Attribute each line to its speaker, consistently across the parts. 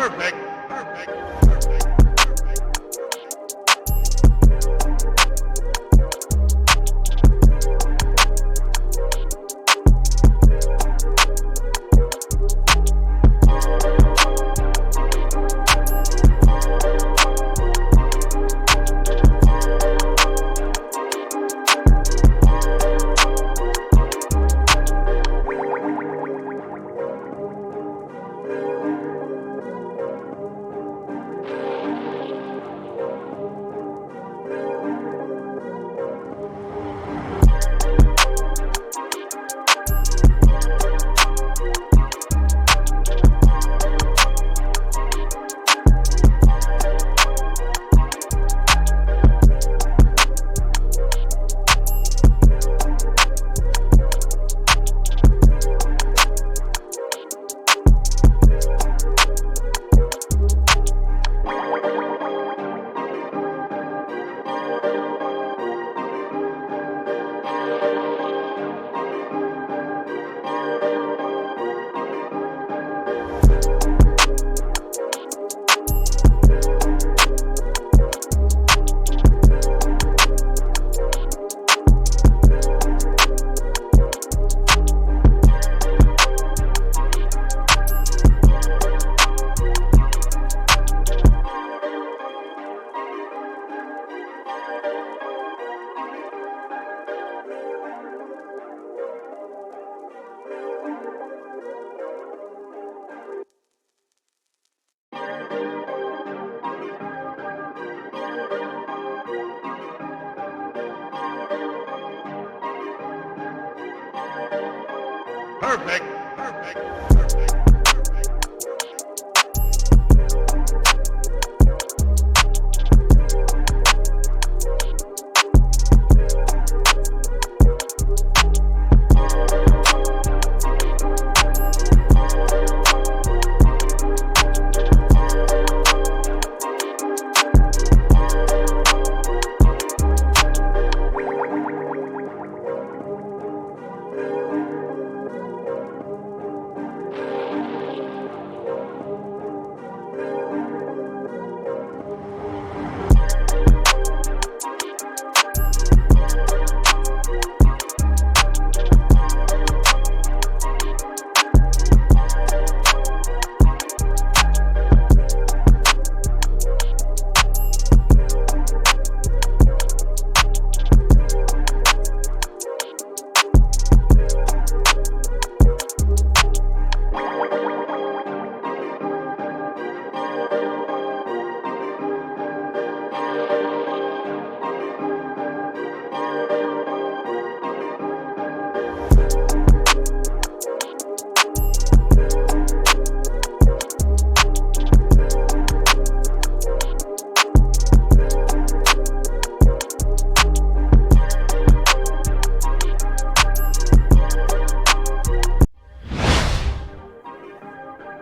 Speaker 1: Perfect.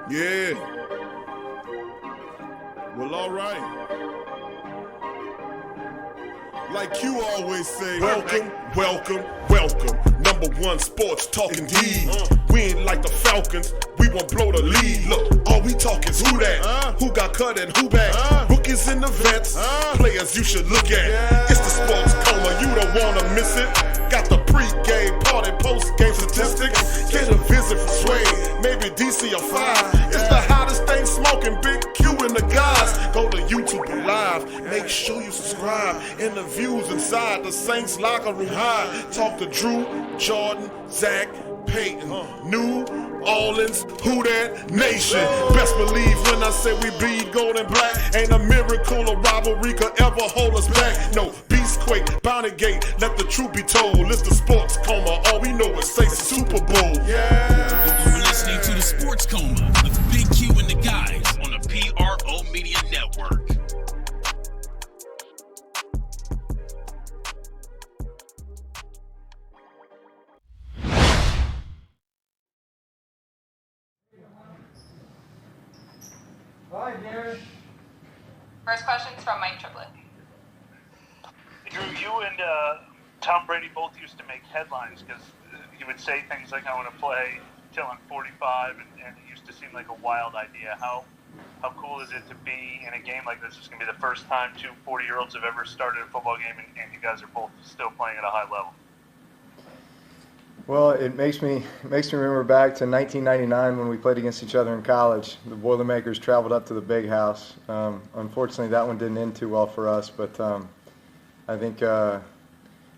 Speaker 2: Yeah. Well, all right. Like you always say, welcome, welcome, welcome. Number one sports talking D. We ain't like the Falcons, we won't blow the lead. Look, all we talk is who that, who got cut and who back. Rookies and the vets, players you should look at. It's the sports coma, you don't wanna miss it. Got the pre-game, party, post-game statistics. Get a visit from Sway, maybe DC or 5. It's the hottest thing smoking, Big Q and the guys. Go to YouTube Live, make sure you subscribe. Interviews inside the Saints locker room high. Talk to Drew, Jordan, Zach, Peyton, New Orleans, who that nation. Best believe when I say we bleed gold and black. Ain't a miracle or rivalry could ever hold us back. No, Beastquake, Bounty Gate, let the truth be told. It's the sports coma, all we know is say Super Bowl.
Speaker 3: Yeah. You're listening to the Sports Coma with Big Q and the guys on the PRO Media Network.
Speaker 4: Hi, Darren.
Speaker 5: First question's from Mike Triplett.
Speaker 6: Drew, you and Tom Brady both used to make headlines because you would say things like, I want to play till I'm 45, and it used to seem like a wild idea. How how cool is it to be in a game like this? It's going to be the first time two 40-year-olds have ever started a football game, and you guys are both still playing at a high level.
Speaker 1: Well, it makes me remember back to 1999 when we played against each other in college. The Boilermakers traveled up to the Big House. Unfortunately, that one didn't end too well for us, but I think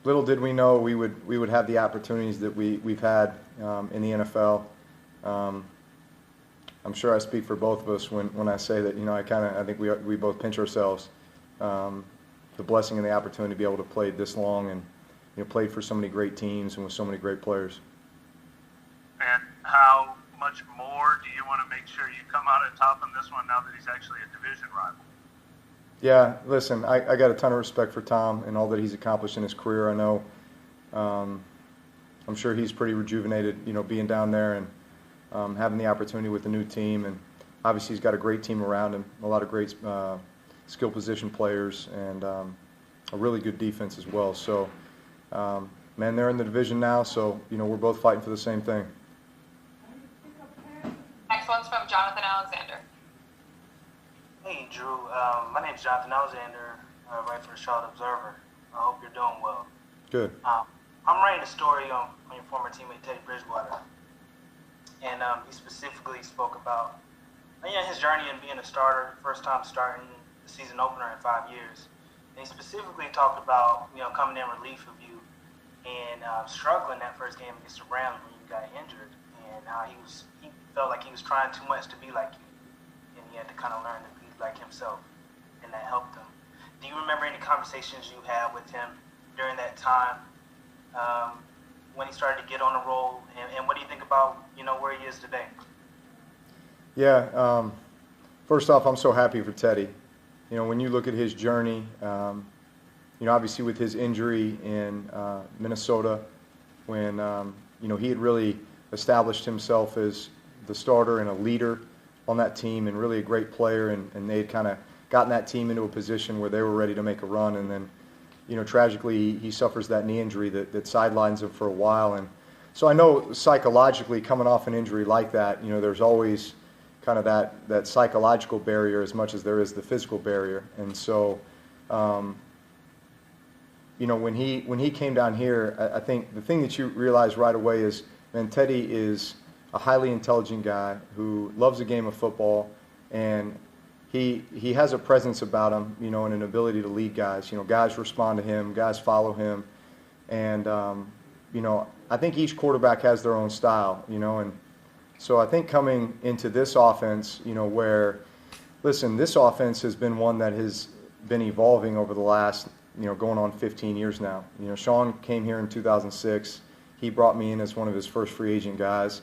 Speaker 1: little did we know we would have the opportunities that we've had in the NFL. I'm sure I speak for both of us when I say that, I think we both pinch ourselves the blessing and the opportunity to be able to play this long and played for so many great teams and with so many great players.
Speaker 6: And how much more do you want to make sure you come out on top in this one now that he's actually a division rival?
Speaker 1: Yeah, listen, I got a ton of respect for Tom and all that he's accomplished in his career. I know, I'm sure he's pretty rejuvenated, being down there and having the opportunity with the new team. And obviously he's got a great team around him, a lot of great skill position players, and a really good defense as well. So, man, they're in the division now, so, we're both fighting for the same thing.
Speaker 5: Next one's from Jonathan Alexander.
Speaker 7: Hey, Drew. My name's Jonathan Alexander. I write for the Charlotte Observer. I hope you're doing well.
Speaker 1: Good.
Speaker 7: I'm writing a story on your former teammate Teddy Bridgewater, and he specifically spoke about his journey in being a starter, first time starting the season opener in 5 years. And he specifically talked about coming in relief of you and struggling that first game against the Rams when you got injured, and how he felt like he was trying too much to be like you, and he had to kind of learn to be like himself, and that helped him. Do you remember any conversations you had with him during that time when he started to get on the roll, and what do you think about where he is today?
Speaker 1: Yeah, first off, I'm so happy for Teddy. When you look at his journey, obviously with his injury in Minnesota, when he had really established himself as the starter and a leader on that team, and really a great player, and they had kind of gotten that team into a position where they were ready to make a run, and then tragically he suffers that knee injury that sidelines him for a while. And so I know psychologically, coming off an injury like that, there's always kind of that psychological barrier as much as there is the physical barrier. And so when he came down here, I think the thing that you realize right away is, man, Teddy is a highly intelligent guy who loves the game of football, and he has a presence about him, and an ability to lead guys. Guys respond to him, guys follow him, and I think each quarterback has their own style, and so I think coming into this offense, where, listen, this offense has been one that has been evolving over the last, going on 15 years now. Sean came here in 2006. He brought me in as one of his first free agent guys.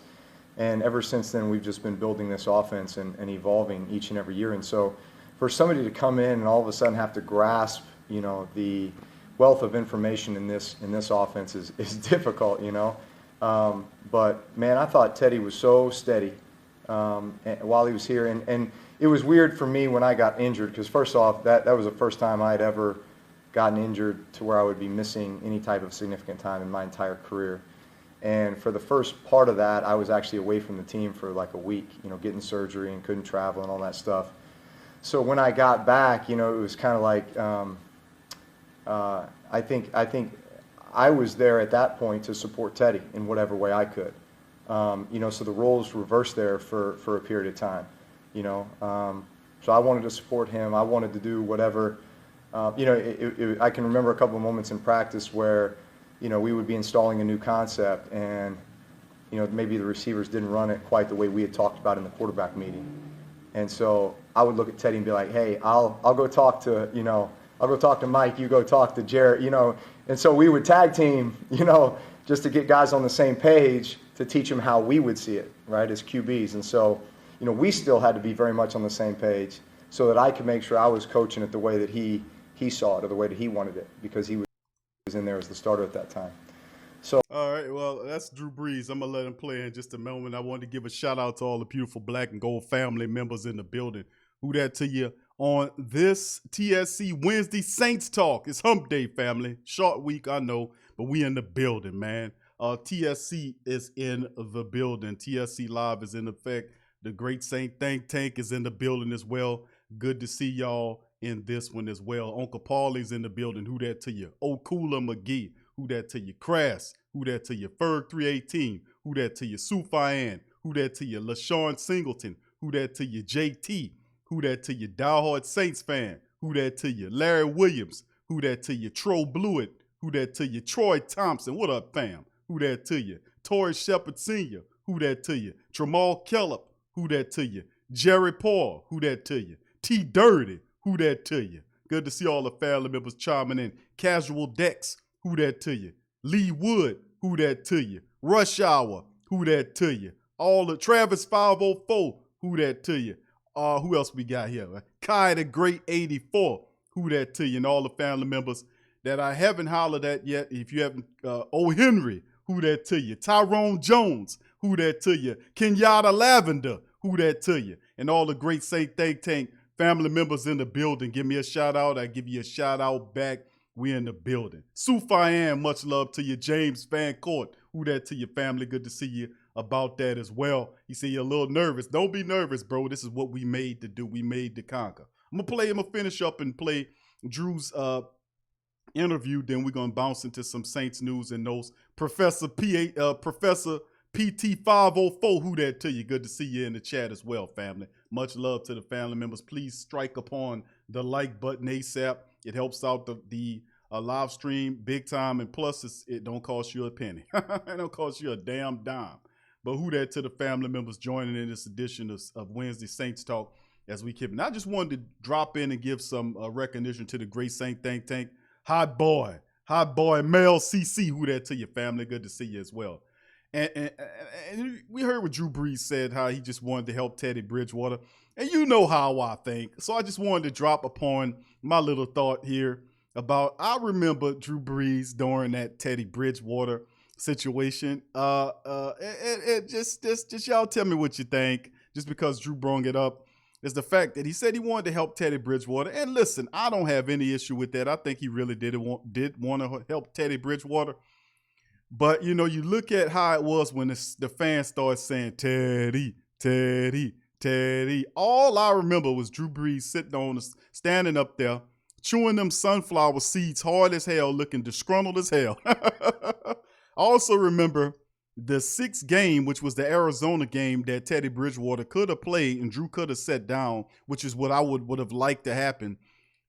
Speaker 1: And ever since then, we've just been building this offense and evolving each and every year. And so for somebody to come in and all of a sudden have to grasp, the wealth of information in this offense is difficult, But, man, I thought Teddy was so steady while he was here. And it was weird for me when I got injured, because first off, that was the first time I had ever gotten injured to where I would be missing any type of significant time in my entire career. And for the first part of that, I was actually away from the team for like a week, getting surgery and couldn't travel and all that stuff. So when I got back, it was kind of like, I think I was there at that point to support Teddy in whatever way I could. So the roles reversed there for a period of time, So I wanted to support him. I wanted to do whatever, I can remember a couple of moments in practice where, we would be installing a new concept, and, maybe the receivers didn't run it quite the way we had talked about in the quarterback meeting. And so I would look at Teddy and be like, hey, I'll go talk to, I'll go talk to Mike, you go talk to Jarrett, And so we would tag team, just to get guys on the same page to teach them how we would see it, right, as QBs. And so, we still had to be very much on the same page so that I could make sure I was coaching it the way that he saw it, or the way that he wanted it, because he was in there as the starter at that time. So,
Speaker 8: all right, well, that's Drew Brees. I'm going to let him play in just a moment. I wanted to give a shout out to all the beautiful black and gold family members in the building. Who that to you on this TSC Wednesday Saints Talk. It's hump day, family. Short week, I know, but we in the building, man. TSC is in the building. TSC Live is in effect. The Great Saint Think Tank is in the building as well. Good to see y'all in this one as well. Uncle Paulie's in the building. Who that to you? Okula McGee. Who that to you? Crass. Who that to you? Ferg 318. Who that to you? Sufian. Who that to you? LaShawn Singleton. Who that to you? JT. Who that to you? Diehard Saints fan. Who that to you? Larry Williams. Who that to you? Tro Blewett. Who that to you? Troy Thompson. What up, fam? Who that to you? Torrey Shepard Sr. Who that to you? Tramal Kellop. Who that to you? Jerry Paul. Who that to you? T Dirty. Who that to you? Good to see all the family members chiming in. Casual Dex. Who that to you? Lee Wood. Who that to you? Rush Hour. Who that to you? All the Travis 504. Who that to you? Who else we got here? Kai the Great 84. Who that to you? And all the family members that I haven't hollered at yet. If you haven't, O. Henry. Who that to you? Tyrone Jones. Who that to you? Kenyatta Lavender. Who that to you? And all the Great Saint Think Tank family members in the building. Give me a shout out. I give you a shout out back. We in the building. Sufian, much love to you. James Fancourt. Who that to your family? Good to see you about that as well. You see you're a little nervous. Don't be nervous, bro. This is what we made to do. We made to conquer. I'm gonna finish up and play Drew's interview. Then we're gonna bounce into some Saints news and notes. Professor PT 504. Who that to you? Good to see you in the chat as well, family. Much love to the family members. Please strike upon the like button ASAP. It helps out the live stream big time, and plus it don't cost you a penny. It don't cost you a damn dime. But who that to the family members joining in this edition of Wednesday Saints Talk as we keep. And I just wanted to drop in and give some recognition to the Great Saint Think Tank. Hot boy, Mel CC. Who that to your family? Good to see you as well. And we heard what Drew Brees said, how he just wanted to help Teddy Bridgewater. And you know how I think. So I just wanted to drop upon my little thought here about, I remember Drew Brees during that Teddy Bridgewater situation. Just y'all tell me what you think, just because Drew brought it up, is the fact that he said he wanted to help Teddy Bridgewater. And listen, I don't have any issue with that. I think he really did want to help Teddy Bridgewater. But, you know, you look at how it was when the fans started saying, Teddy, Teddy, Teddy. All I remember was Drew Brees standing up there, chewing them sunflower seeds hard as hell, looking disgruntled as hell. I also remember the 6th game, which was the Arizona game that Teddy Bridgewater could have played and Drew could have set down, which is what I would have liked to happen.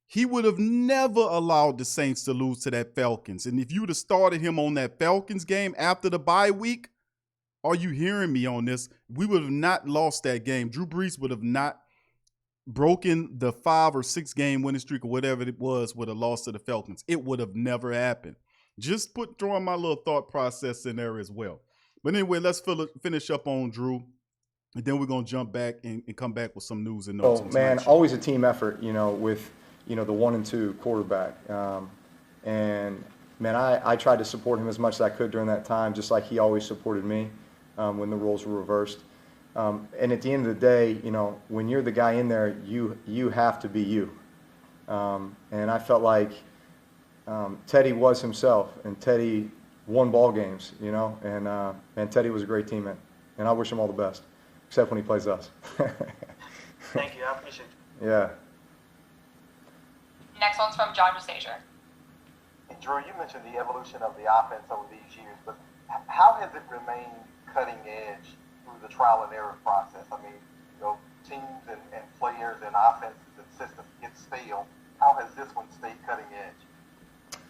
Speaker 8: He would have never allowed the Saints to lose to that Falcons. And if you would have started him on that Falcons game after the bye week, are you hearing me on this? We would have not lost that game. Drew Brees would have not broken the 5 or 6 game winning streak or whatever it was with a loss to the Falcons. It would have never happened. Just throwing my little thought process in there as well. But anyway, let's finish up on Drew. And then we're going to jump back and come back with some news and notes.
Speaker 1: Oh, man, always a team effort, with the 1 and 2 quarterback. And, man, I tried to support him as much as I could during that time, just like he always supported me when the roles were reversed. And at the end of the day, when you're the guy in there, you have to be you. And I felt like Teddy was himself, and Teddy won ball games, and Teddy was a great teammate. And I wish him all the best, except when he plays us.
Speaker 7: Thank you. I appreciate you.
Speaker 1: Yeah.
Speaker 5: Next one's from John Mustacher.
Speaker 9: And Drew, you mentioned the evolution of the offense over these years, but how has it remained cutting edge through the trial and error process? I mean, teams and players and offenses and systems get stale. How has this one stayed cutting edge?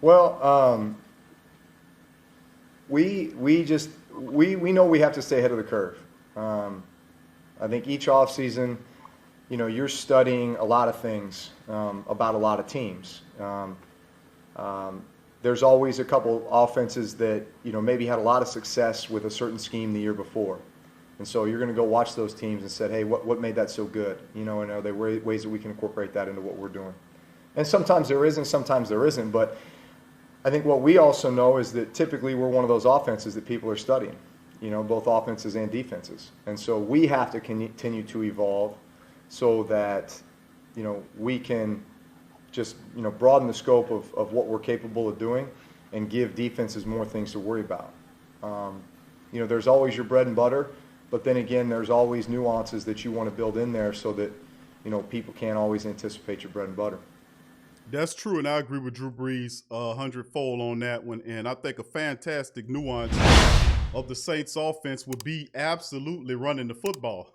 Speaker 1: Well, we know we have to stay ahead of the curve. I think each offseason, you're studying a lot of things about a lot of teams. There's always a couple offenses that, maybe had a lot of success with a certain scheme the year before. And so you're going to go watch those teams and say, hey, what made that so good? And are there ways that we can incorporate that into what we're doing? And sometimes there is and sometimes there isn't. But I think what we also know is that typically we're one of those offenses that people are studying, both offenses and defenses. And so we have to continue to evolve so that, we can just, broaden the scope of what we're capable of doing and give defenses more things to worry about. There's always your bread and butter, But then again, there's always nuances that you want to build in there so that, people can't always anticipate your bread and butter.
Speaker 8: That's true, and I agree with Drew Brees 100-fold on that one. And I think a fantastic nuance of the Saints offense would be absolutely running the football.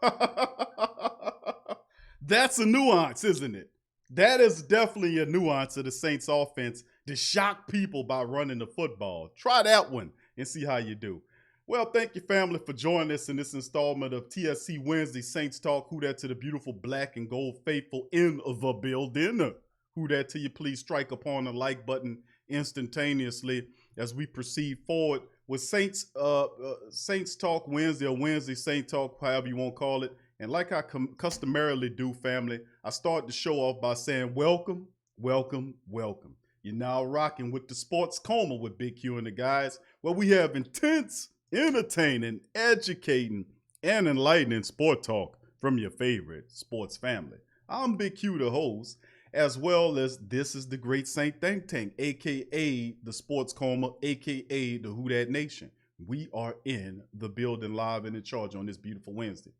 Speaker 8: That's a nuance, isn't it? That is definitely a nuance of the Saints offense, to shock people by running the football. Try that one and see how you do. Well, thank you, family, for joining us in this installment of TSC Wednesday Saints Talk. Who that to the beautiful black and gold faithful in the building? Who that to you? Please strike upon the like button instantaneously as we proceed forward with Saints Talk Wednesday, or Wednesday Saint Talk, however you want to call it. And like I customarily do, family, I start the show off by saying welcome, welcome, welcome. You're now rocking with the Sports Coma with Big Q and the guys, where we have intense, entertaining, educating, and enlightening sport talk from your favorite sports family. I'm Big Q, the host, as well as this is the Great Saint Think Tank, a.k.a. the Sports Coma, a.k.a. the Who Dat Nation. We are in the building live and in charge on this beautiful Wednesday.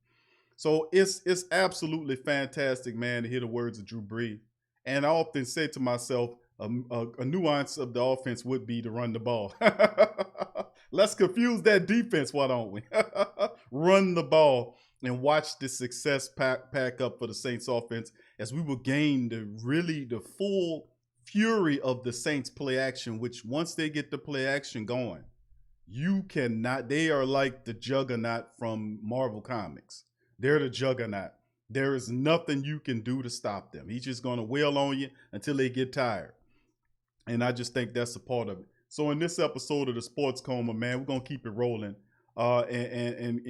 Speaker 8: So it's absolutely fantastic, man, to hear the words of Drew Brees. And I often say to myself, a nuance of the offense would be to run the ball. Let's confuse that defense, why don't we? Run the ball and watch the success pack up for the Saints offense as we will gain the full fury of the Saints play action, which once they get the play action going, they are like the Juggernaut from Marvel Comics. They're the Juggernaut. There is nothing you can do to stop them. He's just going to wail on you until they get tired. And I just think that's a part of it. So in this episode of the Sports Coma, man, we're going to keep it rolling and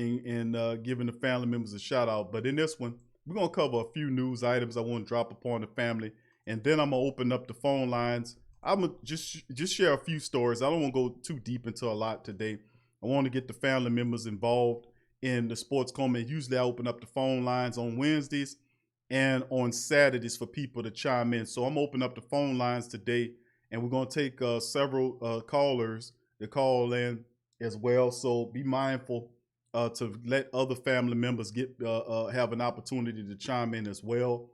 Speaker 8: giving the family members a shout out. But in this one, we're going to cover a few news items I want to drop upon the family. And then I'm going to open up the phone lines. I'm going to just share a few stories. I don't want to go too deep into a lot today. I want to get the family members involved in the Sports Coma. Usually I open up the phone lines on Wednesdays and on Saturdays for people to chime in. So I'm opening up the phone lines today, and we're going to take several callers to call in as well. So be mindful to let other family members have an opportunity to chime in as well.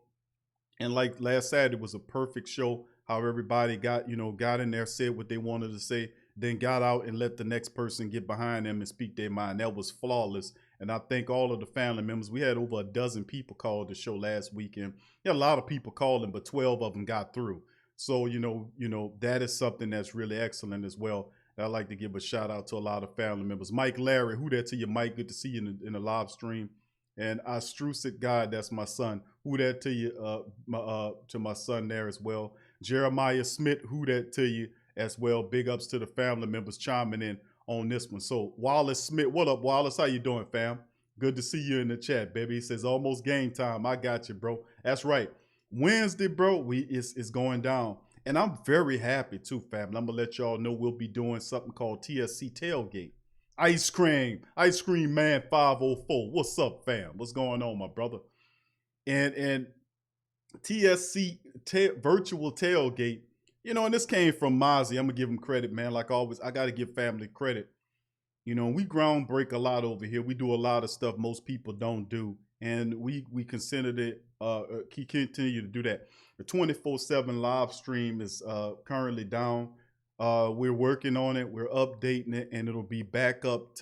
Speaker 8: And like last Saturday was a perfect show, how everybody got in there, said what they wanted to say, then got out and let the next person get behind them and speak their mind. That was flawless. And I thank all of the family members. We had over a dozen people call the show last weekend. There had a lot of people calling, but 12 of them got through. So, that is something that's really excellent as well. And I'd like to give a shout out to a lot of family members. Mike Larry, who that to you, Mike? Good to see you in the live stream. And Astrusic God, that's my son. Who that to you, to my son there as well. Jeremiah Smith, who that to you as well. Big ups to the family members chiming in on this one. So Wallace Smith, what up, Wallace? How you doing, fam? Good to see you in the chat, baby. He says almost game time. I got you, bro. That's right. Wednesday, bro, it's going down. And I'm very happy too, family. I'm gonna let y'all know we'll be doing something called TSC Tailgate. Ice cream man 504. What's up, fam? What's going on, my brother? And TSC virtual tailgate. And this came from Mozzie. I'm going to give him credit, man. Like always, I got to give family credit. We groundbreak a lot over here. We do a lot of stuff most people don't do. And we considered it, continue to do that. The 24/7 live stream is currently down. We're working on it. We're updating it. And it'll be back up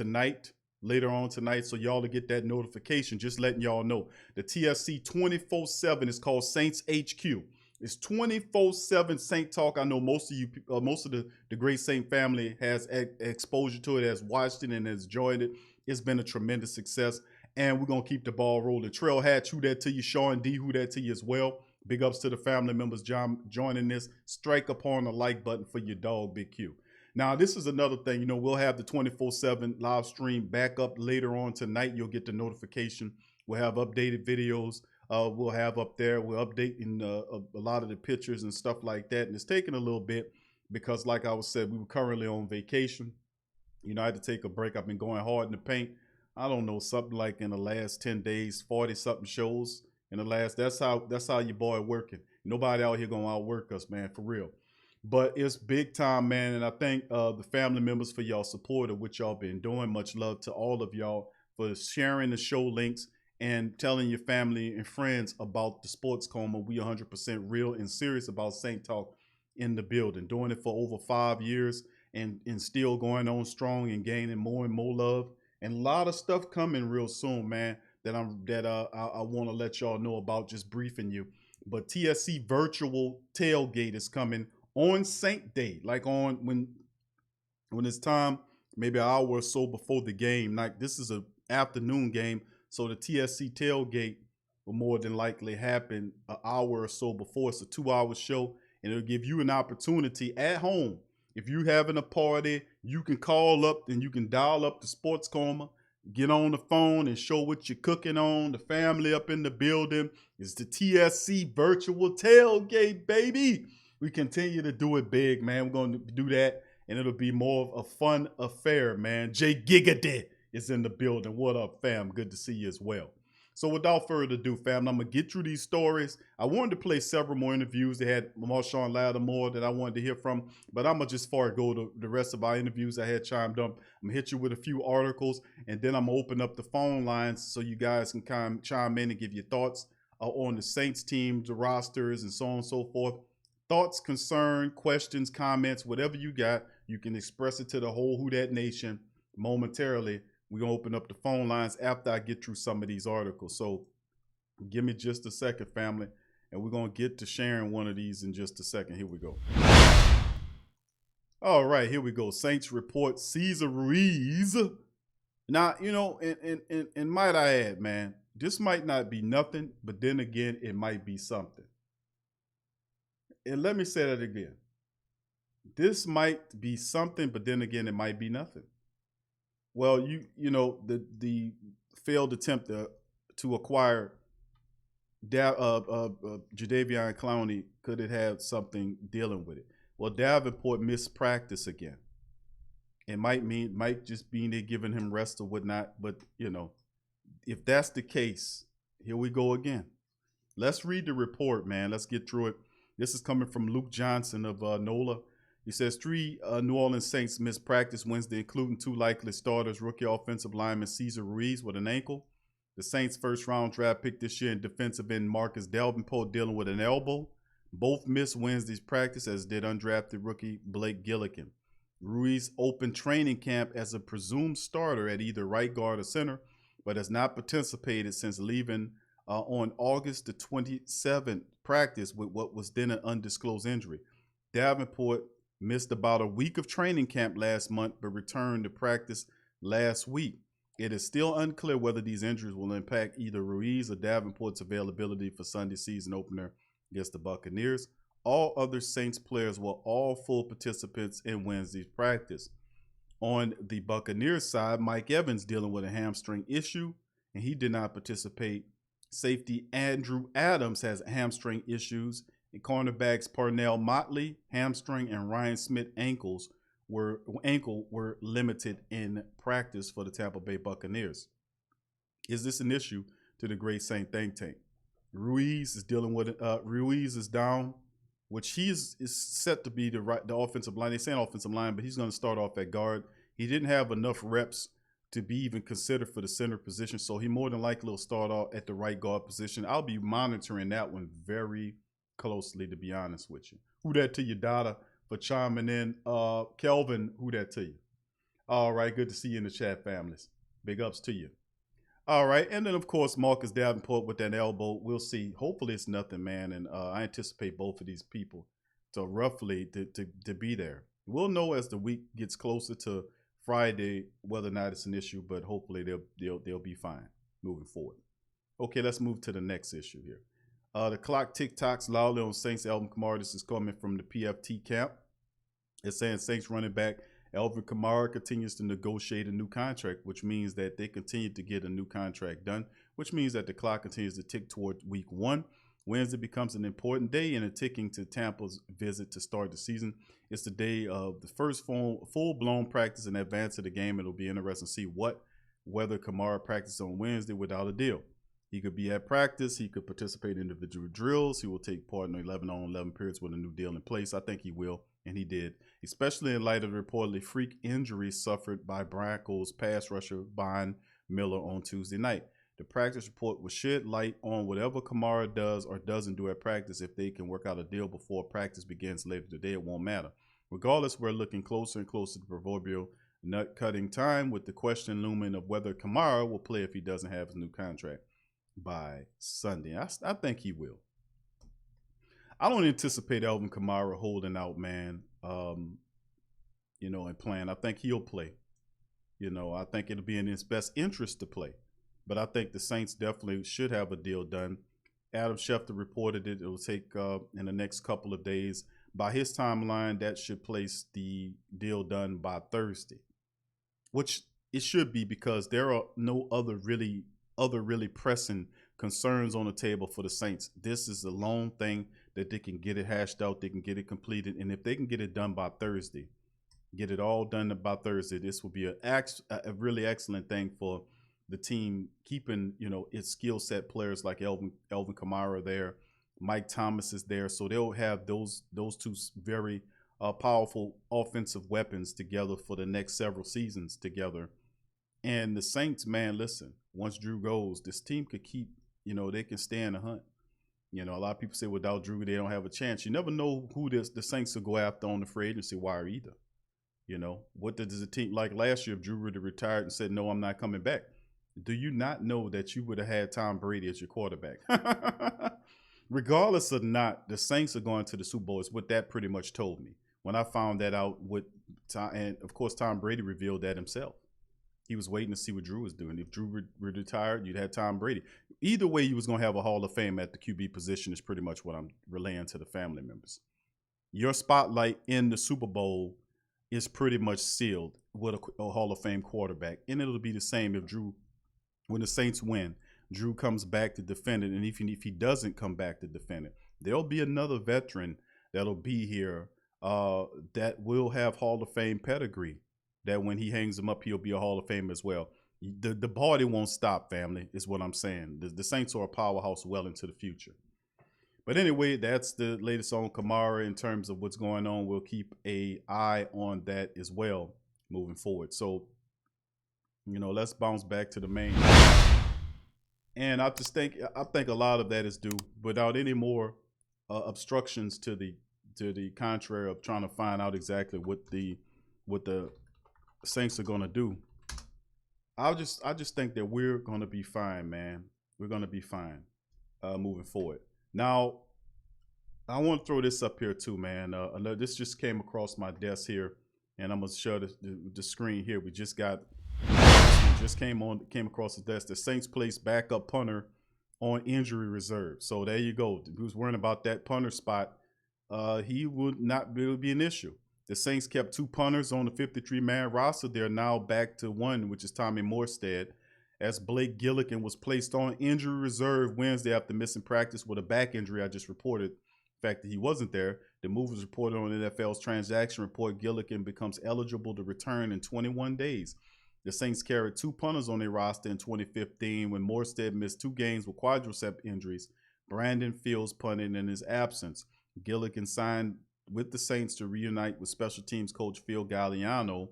Speaker 8: later on tonight. So y'all to get that notification. Just letting y'all know. The TSC 24/7 is called Saints HQ. It's 24/7 Saint Talk. I know most of you, most of the Great Saint family has exposure to it, has watched it, and has enjoyed it. It's been a tremendous success, and we're going to keep the ball rolling. Trail Hatch, who that to you? Sean D, who that to you as well? Big ups to the family members joining this. Strike upon the like button for your dog, Big Q. Now, this is another thing. We'll have the 24/7 live stream back up later on tonight. You'll get the notification. We'll have updated videos. We'll have up there. We're updating a lot of the pictures and stuff like that. And it's taking a little bit because, like I said, we were currently on vacation. I had to take a break. I've been going hard in the paint. I don't know, something like in the last 10 days, 40-something shows in the last. That's how your boy working. Nobody out here going to outwork us, man, for real. But it's big time, man. And I thank the family members for y'all support of what y'all been doing. Much love to all of y'all for sharing the show links and telling your family and friends about the Sports Coma. We 100% real and serious about Saint Talk in the building. Doing it for over 5 years and still going on strong and gaining more and more love. And a lot of stuff coming real soon, man, that I want to let y'all know about, just briefing you. But TSC virtual tailgate is coming on Saint Day, like on when it's time, maybe an hour or so before the game. Like, this is an afternoon game, so the TSC tailgate will more than likely happen an hour or so before. It's a 2-hour show, and it'll give you an opportunity at home. If you're having a party, you can call up and you can dial up the Sports Coma, get on the phone and show what you're cooking on. The family up in the building. It's the TSC virtual tailgate, baby. We continue to do it big, man. We're going to do that, and it'll be more of a fun affair, man. Jay Giggity is in the building. What up, fam? Good to see you as well. So without further ado, fam, I'm going to get through these stories. I wanted to play several more interviews. They had Marshawn Lattimore that I wanted to hear from, but I'm going to just forego the rest of our interviews I had chimed up. I'm going to hit you with a few articles, and then I'm going to open up the phone lines so you guys can chime in and give your thoughts on the Saints team, the rosters, and so on and so forth. Thoughts, concern, questions, comments, whatever you got, you can express it to the whole Who Dat Nation momentarily. We're going to open up the phone lines after I get through some of these articles. So give me just a second, family, and we're going to get to sharing one of these in just a second. Here we go. All right, here we go. Saints report Cesar Ruiz. Now, you know, and might I add, man, this might not be nothing, but then again, it might be something. And let me say that again. This might be something, but then again, it might be nothing. Well, you know, the failed attempt to acquire Jadeveon Clowney, could it have something dealing with it? Well, Davenport missed practice again. It might just mean they're giving him rest or whatnot. But, you know, if that's the case, here we go again. Let's read the report, man. Let's get through it. This is coming from Luke Johnson of NOLA. He says 3 New Orleans Saints missed practice Wednesday, including 2 likely starters, rookie offensive lineman Cesar Ruiz with an ankle. The Saints' first-round draft pick this year and defensive end Marcus Davenport dealing with an elbow. Both missed Wednesday's practice, as did undrafted rookie Blake Gillikin. Ruiz opened training camp as a presumed starter at either right guard or center, but has not participated since leaving on August the 27th practice with what was then an undisclosed injury. Davenport missed about a week of training camp last month, but returned to practice last week. It is still unclear whether these injuries will impact either Ruiz or Davenport's availability for Sunday's season opener against the Buccaneers. All other Saints players were all full participants in Wednesday's practice. On the Buccaneers side, Mike Evans dealing with a hamstring issue, and he did not participate. Safety Andrew Adams has hamstring issues. And cornerbacks Parnell Motley, hamstring, and Ryan Smith ankle were limited in practice for the Tampa Bay Buccaneers. Is this an issue to the great Saint think tank? Ruiz is dealing with Ruiz is down, which he is set to be the offensive line. They're saying offensive line, but he's going to start off at guard. He didn't have enough reps to be even considered for the center position, so he more than likely will start off at the right guard position. I'll be monitoring that one very closely, to be honest with you. Who that to you, Dada, for chiming in. Kelvin, who that to you? All right, good to see you in the chat, families. Big ups to you. All right, and then, of course, Marcus Davenport with that elbow. We'll see. Hopefully it's nothing, man, and I anticipate both of these people to roughly to be there. We'll know as the week gets closer to Friday whether or not it's an issue, but hopefully they'll be fine moving forward. Okay, let's move to the next issue here. The clock tick-tocks loudly on Saints Alvin Kamara. This is coming from the PFT camp. It's saying Saints running back Alvin Kamara continues to negotiate a new contract, which means that they continue to get a new contract done, which means that the clock continues to tick toward week 1. Wednesday becomes an important day in a ticking to Tampa's visit to start the season. It's the day of the first full-blown practice in advance of the game. It'll be interesting to see whether Kamara practices on Wednesday without a deal. He could be at practice. He could participate in individual drills. He will take part in 11-on-11 periods with a new deal in place. I think he will, and he did, especially in light of the reportedly freak injuries suffered by Broncos pass rusher Bond Miller on Tuesday night. The practice report will shed light on whatever Kamara does or doesn't do at practice. If they can work out a deal before practice begins later today, it won't matter. Regardless, we're looking closer and closer to proverbial nut-cutting time, with the question looming of whether Kamara will play if he doesn't have his new contract by Sunday. I think he will. I don't anticipate Alvin Kamara holding out, man, and playing. I think he'll play. I think it'll be in his best interest to play. But I think the Saints definitely should have a deal done. Adam Schefter reported it will take in the next couple of days. By his timeline, that should place the deal done by Thursday, which it should be, because there are no other really pressing concerns on the table for the Saints. This is a long thing that they can get it hashed out. They can get it completed. And if they can get it done by Thursday, get it all done by Thursday, this will be a really excellent thing for the team, keeping, its skill set players like Alvin Kamara there. Mike Thomas is there. So they'll have those two very powerful offensive weapons together for the next several seasons together. And the Saints, man, listen, once Drew goes, this team could keep, they can stay in the hunt. A lot of people say without Drew, they don't have a chance. You never know who the Saints will go after on the free agency wire either. What does the team, like last year, if Drew would have retired and said, no, I'm not coming back, do you not know that you would have had Tom Brady as your quarterback? Regardless of not, the Saints are going to the Super Bowl. It's what that pretty much told me. When I found that out, and of course, Tom Brady revealed that himself. He was waiting to see what Drew was doing. If Drew retired, you'd have Tom Brady. Either way, you was going to have a Hall of Fame at the QB position is pretty much what I'm relaying to the family members. Your spotlight in the Super Bowl is pretty much sealed with a Hall of Fame quarterback. And it'll be the same if when the Saints win, Drew comes back to defend it. And if he doesn't come back to defend it, there'll be another veteran that'll be here that will have Hall of Fame pedigree, that when he hangs him up, he'll be a Hall of Fame as well. The party won't stop, family, is what I'm saying. The Saints are a powerhouse well into the future. But anyway, that's the latest on Kamara in terms of what's going on. We'll keep an eye on that as well moving forward. So, let's bounce back to the main. And I think a lot of that is due, without any more obstructions to the contrary of trying to find out exactly what the Saints are going to do. I just think that we're going to be fine, man. We're going to be fine moving forward. Now, I want to throw this up here too, man. This just came across my desk here, and I'm going to show the screen here. We just came across the desk. The Saints placed backup punter on injury reserve. So there you go. Who's worrying about that punter spot? He would not be an issue. The Saints kept two punters on the 53-man roster. They're now back to one, which is Tommy Morstead, as Blake Gillikin was placed on injury reserve Wednesday after missing practice with a back injury. I just reported the fact that he wasn't there. The move was reported on NFL's transaction report. Gillikin becomes eligible to return in 21 days. The Saints carried two punters on their roster in 2015 when Morstead missed 2 games with quadricep injuries. Brandon Fields punted in his absence. Gillikin signed with the Saints to reunite with special teams coach Phil Galliano,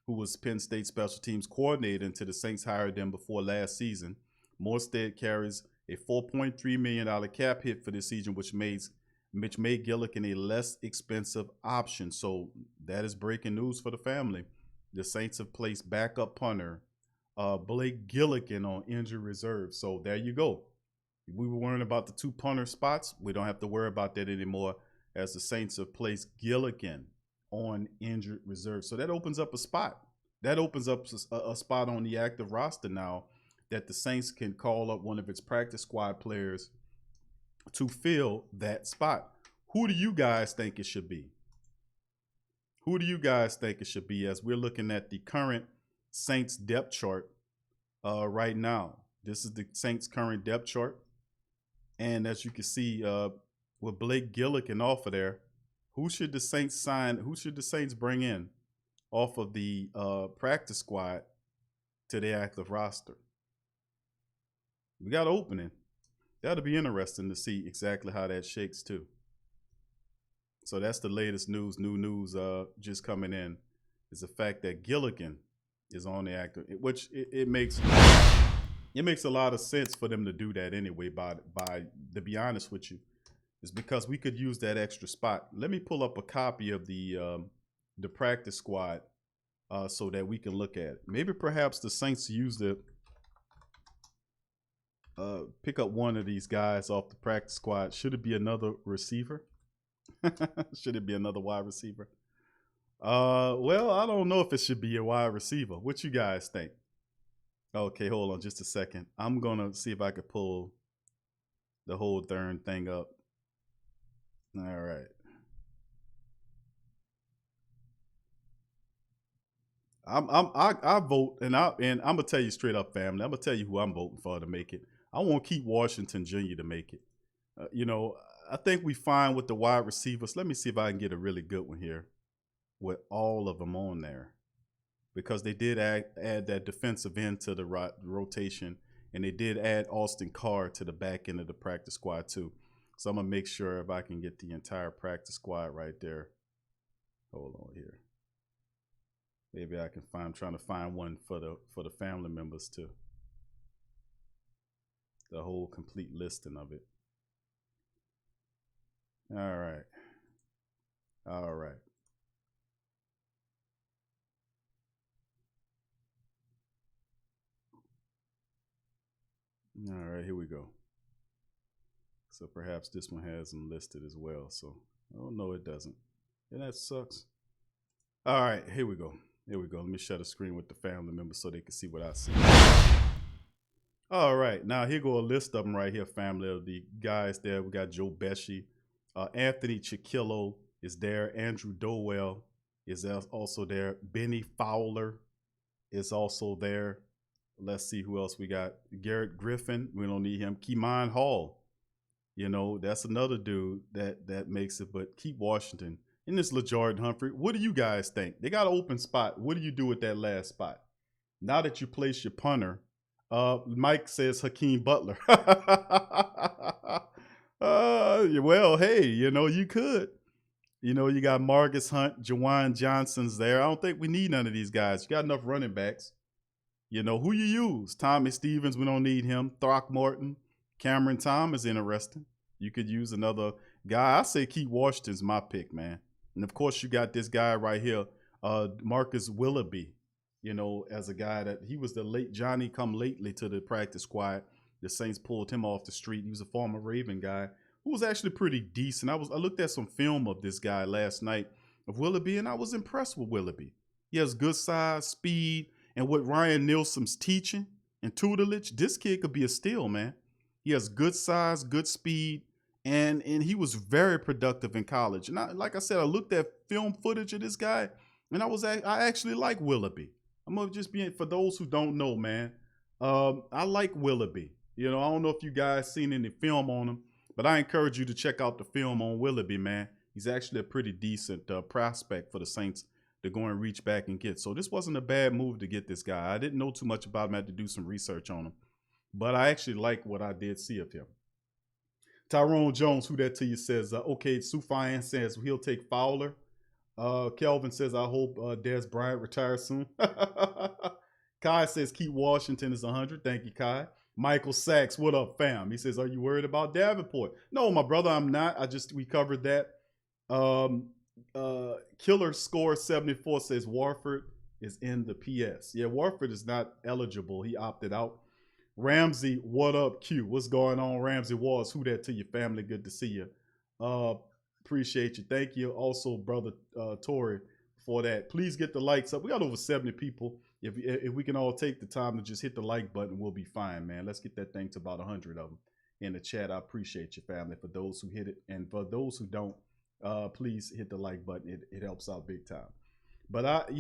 Speaker 8: who was Penn State special teams coordinator until the Saints hired him before last season. Morstead carries a $4.3 million cap hit for this season, which made Gillikin a less expensive option. So that is breaking news for the family. The Saints have placed backup punter Blake Gillikin on injury reserve. So there you go. We were worrying about the 2 punter spots. We don't have to worry about that anymore, as the Saints have placed Gillikin on injured reserve. So that opens up a spot. That opens up a spot on the active roster now, that the Saints can call up one of its practice squad players to fill that spot. Who do you guys think it should be? Who do you guys think it should be, as we're looking at the current Saints depth chart right now? This is the Saints current depth chart. And as you can see, with Blake Gillikin off of there, who should the Saints sign? Who should the Saints bring in off of the practice squad to the active roster? We got an opening. That'll be interesting to see exactly how that shakes too. So that's the latest news. New news just coming in is the fact that Gillikin is on the active, which it makes a lot of sense for them to do that anyway. By to be honest with you, is because we could use that extra spot. Let me pull up a copy of the practice squad so that we can look at it. Maybe perhaps the Saints use the pick up one of these guys off the practice squad. Should it be another receiver? Should it be another wide receiver? Well, I don't know if it should be a wide receiver. What you guys think? Okay, hold on just a second. I'm gonna see if I could pull the whole darn thing up. All right. I vote, and I'm gonna tell you straight up, family. I'm gonna tell you who I'm voting for to make it. I want Keith Washington Jr. to make it. You know, I think we fine with the wide receivers. Let me see if I can get a really good one here with all of them on there, because they did add that defensive end to the rotation, and they did add Austin Carr to the back end of the practice squad too. So I'm gonna make sure if I can get the entire practice squad right there. Hold on here. Maybe I can find. I'm trying to find one for the family members too. The whole complete listing of it. All right. All right. All right, here we go. So perhaps this one has them listed as well. So, oh no, it doesn't. And that sucks. All right, here we go. Here we go. Let me share the screen with the family members so they can see what I see. All right, now here go a list of them right here, family, of the guys there. We got Joe Pesci. Anthony Chiquillo is there. Andrew Dowell is also there. Benny Fowler is also there. Let's see who else we got. Garrett Griffin, we don't need him. Kemon Hall, you know, that's another dude that makes it. But Keith Washington and this LeJardan Humphrey. What do you guys think? They got an open spot. What do you do with that last spot? Now that you place your punter, Mike says Hakeem Butler. Well, hey, you know, you could. You know, you got Marcus Hunt, Jawan Johnson's there. I don't think we need none of these guys. You got enough running backs. You know, who you use? Tommy Stevens, we don't need him. Throckmorton, Cameron Tom is interesting. You could use another guy. I say Keith Washington's my pick, man. And, of course, you got this guy right here, Marcus Willoughby, you know, as a guy that he was the late Johnny come lately to the practice squad. The Saints pulled him off the street. He was a former Raven guy who was actually pretty decent. I looked at some film of this guy last night of Willoughby, and I was impressed with Willoughby. He has good size, speed, and what Ryan Nilsson's teaching and tutelage, this kid could be a steal, man. He has good size, good speed, and he was very productive in college. And like I said, I looked at film footage of this guy, and I actually like Willoughby. I'm gonna just be, for those who don't know, man, I like Willoughby. You know, I don't know if you guys seen any film on him, but I encourage you to check out the film on Willoughby, man. He's actually a pretty decent prospect for the Saints to go and reach back and get. So this wasn't a bad move to get this guy. I didn't know too much about him. I had to do some research on him. But I actually like what I did see of him. Tyrone Jones, who that to you, says, okay, Sufian says he'll take Fowler. Kelvin says, I hope Des Bryant retires soon. Kai says Keith Washington is 100. Thank you, Kai. Michael Sachs, what up, fam? He says, are you worried about Davenport? No, my brother, I'm not. We covered that. Killer Score 74 says Warford is in the PS. Yeah, Warford is not eligible. He opted out. Ramsey, what up, Q? What's going on, Ramsey Walls? Who that to your family? Good to see you. Appreciate you. Thank you also, brother Tori, for that. Please get the likes up. We got over 70 people. If we can all take the time to just hit the like button, we'll be fine, man. Let's get that thing to about 100 of them in the chat. I appreciate you, family, for those who hit it. And for those who don't, please hit the like button. It helps out big time. But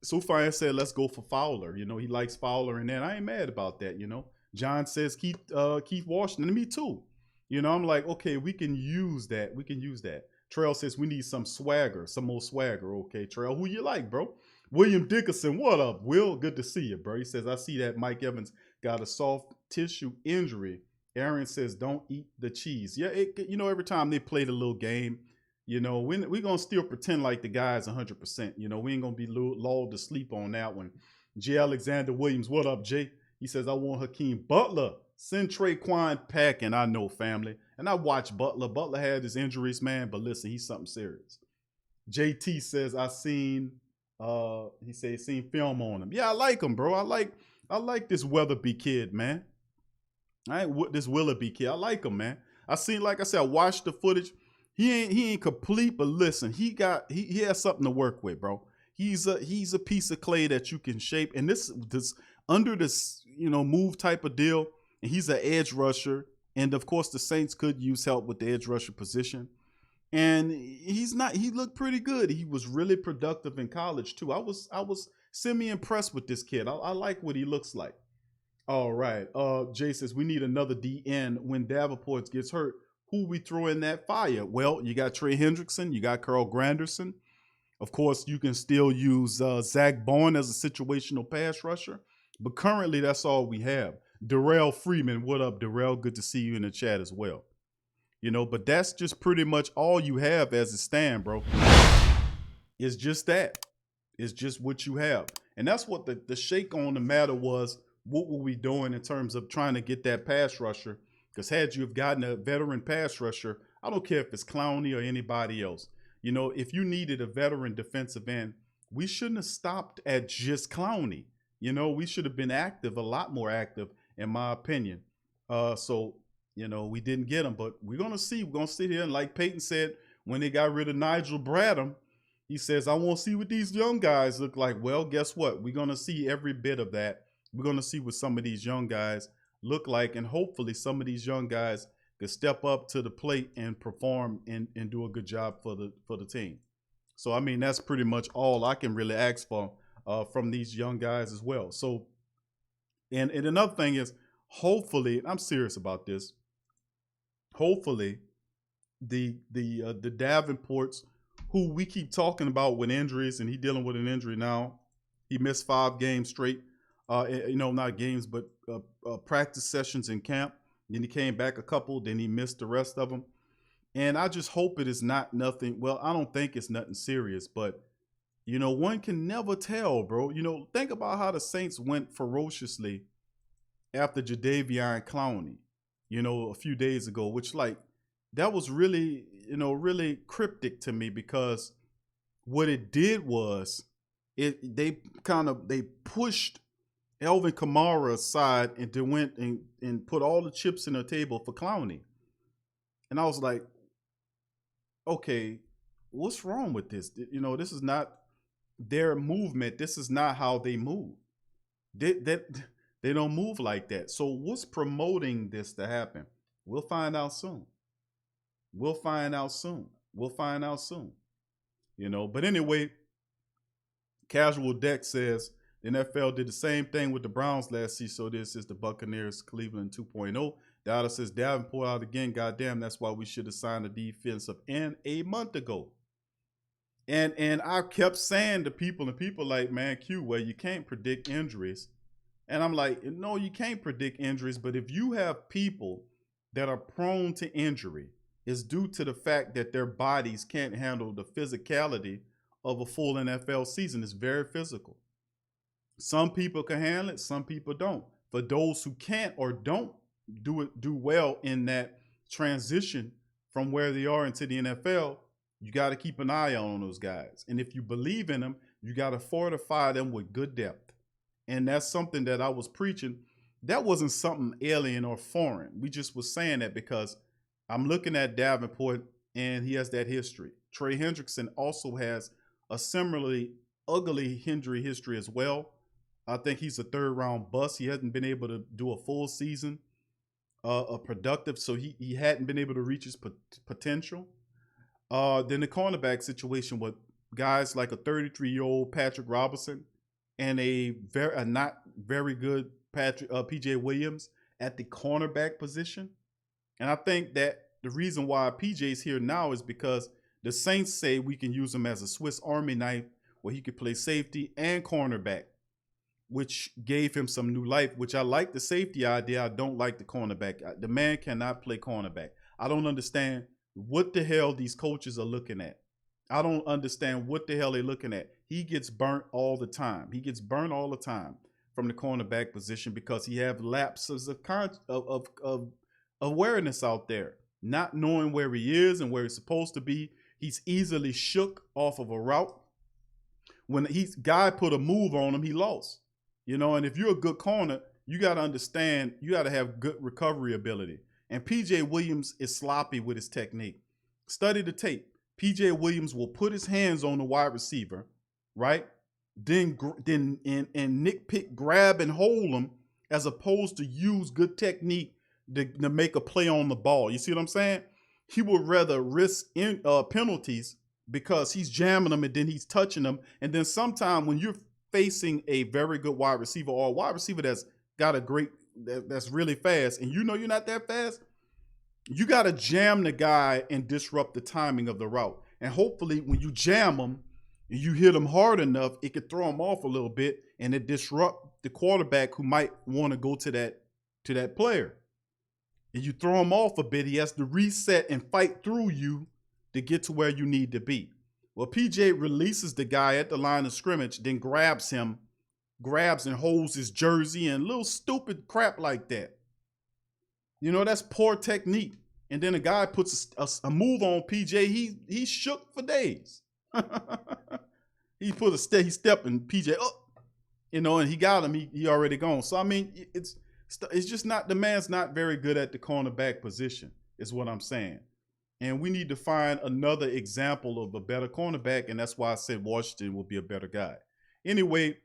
Speaker 8: Sufian said, let's go for Fowler. You know, he likes Fowler, and then I ain't mad about that, you know. John says Keith Washington, and me too. You know, I'm like, okay, we can use that. We can use that. Trail says we need some swagger, some more swagger. Okay, Trail, who you like, bro? William Dickerson, what up, Will? Good to see you, bro. He says, I see that Mike Evans got a soft tissue injury. Aaron says, don't eat the cheese. Yeah, you know, every time they play the little game, you know, we're going to still pretend like the guy's 100%. You know, we ain't going to be lulled to sleep on that one. J. Alexander Williams, what up, Jay? He says, I want Hakeem Butler. Send Traquan packing. I know, family. And I watched Butler. Butler had his injuries, man, but listen, he's something serious. JT says, he said seen film on him. Yeah, I like him, bro. I like this Weatherby kid, man. This Willoughby kid. I like him, man. Like I said, I watched the footage. He ain't complete, but listen, he has something to work with, bro. He's a piece of clay that you can shape. And this under this, move type of deal, and he's an edge rusher. And of course, the Saints could use help with the edge rusher position. And he looked pretty good. He was really productive in college too. I was semi-impressed with this kid. I like what he looks like. All right. Jay says we need another DN when Davenport gets hurt. Who we throw in that fire? Well, you got Trey Hendrickson, you got Carl Granderson. Of course, you can still use Zach Bourne as a situational pass rusher, but currently that's all we have. Darrell Freeman, what up, Darrell? Good to see you in the chat as well. But that's just pretty much all you have as it stands, bro. It's just that. It's just what you have. And that's what the shake on the matter was. What were we doing in terms of trying to get that pass rusher? Because had you have gotten a veteran pass rusher, I don't care if it's Clowney or anybody else. If you needed a veteran defensive end, we shouldn't have stopped at just Clowney. We should have been active, a lot more active, in my opinion. We didn't get him, but we're going to see. We're going to sit here, and like Peyton said, when they got rid of Nigel Bradham, he says, I want to see what these young guys look like. Well, guess what? We're going to see every bit of that. We're going to see what some of these young guys look like, and hopefully some of these young guys could step up to the plate and perform and do a good job for the team. So, I mean, that's pretty much all I can really ask for from these young guys as well. So, and another thing is, hopefully, I'm serious about this, hopefully the Davenports, who we keep talking about with injuries, and he's dealing with an injury now. He missed 5 games straight. Not games, but practice sessions in camp. Then he came back a couple, then he missed the rest of them. And I just hope it is not nothing. Well, I don't think it's nothing serious, but, one can never tell, bro. Think about how the Saints went ferociously after Jadeveon Clowney, a few days ago, which, that was really, really cryptic to me, because what it did was they pushed Elvin Kamara aside and then went and put all the chips in the table for Clowney. And I was like, okay, what's wrong with this? This is not their movement. This is not how they move. They don't move like that. So what's promoting this to happen? We'll find out soon. But anyway, Casual Deck says, the NFL did the same thing with the Browns last season, so this is the Buccaneers Cleveland 2.0. Dowda says, Davenport out again. Goddamn, that's why we should have signed a defensive end a month ago. And I kept saying to people, and people like, man, Q, well, you can't predict injuries. And I'm like, no, you can't predict injuries, but if you have people that are prone to injury, it's due to the fact that their bodies can't handle the physicality of a full NFL season. It's very physical. Some people can handle it, some people don't. For those who can't or don't do well in that transition from where they are into the NFL, you got to keep an eye on those guys. And if you believe in them, you got to fortify them with good depth. And that's something that I was preaching. That wasn't something alien or foreign. We just was saying that because I'm looking at Davenport and he has that history. Trey Hendrickson also has a similarly ugly injury history as well. I think he's a 3rd-round bust. He hasn't been able to do a full season productive, so he hadn't been able to reach his potential. Then the cornerback situation with guys like a 33-year-old Patrick Robinson and a not very good PJ Williams at the cornerback position. And I think that the reason why PJ's here now is because the Saints say we can use him as a Swiss Army knife where he could play safety and cornerback, which gave him some new life, which I like the safety idea. I don't like the cornerback. The man cannot play cornerback. I don't understand what the hell these coaches are looking at. I don't understand what the hell they're looking at. he gets burnt all the time. He gets burnt all the time from the cornerback position because he have lapses of awareness out there, not knowing where he is and where he's supposed to be. He's easily shook off of a route. When guy put a move on him, he lost. And if you're a good corner, you got to understand, you got to have good recovery ability. And P.J. Williams is sloppy with his technique. Study the tape. P.J. Williams will put his hands on the wide receiver, right? Then nitpick, grab, and hold him, as opposed to use good technique to make a play on the ball. You see what I'm saying? He would rather risk penalties because he's jamming them and then he's touching them. And then sometime when you're facing a very good wide receiver or a wide receiver that's got that's really fast, and you're not that fast, you got to jam the guy and disrupt the timing of the route. And hopefully when you jam him and you hit him hard enough, it could throw him off a little bit and it disrupt the quarterback who might want to go to that player. And you throw him off a bit, he has to reset and fight through you to get to where you need to be. Well, PJ releases the guy at the line of scrimmage, then grabs and holds his jersey and little stupid crap like that. That's poor technique. And then a guy puts a move on PJ. He shook for days. He stepped and PJ up, and he got him. He already gone. So I mean, it's just not, the man's not very good at the cornerback position, is what I'm saying. And we need to find another example of a better cornerback, and that's why I said Washington will be a better guy. Anyway,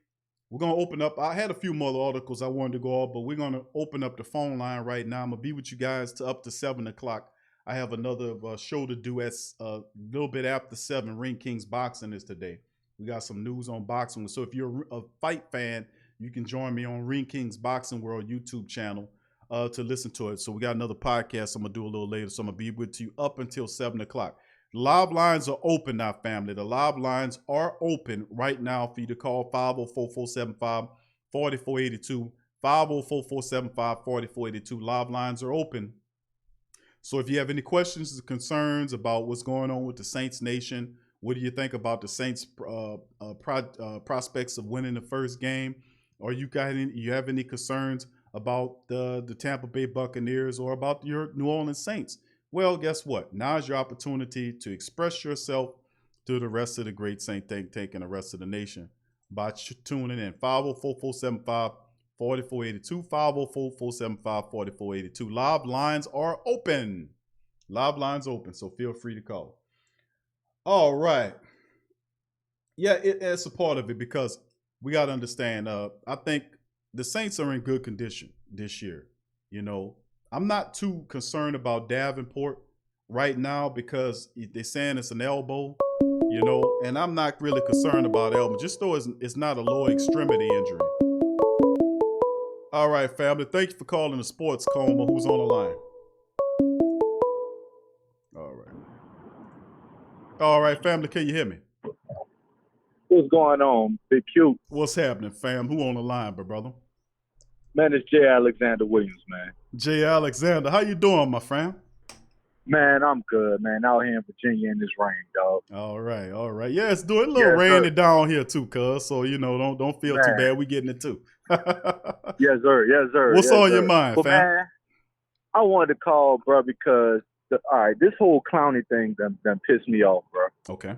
Speaker 8: we're going to open up. I had a few more articles I wanted to go off, but we're going to open up the phone line right now. I'm going to be with you guys up to 7 o'clock. I have another show to do at a little bit after 7. Ring Kings Boxing is today. We got some news on boxing. So if you're a fight fan, you can join me on Ring Kings Boxing World YouTube channel to listen to it. So we got another podcast I'm going to do a little later. So I'm going to be with you up until 7 o'clock. The live lines are open now, family. The live lines are open right now for you to call 504-475-4482. 504-475-4482. Live lines are open. So if you have any questions or concerns about what's going on with the Saints Nation, what do you think about the Saints prospects of winning the first game? Or you have any concerns about the Tampa Bay Buccaneers or about your New Orleans Saints? Well, guess what? Now's your opportunity to express yourself to the rest of the great Saint think tank and the rest of the nation by tuning in. 504-475-4482. 504-475-4482. Live lines are open. Live lines open, so feel free to call. All right. Yeah, it's a part of it because we got to understand. I think the Saints are in good condition this year. I'm not too concerned about Davenport right now because they're saying it's an elbow, and I'm not really concerned about elbow. Just though it's not a lower extremity injury. All right, family. Thank you for calling the Sports Coma. Who's on the line? All right, family. Can you hear me?
Speaker 10: What's going on, Big Q?
Speaker 8: What's happening, fam? Who on the line, brother?
Speaker 10: Man, it's J. Alexander Williams, man.
Speaker 8: J. Alexander, how you doing, my friend?
Speaker 10: Man, I'm good, man. Out here in Virginia in this rain, dog.
Speaker 8: All right. Yeah, it's doing a little rainy down here too, cuz. So don't feel too bad. We getting it too.
Speaker 10: Yes, sir.
Speaker 8: What's on your mind, fam? Man,
Speaker 10: I wanted to call, bro, because this whole Clowney thing done pissed me off, bro.
Speaker 8: Okay.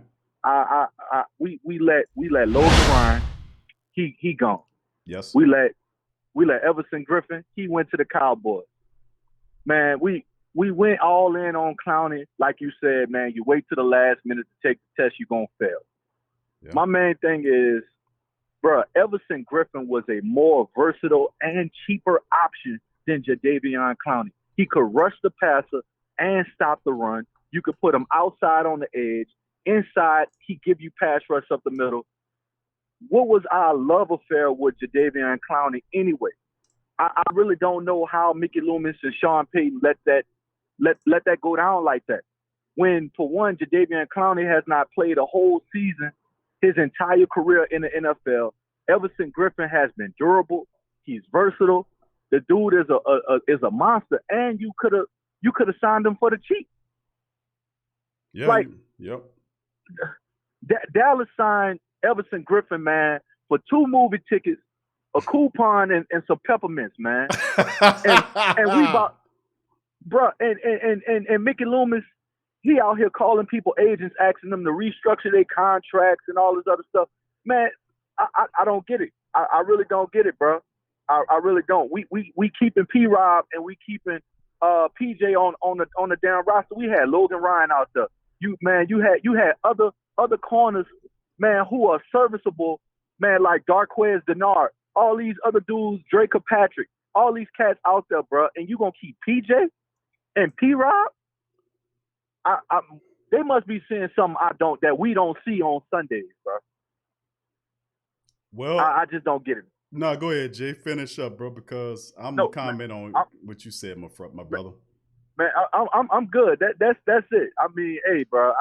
Speaker 10: We let Logan Ryan, he gone.
Speaker 8: Yes.
Speaker 10: We let Everson Griffin, he went to the Cowboys. Man, we went all in on Clowney, like you said, man. You wait to the last minute to take the test, you're gonna fail. Yeah. My main thing is, bro, Everson Griffin was a more versatile and cheaper option than Jadeveon Clowney. He could rush the passer and stop the run. You could put him outside on the edge. Inside, he give you pass rush up the middle. What was our love affair with Jadeveon Clowney anyway? I really don't know how Mickey Loomis and Sean Payton let that go down like that. When, for one, Jadeveon Clowney has not played a whole season his entire career in the NFL. Everson Griffin has been durable. He's versatile. The dude is a monster, and you could have signed him for the cheap.
Speaker 8: Yeah. Yep.
Speaker 10: Dallas signed Everson Griffin, man, for 2 movie tickets, a coupon, and some peppermints, man. and we bought, bro, and Mickey Loomis, he out here calling people agents, asking them to restructure their contracts and all this other stuff. Man, I don't get it. I really don't get it, bro. I really don't. We keeping P-Rob and we keeping PJ on the damn roster. We had Logan Ryan out there. You had other corners, man, who are serviceable, man, like Darquez Denard, all these other dudes, Drake Patrick, all these cats out there, bro, and you gonna keep PJ and P-Rob? They must be seeing something that we don't see on Sundays, bro.
Speaker 8: Well,
Speaker 10: I just don't get it.
Speaker 8: No, go ahead, Jay. Finish up, bro, because I'm gonna comment on what you said, my brother.
Speaker 10: Man, I'm good. That's it. I mean, hey, bro.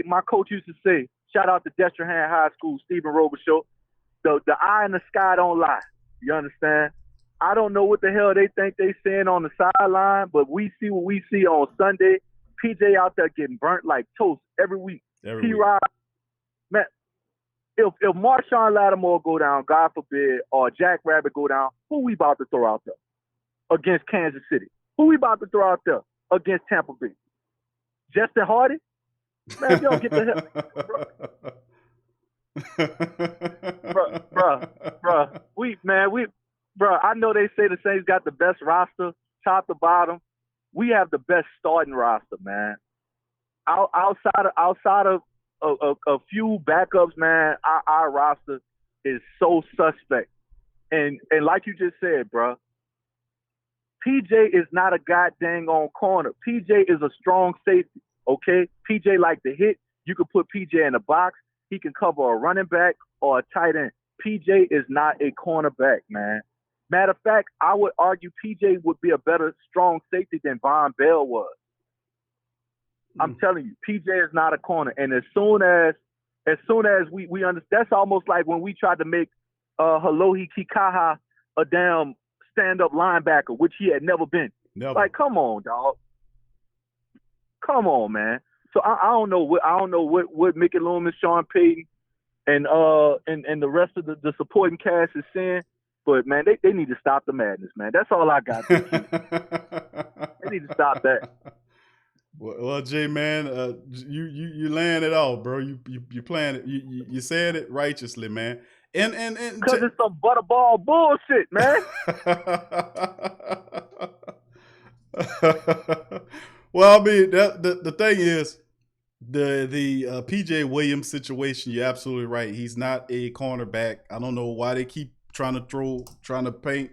Speaker 10: My coach used to say, shout out to Destrehan High School, Stephen Robichaud, the eye in the sky don't lie. You understand? I don't know what the hell they think they saying on the sideline, but we see what we see on Sunday. PJ out there getting burnt like toast every week. P-Rob, man, if Marshawn Lattimore go down, God forbid, or Jack Rabbit go down, who we about to throw out there against Kansas City? Who we about to throw out there against Tampa Bay? Justin Hardy? Man, if you don't get the hell, bro, I know they say the Saints got the best roster, top to bottom. We have the best starting roster, man. Outside of a few backups, man, our roster is so suspect. And like you just said, bro, PJ is not a goddamn on corner. PJ is a strong safety, okay? PJ like to hit. You can put PJ in the box. He can cover a running back or a tight end. PJ is not a cornerback, man. Matter of fact, I would argue PJ would be a better strong safety than Von Bell was. I'm telling you, PJ is not a corner. And as soon as we understand, that's almost like when we tried to make Halohi Kikaha a damn stand-up linebacker, which he had never been.
Speaker 8: Never.
Speaker 10: Like, come on, dog. Come on, man. So I don't know what Mickey Loomis, Sean Payton, and the rest of the supporting cast is saying. But man, they need to stop the madness, man. That's all I got. They need to stop that.
Speaker 8: Well, Jay, man, you laying it out, bro. You playing it. You saying it righteously, man. And
Speaker 10: because it's some butterball bullshit, man.
Speaker 8: Well, I mean, the thing is, the PJ Williams situation. You're absolutely right. He's not a cornerback. I don't know why they keep trying to paint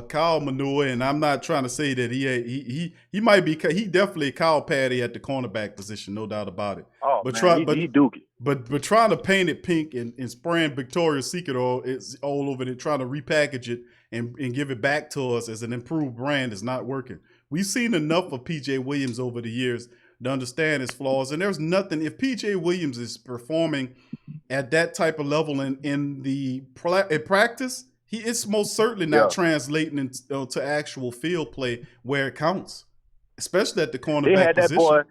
Speaker 8: Kyle manure, and I'm not trying to say that he might be. He definitely Kyle Patty at the cornerback position, no doubt about it.
Speaker 10: Oh,
Speaker 8: but
Speaker 10: man, he dookie.
Speaker 8: But trying to paint it pink and spraying Victoria's Secret all over it, trying to repackage it and give it back to us as an improved brand is not working. We've seen enough of PJ Williams over the years to understand his flaws, and there's nothing. If PJ Williams is performing at that type of level in practice, it's most certainly not translating into actual field play where it counts, especially at the cornerback position.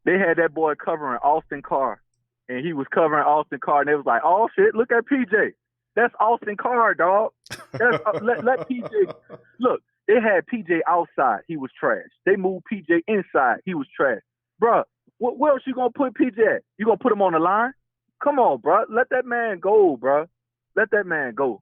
Speaker 10: They had that boy covering Austin Carr, and he was covering Austin Carr, and they was like, "Oh shit, look at PJ. That's Austin Carr, dog. That's, let PJ look." They had PJ outside, he was trash. They moved PJ inside, he was trash. Bruh, where else you gonna put PJ at? You gonna put him on the line? Come on, bruh. Let that man go, bruh. Let that man go.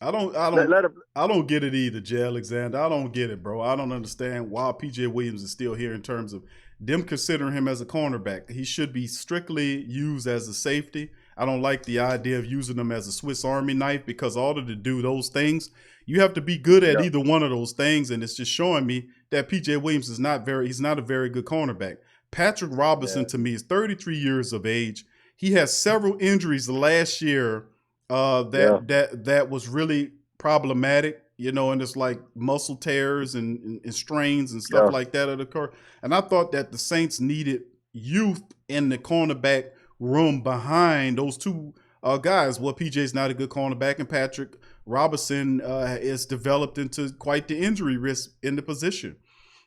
Speaker 8: I don't get it either, Jay Alexander. I don't get it, bro. I don't understand why PJ Williams is still here in terms of them considering him as a cornerback. He should be strictly used as a safety. I don't like the idea of using him as a Swiss Army knife, because in order to do those things, you have to be good at either one of those things, and it's just showing me that PJ Williams is not a very good cornerback. Patrick Robinson, to me, is 33 years of age. He has several injuries last year that was really problematic, and it's like muscle tears and strains and stuff like that occur. And I thought that the Saints needed youth in the cornerback room behind those two guys. Well, PJ's not a good cornerback, and Patrick Robinson is developed into quite the injury risk in the position.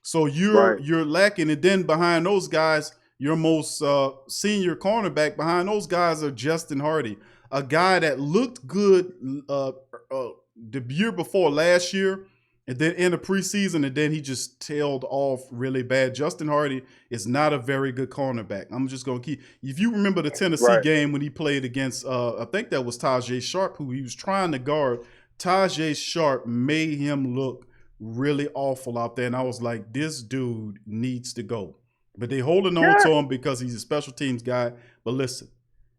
Speaker 8: So you're lacking, and then behind those guys, your most senior cornerback behind those guys are Justin Hardy, a guy that looked good the year before last year, and then in the preseason, and then he just tailed off really bad. Justin Hardy is not a very good cornerback. I'm just going to keep. If you remember the Tennessee game when he played against, I think that was Tajay Sharp, who he was trying to guard. Tajay Sharp made him look really awful out there, and I was like, this dude needs to go. But they holding on to him because he's a special teams guy. But listen,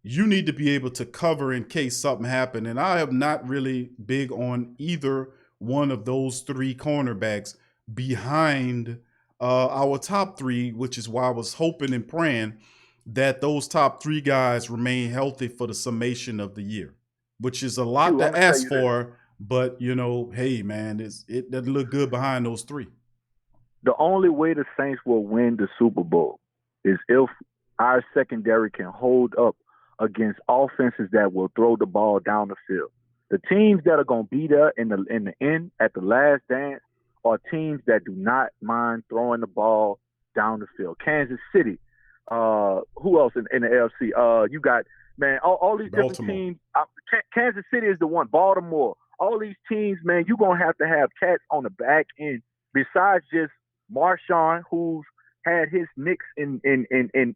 Speaker 8: you need to be able to cover in case something happened. And I am not really big on either one of those three cornerbacks behind our top three, which is why I was hoping and praying that those top three guys remain healthy for the summation of the year, which is a lot to ask for. But, hey, man, it doesn't look good behind those three.
Speaker 10: The only way the Saints will win the Super Bowl is if our secondary can hold up against offenses that will throw the ball down the field. The teams that are going to be there in the end at the last dance are teams that do not mind throwing the ball down the field. Kansas City. Who else in the AFC? You got, man, all these different teams. Kansas City is the one. Baltimore. All these teams, man, you're going to have cats on the back end besides just Marshawn, who's had his nicks in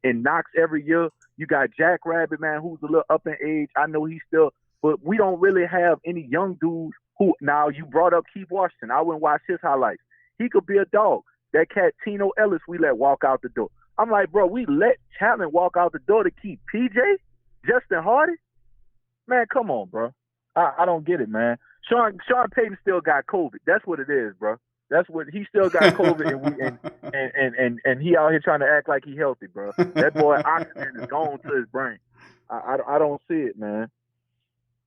Speaker 10: knocks every year. You got Jack Rabbit, man, who's a little up in age. I know he's still, but we don't really have any young dudes who, now you brought up Keith Washington. I wouldn't watch his highlights. He could be a dog. That cat Tino Ellis, we let walk out the door. I'm like, bro, we let Chapman walk out the door to keep PJ? Justin Hardy? Man, come on, bro. I don't get it, man. Sean Payton still got COVID. That's what it is, bro. That's what he still got COVID, and he out here trying to act like he healthy, bro. That boy oxygen is gone to his brain. I don't see it, man.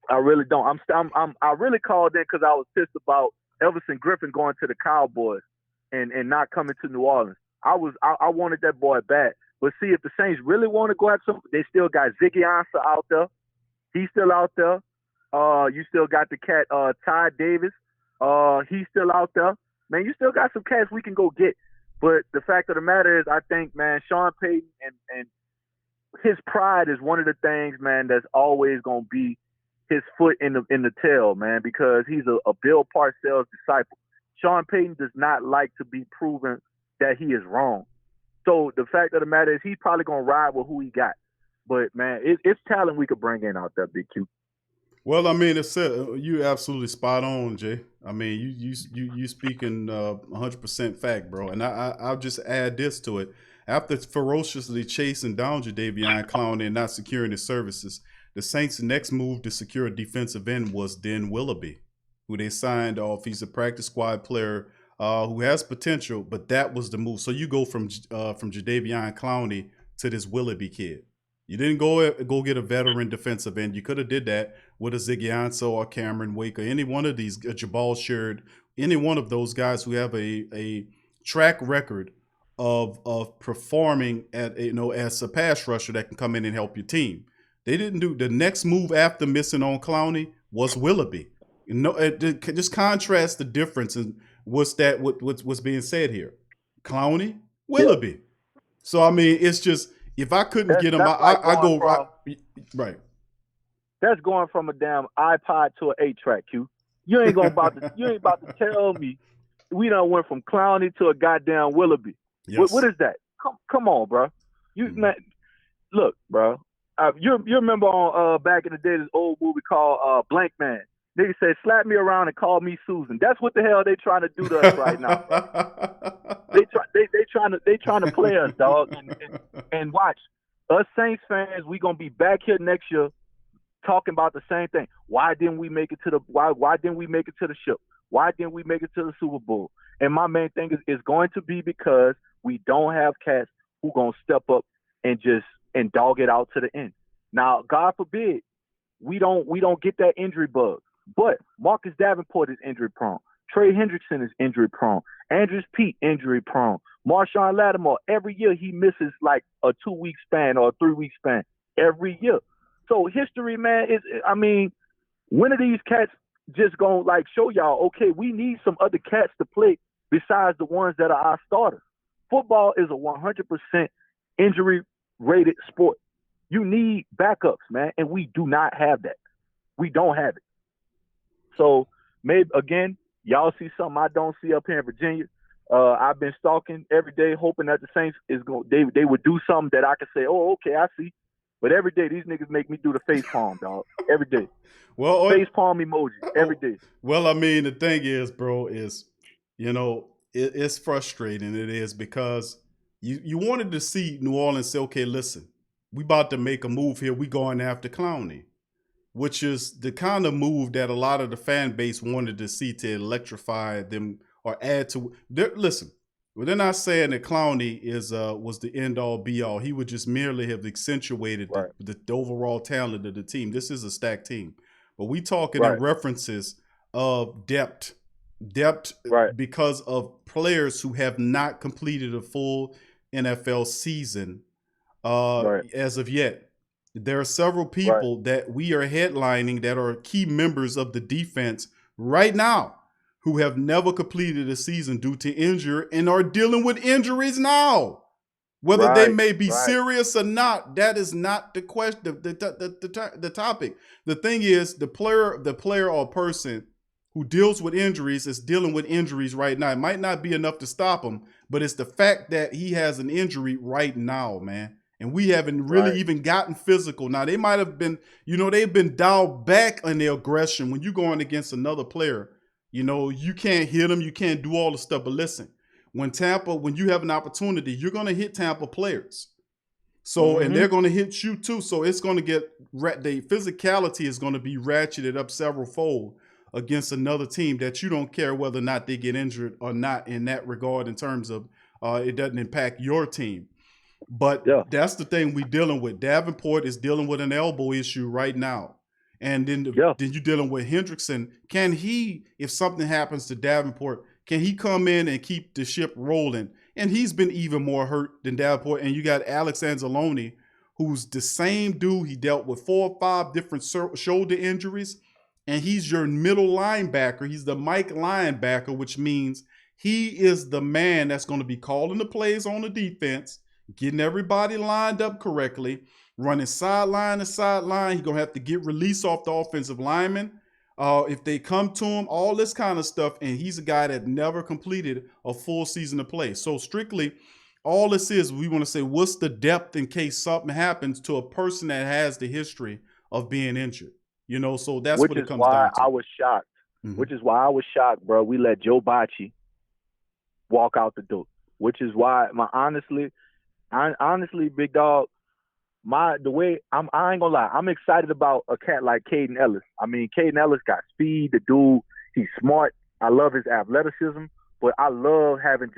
Speaker 10: I really don't. I really called in because I was pissed about Everson Griffin going to the Cowboys and not coming to New Orleans. I wanted that boy back, but see, if the Saints really want to go at some, they still got Ziggy Ansah out there. He's still out there. You still got the cat Ty Davis. He's still out there. Man, you still got some cats we can go get. But the fact of the matter is, I think, man, Sean Payton and his pride is one of the things, man, that's always going to be his foot in the tail, man, because he's a Bill Parcells disciple. Sean Payton does not like to be proven that he is wrong. So the fact of the matter is he's probably going to ride with who he got. But, man, it's talent we could bring in out there, Big Q.
Speaker 8: Well, I mean, you absolutely spot on, Jay. I mean, you speaking 100% fact, bro. And I'll just add this to it. After ferociously chasing down Jadeveon Clowney and not securing his services, the Saints' next move to secure a defensive end was Den Willoughby, who they signed off. He's a practice squad player who has potential, but that was the move. So you go from Jadeveon Clowney to this Willoughby kid. You didn't go get a veteran defensive end. You could have did that with a Ziggy Ansah or Cameron Wake or any one of these, Jabal Sheard, any one of those guys who have a track record of performing as a pass rusher that can come in and help your team. They didn't do the next move after missing on Clowney was Willoughby. Just contrast the difference in what's being said here. Clowney, Willoughby. Yeah. So I mean, it's just. If I couldn't get him, I go right.
Speaker 10: That's going from a damn iPod to an 8-track, Q. You ain't about to tell me we done went from Clowney to a goddamn Willoughby. Yes. What is that? Come on, bro. Man, look, bro. You remember on back in the day this old movie called Blank Man. Nigga said, slap me around and call me Susan. That's what the hell they trying to do to us right now. They trying to play us, dog. And watch, us Saints fans, we gonna be back here next year talking about the same thing. Why didn't we make it to the why didn't we make it to the ship? Why didn't we make it to the Super Bowl? And my main thing is going to be because we don't have cats who gonna step up and dog it out to the end. Now, God forbid, we don't get that injury bug. But Marcus Davenport is injury prone. Trey Hendrickson is injury prone. Andrews Pete injury prone. Marshawn Lattimore, every year he misses like a 2-week span or a 3-week span every year. So history, man, when are these cats just gonna like show y'all, okay, we need some other cats to play besides the ones that are our starters. Football is a 100% injury-rated sport. You need backups, man, and we do not have that. We don't have it. So maybe again, y'all see something I don't see up here in Virginia. I've been stalking every day, hoping that the Saints they would do something that I could say, oh, okay, I see. But every day these niggas make me do the face palm, dog. Every day.
Speaker 8: Well,
Speaker 10: face palm emoji every day.
Speaker 8: Well, I mean, the thing is, bro, is it's frustrating. It is because you wanted to see New Orleans say, okay, listen, we about to make a move here. We going after Clowney, which is the kind of move that a lot of the fan base wanted to see to electrify them or add to. Listen, well, they're not saying that Clowney was the end all be all. He would just merely have accentuated the overall talent of the team. This is a stacked team, but we talking in references of depth because of players who have not completed a full NFL season as of yet. There are several people that we are headlining that are key members of the defense right now who have never completed a season due to injury and are dealing with injuries now. Whether they may be serious or not, that is not the question, the topic. The thing is, the player or person who deals with injuries is dealing with injuries right now. It might not be enough to stop him, but it's the fact that he has an injury right now, man. And we haven't really even gotten physical. Now, they might have been, they've been dialed back on their aggression. When you're going against another player, you can't hit them. You can't do all the stuff. But listen, when you have an opportunity, you're going to hit Tampa players. So, and they're going to hit you too. So it's going to get, the physicality is going to be ratcheted up several fold against another team that you don't care whether or not they get injured or not in that regard in terms of it doesn't impact your team. But that's the thing we're dealing with. Davenport is dealing with an elbow issue right now. And then you're dealing with Hendrickson. Can he, if something happens to Davenport, can he come in and keep the ship rolling? And he's been even more hurt than Davenport. And you got Alex Anzalone, who's the same dude. He dealt with 4 or 5 different shoulder injuries. And he's your middle linebacker. He's the Mike linebacker, which means he is the man that's going to be calling the plays on the defense, getting everybody lined up correctly, running sideline to sideline. He's going to have to get release off the offensive lineman if they come to him, all this kind of stuff. And he's a guy that never completed a full season of play. So strictly, all this is, we want to say, what's the depth in case something happens to a person that has the history of being injured? So that's what it comes down to.
Speaker 10: I was shocked. Which is why I was shocked, bro. We let Joe Bacci walk out the door. Which is why, honestly, big dog, I ain't gonna lie, I'm excited about a cat like Caden Ellis. I mean, Caden Ellis got speed. The dude, he's smart. I love his athleticism, but I love having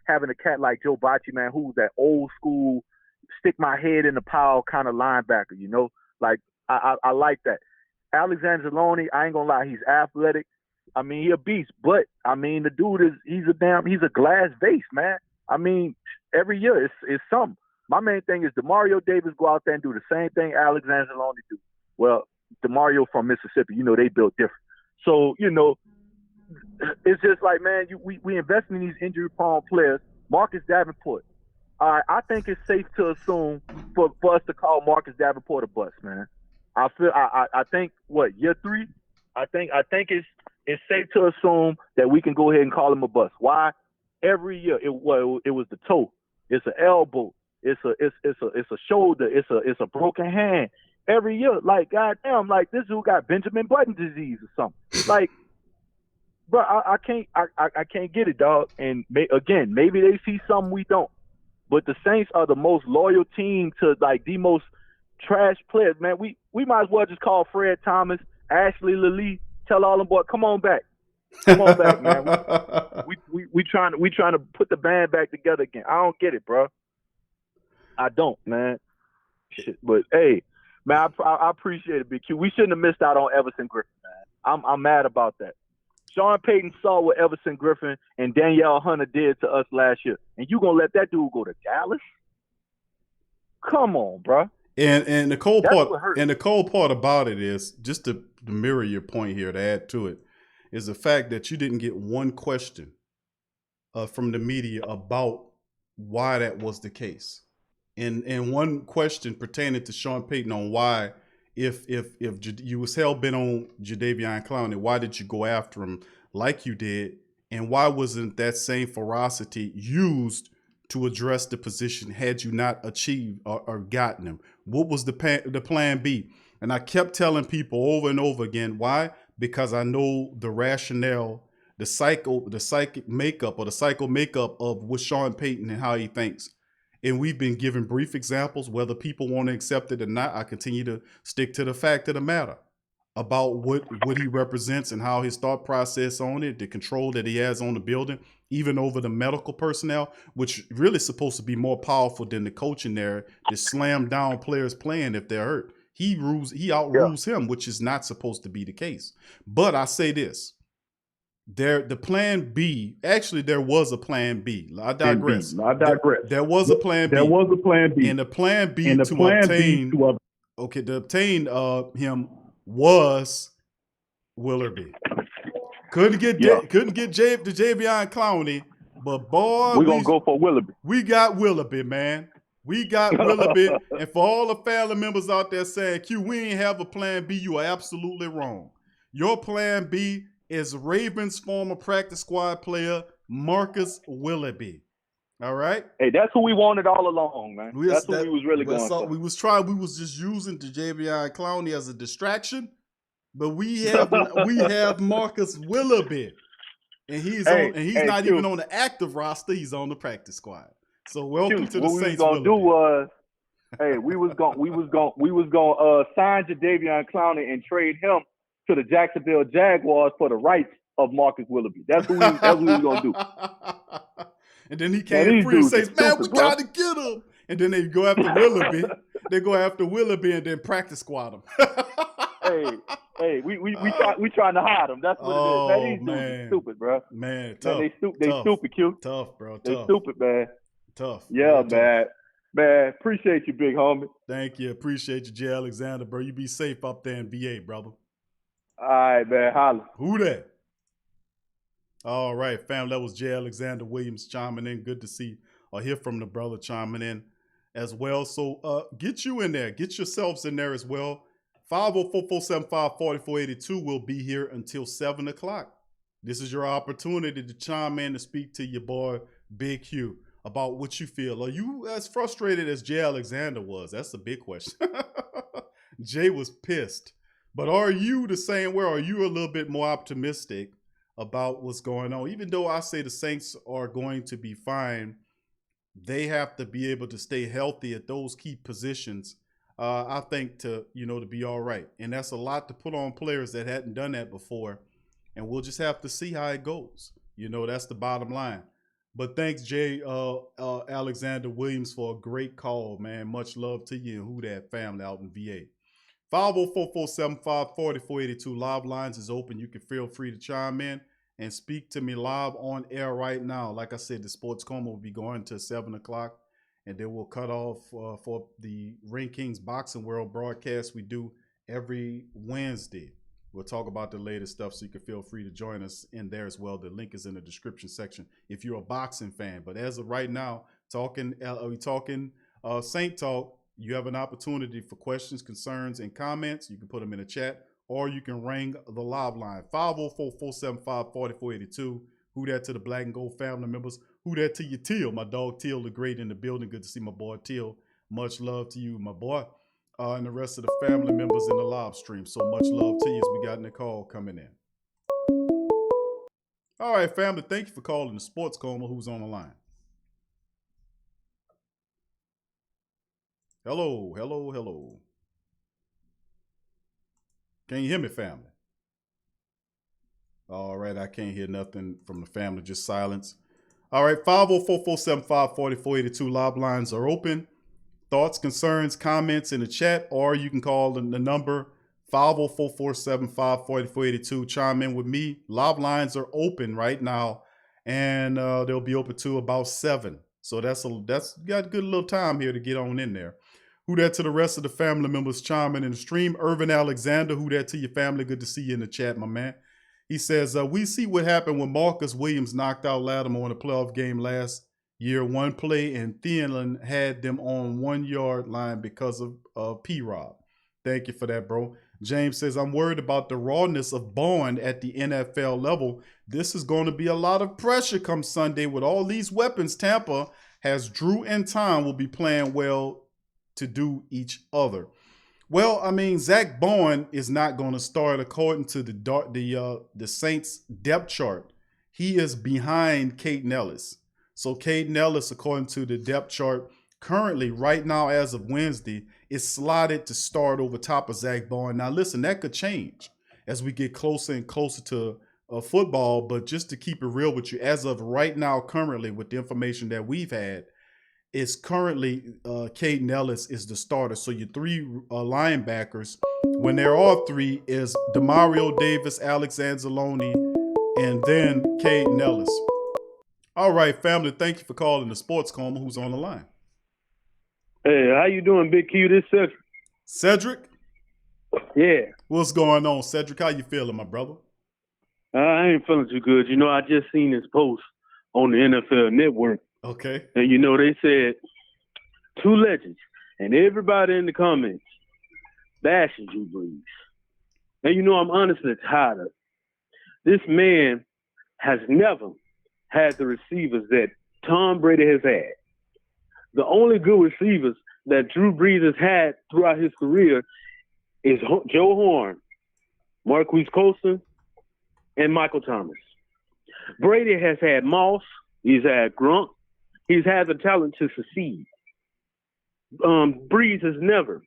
Speaker 10: having a cat like Joe Bacci, man, who's that old school, stick my head in the pile kind of linebacker. I like that. Alexander Loney, I ain't gonna lie, he's athletic. I mean, he a beast, but I mean, the dude he's a glass vase, man. I mean, every year it's something. My main thing is DeMario Davis go out there and do the same thing Alexander Loney do. Well, DeMario from Mississippi, they built different. So, it's just like, man, we invest in these injury-prone players. Marcus Davenport. I think it's safe to assume for us to call Marcus Davenport a bust, man. I think year 3. I think it's safe to assume that we can go ahead and call him a bust. Why? Every year it was the toe, it's an elbow, it's a shoulder, it's a broken hand. Every year, like goddamn, like this dude got Benjamin Button disease or something. Like, bro, I can't get it, dog. And again, maybe they see something we don't. But the Saints are the most loyal team to like the most trash players, man. We might as well just call Fred Thomas, Ashley Lilly, tell all them boys, come on back. Come on back, man. We trying to put the band back together again. I don't get it, bro. I don't, man. Shit, but hey, man, I appreciate it, Big Q. We shouldn't have missed out on Everson Griffin, man. I'm mad about that. Sean Payton saw what Everson Griffin and Danielle Hunter did to us last year, and you gonna let that dude go to Dallas? Come on, bro.
Speaker 8: And the cold part about it is, just to mirror your point here, to add to it, is the fact that you didn't get one question from the media about why that was the case. And one question pertaining to Sean Payton on why, if you was hell bent on Jadeveon Clowney, why did you go after him like you did, and why wasn't that same ferocity used to address the position had you not achieved or gotten him? What was the plan B? And I kept telling people over and over again, why? Because I know the rationale, the psychic makeup or the psycho makeup of what Sean Payton and how he thinks. And we've been given brief examples, whether people want to accept it or not. I continue to stick to the fact of the matter about what he represents and how his thought process on it, the control that he has on the building, even over the medical personnel, which really is supposed to be more powerful than the coaching there to slam down players playing if they're hurt. He outrules him, which is not supposed to be the case. But I say this. The plan B, actually there was a plan B. I digress. There was a plan B.
Speaker 10: There was a plan B.
Speaker 8: And the plan B to obtain him was Willoughby. Couldn't get Jadeveon Clowney, but boy,
Speaker 10: we're gonna go for Willoughby.
Speaker 8: We got Willoughby, man. We got Willoughby. And for all the family members out there saying, Q, we ain't have a plan B, you are absolutely wrong. Your plan B is Ravens former practice squad player Marcus Willoughby. All right?
Speaker 10: Hey, that's who we wanted all along, man. That's who we was really going for.
Speaker 8: We was just using Jadeveon Clowney as a distraction, but we have Marcus Willoughby. And he's not even on the active roster, he's on the practice squad. So welcome to the Saints.
Speaker 10: What we was gonna do was, we was gonna sign Jadeveon Clowney and trade him to the Jacksonville Jaguars for the rights of Marcus Willoughby. That's what we was gonna do.
Speaker 8: And then he came free and says, "Man, we gotta get him." And then they go after Willoughby. They go after Willoughby and then practice squad him.
Speaker 10: we trying to hide him. That's what it is. Man, these dudes are stupid, bro.
Speaker 8: Man, tough.
Speaker 10: Man, they stupid, Q.
Speaker 8: Tough, bro.
Speaker 10: They stupid, man.
Speaker 8: Tough.
Speaker 10: Yeah,
Speaker 8: man.
Speaker 10: Tough. Man, appreciate you, big homie.
Speaker 8: Thank you. Appreciate you, Jay Alexander, bro. You be safe up there in VA, brother.
Speaker 10: All right, man. Holla.
Speaker 8: Who that? All right, fam. That was Jay Alexander Williams chiming in. Good to see or hear from the brother chiming in as well. So get you in there. Get yourselves in there as well. 504-475-4482 will be here until 7 o'clock. This is your opportunity to chime in to speak to your boy, Big Q, about what you feel. Are you as frustrated as Jay Alexander was? That's the big question. Jay was pissed. But are you the same way? Are you a little bit more optimistic about what's going on? Even though I say the Saints are going to be fine, they have to be able to stay healthy at those key positions. I think to be all right. And that's a lot to put on players that hadn't done that before. And we'll just have to see how it goes. That's the bottom line. But thanks, Jay Alexander Williams, for a great call, man. Much love to you and who that family out in VA. 504-475-4482. Live lines is open. You can feel free to chime in and speak to me live on air right now. Like I said, the Sports Coma will be going to 7 o'clock, and then we'll cut off for the Ring Kings Boxing World broadcast we do every Wednesday. We'll talk about the latest stuff, so you can feel free to join us in there as well. The link is in the description section if you're a boxing fan. But as of right now, talking Saint Talk, you have an opportunity for questions, concerns, and comments. You can put them in the chat, or you can ring the live line, 504-475-4482. Who that to the Black and Gold family members? Who that to your Teal? My dog Teal the Great in the building. Good to see my boy Teal. Much love to you, my boy. And the rest of the family members in the live stream. So much love to you as we got Nicole coming in. All right, family. Thank you for calling the Sports Coma. Who's on the line? Hello, hello, hello. Can you hear me, family? All right, I can't hear nothing from the family, just silence. All right, 504-475-4482. Live lines are open. Thoughts, concerns, comments in the chat, or you can call the number 504-475-4482. Chime in with me. Live lines are open right now, and they'll be open to about 7. So that's got a good little time here to get on in there. Who that to the rest of the family members chiming in the stream? Irvin Alexander, who that to your family? Good to see you in the chat, my man. He says, we see what happened when Marcus Williams knocked out Latimer in a playoff game last year one play, and Thielen had them on 1 yard line because of P-Rob. Thank you for that, bro. James says, I'm worried about the rawness of Bond at the NFL level. This is going to be a lot of pressure come Sunday with all these weapons. Tampa has Drew and Tom will be playing well to do each other. Well, I mean, Zach Bond is not going to start according to the Saints depth chart. He is behind Caden Ellis. So Caden Ellis, according to the depth chart, currently, right now, as of Wednesday, is slotted to start over top of Zach Bond. Now, listen, that could change as we get closer and closer to football. But just to keep it real with you, as of right now, currently, with the information that we've had, is currently Caden Ellis is the starter. So your three linebackers, when there are three, is Demario Davis, Alex Anzalone, and then Caden Ellis. All right, family, thank you for calling the Sports Coma. Who's on the line?
Speaker 11: Hey, how you doing, Big Q? This Cedric.
Speaker 8: Cedric?
Speaker 11: Yeah.
Speaker 8: What's going on, Cedric? How you feeling, my brother?
Speaker 11: I ain't feeling too good. You know, I just seen this post on the NFL Network.
Speaker 8: Okay.
Speaker 11: And, you know, they said two legends and everybody in the comments bashing Drew Brees. And, you know, I'm honestly tired of it. This man has never had the receivers that Tom Brady has had. The only good receivers that Drew Brees has had throughout his career is Joe Horn, Marquise Colston, and Michael Thomas. Brady has had Moss. He's had Grunt. He's had the talent to succeed. Brees has never.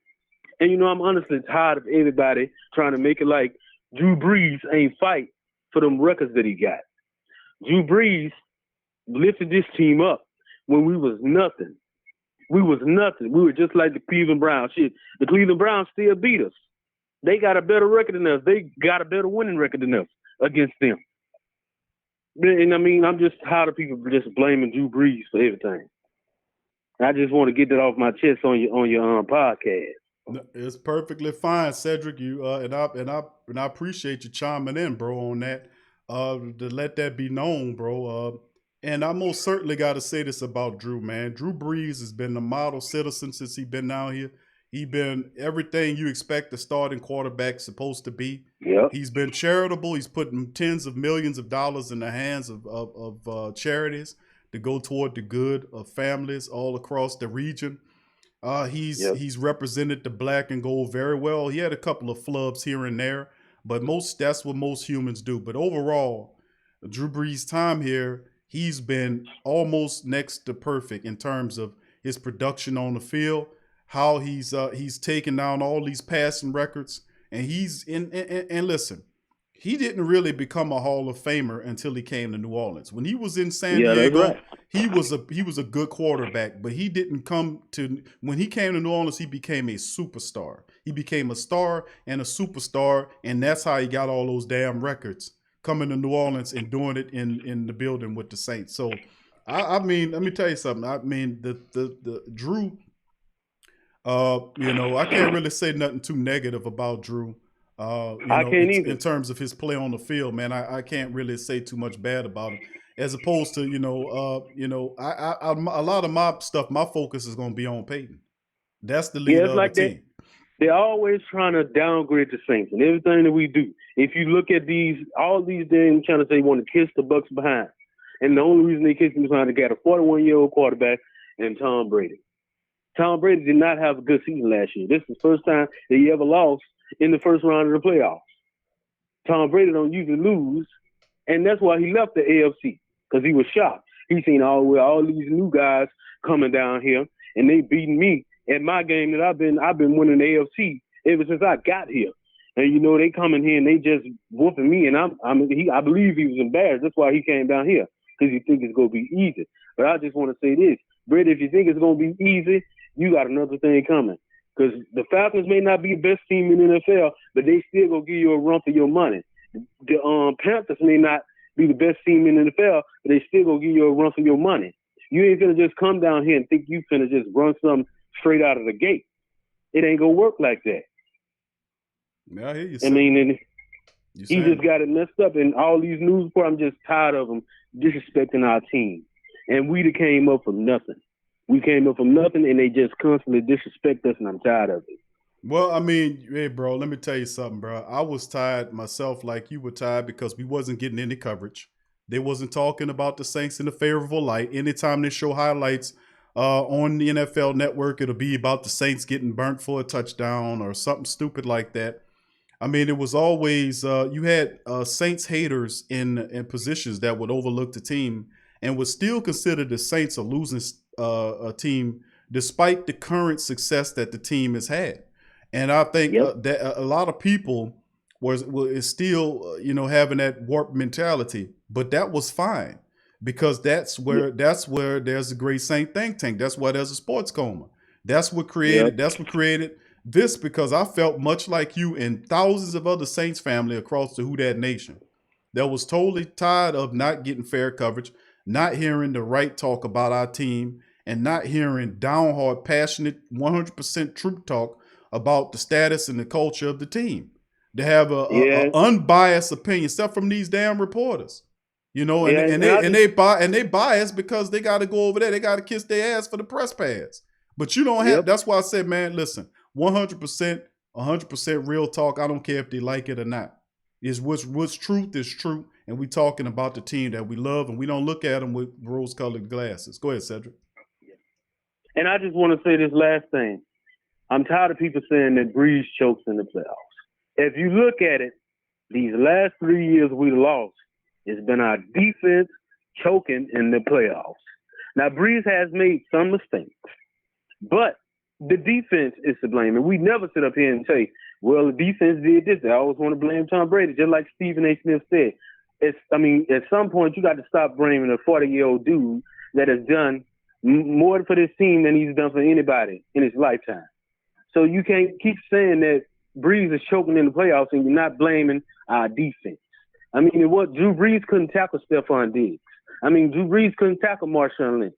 Speaker 11: And, you know, I'm honestly tired of everybody trying to make it like Drew Brees ain't fight for them records that he got. Drew Brees lifted this team up when we was nothing. We was nothing. We were just like the Cleveland Browns. Shit, the Cleveland Browns still beat us. They got a better record than us. They got a better winning record than us against them. And I mean, I'm just tired of people just blaming Drew Brees for everything. I just want to get that off my chest on your podcast.
Speaker 8: It's perfectly fine, Cedric. You and I appreciate you chiming in, bro, on that. To let that be known, bro. And I most certainly got to say this about Drew, man. Drew Brees has been the model citizen since he's been down here. He's been everything you expect a starting quarterback supposed to be.
Speaker 11: Yep.
Speaker 8: He's been charitable. He's putting tens of millions of dollars in the hands of charities to go toward the good of families all across the region. He's represented the black and gold very well. He had a couple of flubs here and there, but that's what most humans do. But overall, Drew Brees' time here, he's been almost next to perfect in terms of his production on the field, how he's taken down all these passing records, and and listen, he didn't really become a Hall of Famer until he came to New Orleans. When he was in San Diego,
Speaker 11: right.
Speaker 8: he was a good quarterback, but he didn't come to when he came to New Orleans, he became a superstar. He became a star and a superstar, and that's how he got all those damn records, coming to New Orleans and doing it in the building with the Saints. So I mean, let me tell you something. I mean, the Drew, you know, I can't really say nothing too negative about Drew. In terms of his play on the field, man, I can't really say too much bad about him. As opposed to, a lot of my stuff, my focus is going to be on Peyton. That's the leader of the team.
Speaker 11: They're always trying to downgrade the Saints and everything that we do. If you look at all these damn trying to say want to kiss the Bucks behind, and the only reason they kiss them behind, they got a 41-year-old quarterback and Tom Brady. Tom Brady did not have a good season last year. This is the first time that he ever lost in the first round of the playoffs. Tom Brady don't usually lose, and that's why he left the AFC, because he was shocked. He seen all these new guys coming down here, and they beating me at my game that I've been winning the AFC ever since I got here. And you know, they come in here and they just whooping me, and I believe he was embarrassed. That's why he came down here, because he think it's gonna be easy. But I just want to say this, Brady, if you think it's gonna be easy, you got another thing coming. Because the Falcons may not be the best team in the NFL, but they still gonna give you a run for your money. The Panthers may not be the best team in the NFL, but they still gonna give you a run for your money. You ain't gonna just come down here and think you finna just run something straight out of the gate. It ain't gonna work like that.
Speaker 8: Yeah, I hear you.
Speaker 11: I mean, he just got it messed up, and all these news reports, I'm just tired of them disrespecting our team. and we came up from nothing. We came up from nothing, and they just constantly disrespect us, and I'm tired of it.
Speaker 8: Well, I mean, hey, bro, let me tell you something, bro. I was tired myself like you were tired because we wasn't getting any coverage. They wasn't talking about the Saints in a favorable light. Anytime they show highlights on the NFL Network, it'll be about the Saints getting burnt for a touchdown or something stupid like that. I mean, it was always you had Saints haters in positions that would overlook the team and would still consider the Saints a losing a team despite the current success that the team has had. And I think that a lot of people is still having that warped mentality, but that was fine because that's where there's a great Saint think tank. That's why there's a sports coma. That's what created this, because I felt much like you and thousands of other Saints family across the Who Dat Nation that was totally tired of not getting fair coverage, not hearing the right talk about our team, and not hearing downhard, passionate, 100% truth talk about the status and the culture of the team. To have a unbiased opinion, except from these damn reporters, and they bias because they got to go over there, they got to kiss their ass for the press pass. But you don't have. That's why I said, man, listen, 100% real talk. I don't care if they like it or not. Is what's truth is true, and we talking about the team that we love, and we don't look at them with rose-colored glasses. Go ahead, Cedric.
Speaker 11: And I just want to say this last thing. I'm tired of people saying that Brees chokes in the playoffs. If you look at it, these last 3 years we lost, it's been our defense choking in the playoffs. Now, Brees has made some mistakes, but the defense is to blame. And we never sit up here and say, well, the defense did this. I always want to blame Tom Brady, just like Stephen A. Smith said. At some point, you got to stop blaming a 40-year-old dude that has done more for this team than he's done for anybody in his lifetime. So you can't keep saying that Brees is choking in the playoffs and you're not blaming our defense. I mean, Drew Brees couldn't tackle Stephon Diggs. I mean, Drew Brees couldn't tackle Marshawn Lynch.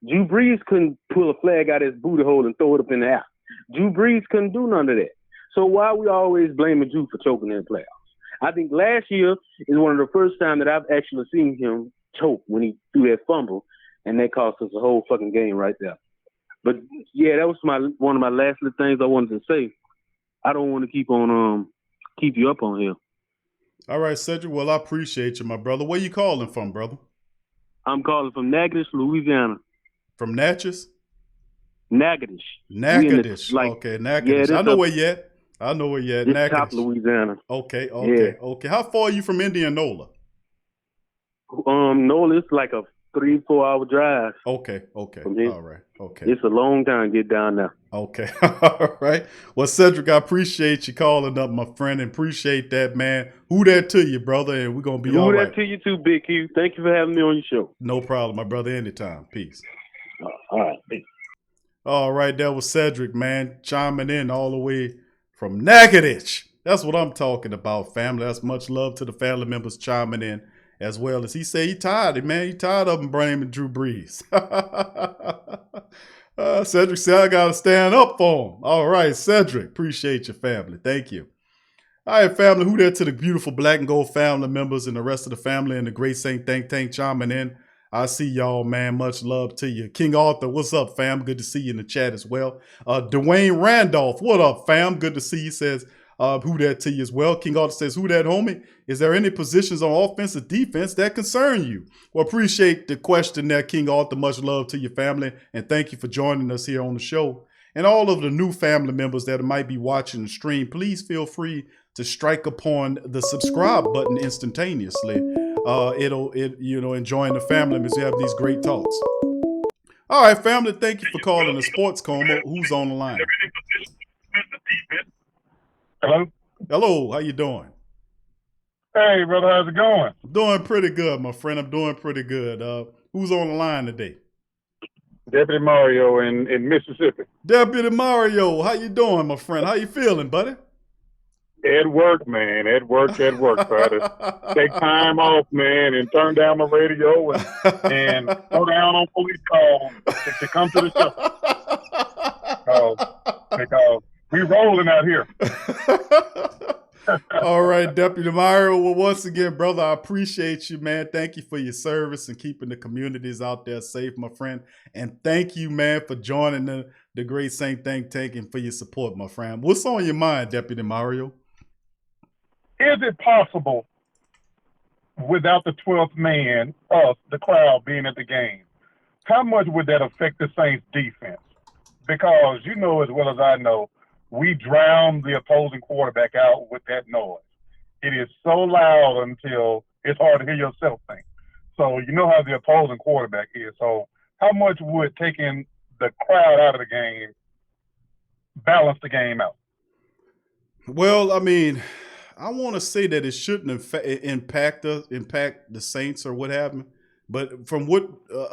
Speaker 11: Drew Brees couldn't pull a flag out of his booty hole and throw it up in the air. Drew Brees couldn't do none of that. So why are we always blaming Drew for choking in the playoffs? I think last year is one of the first time that I've actually seen him choke when he threw that fumble, and that cost us the whole fucking game right there. But yeah, that was one of my last little things I wanted to say. I don't want to keep you up on here.
Speaker 8: All right, Cedric. Well, I appreciate you, my brother. Where you calling from, brother?
Speaker 11: I'm calling from Natchitoches, Louisiana.
Speaker 8: From Natchez?
Speaker 11: Natchitoches.
Speaker 8: Natchitoches. Okay, Natchitoches. I know where you at.
Speaker 11: Natchitoches. Top Louisiana.
Speaker 8: Okay. How far are you from Indianola?
Speaker 11: Nola, it's like a 3-4 hour drive.
Speaker 8: Okay. All right. Okay.
Speaker 11: It's a long time to get down there.
Speaker 8: Okay. All right. Well, Cedric, I appreciate you calling up, my friend, and appreciate that, man. Who that to you, brother, and we're going to be all right.
Speaker 11: Who that to you too, Big Q. Thank you for having me on your show.
Speaker 8: No problem, my brother. Anytime. Peace.
Speaker 11: All right. Peace.
Speaker 8: All right. That was Cedric, man, chiming in all the way from Natchitoches. That's what I'm talking about, family. That's much love to the family members chiming in. As well as he said he tired, man. He tired of him blaming Drew Brees. Cedric said, I got to stand up for him. All right, Cedric. Appreciate your family. Thank you. All right, family. Who there to the beautiful Black and Gold family members and the rest of the family and the great Saint Think Tank chiming in. I see y'all, man. Much love to you. King Arthur, what's up, fam? Good to see you in the chat as well. Dwayne Randolph, what up, fam? Good to see you, says who that to you as well. King Arthur says, who that, homie? Is there any positions on offense or defense that concern you? Well, appreciate the question there, King Arthur. Much love to your family, and thank you for joining us here on the show. And all of the new family members that might be watching the stream, please feel free to strike upon the subscribe button instantaneously. And join the family as we have these great talks. All right, family, thank you for calling the Sports Coma. Who's on the line? Hello, how you doing?
Speaker 12: Hey, brother, how's it going?
Speaker 8: I'm doing pretty good, my friend. I'm doing pretty good. Who's on the line today?
Speaker 12: Deputy Mario in Mississippi.
Speaker 8: Deputy Mario, how you doing, my friend? How you feeling, buddy?
Speaker 12: At work, man. At work, buddy. Take time off, man, and turn down my radio and go down on police calls to come to the show. Because we rolling out here.
Speaker 8: All right, Deputy Mario. Well, once again, brother, I appreciate you, man. Thank you for your service and keeping the communities out there safe, my friend. And thank you, man, for joining the Great Saint Think Tank and for your support, my friend. What's on your mind, Deputy Mario?
Speaker 12: Is it possible without the 12th man, us, the crowd being at the game, how much would that affect the Saints defense? Because you know as well as I know, we drown the opposing quarterback out with that noise. It is so loud until it's hard to hear yourself think. So you know how the opposing quarterback is. So how much would taking the crowd out of the game balance the game out?
Speaker 8: Well, I mean, I want to say that it shouldn't impact the Saints or what have you. But from what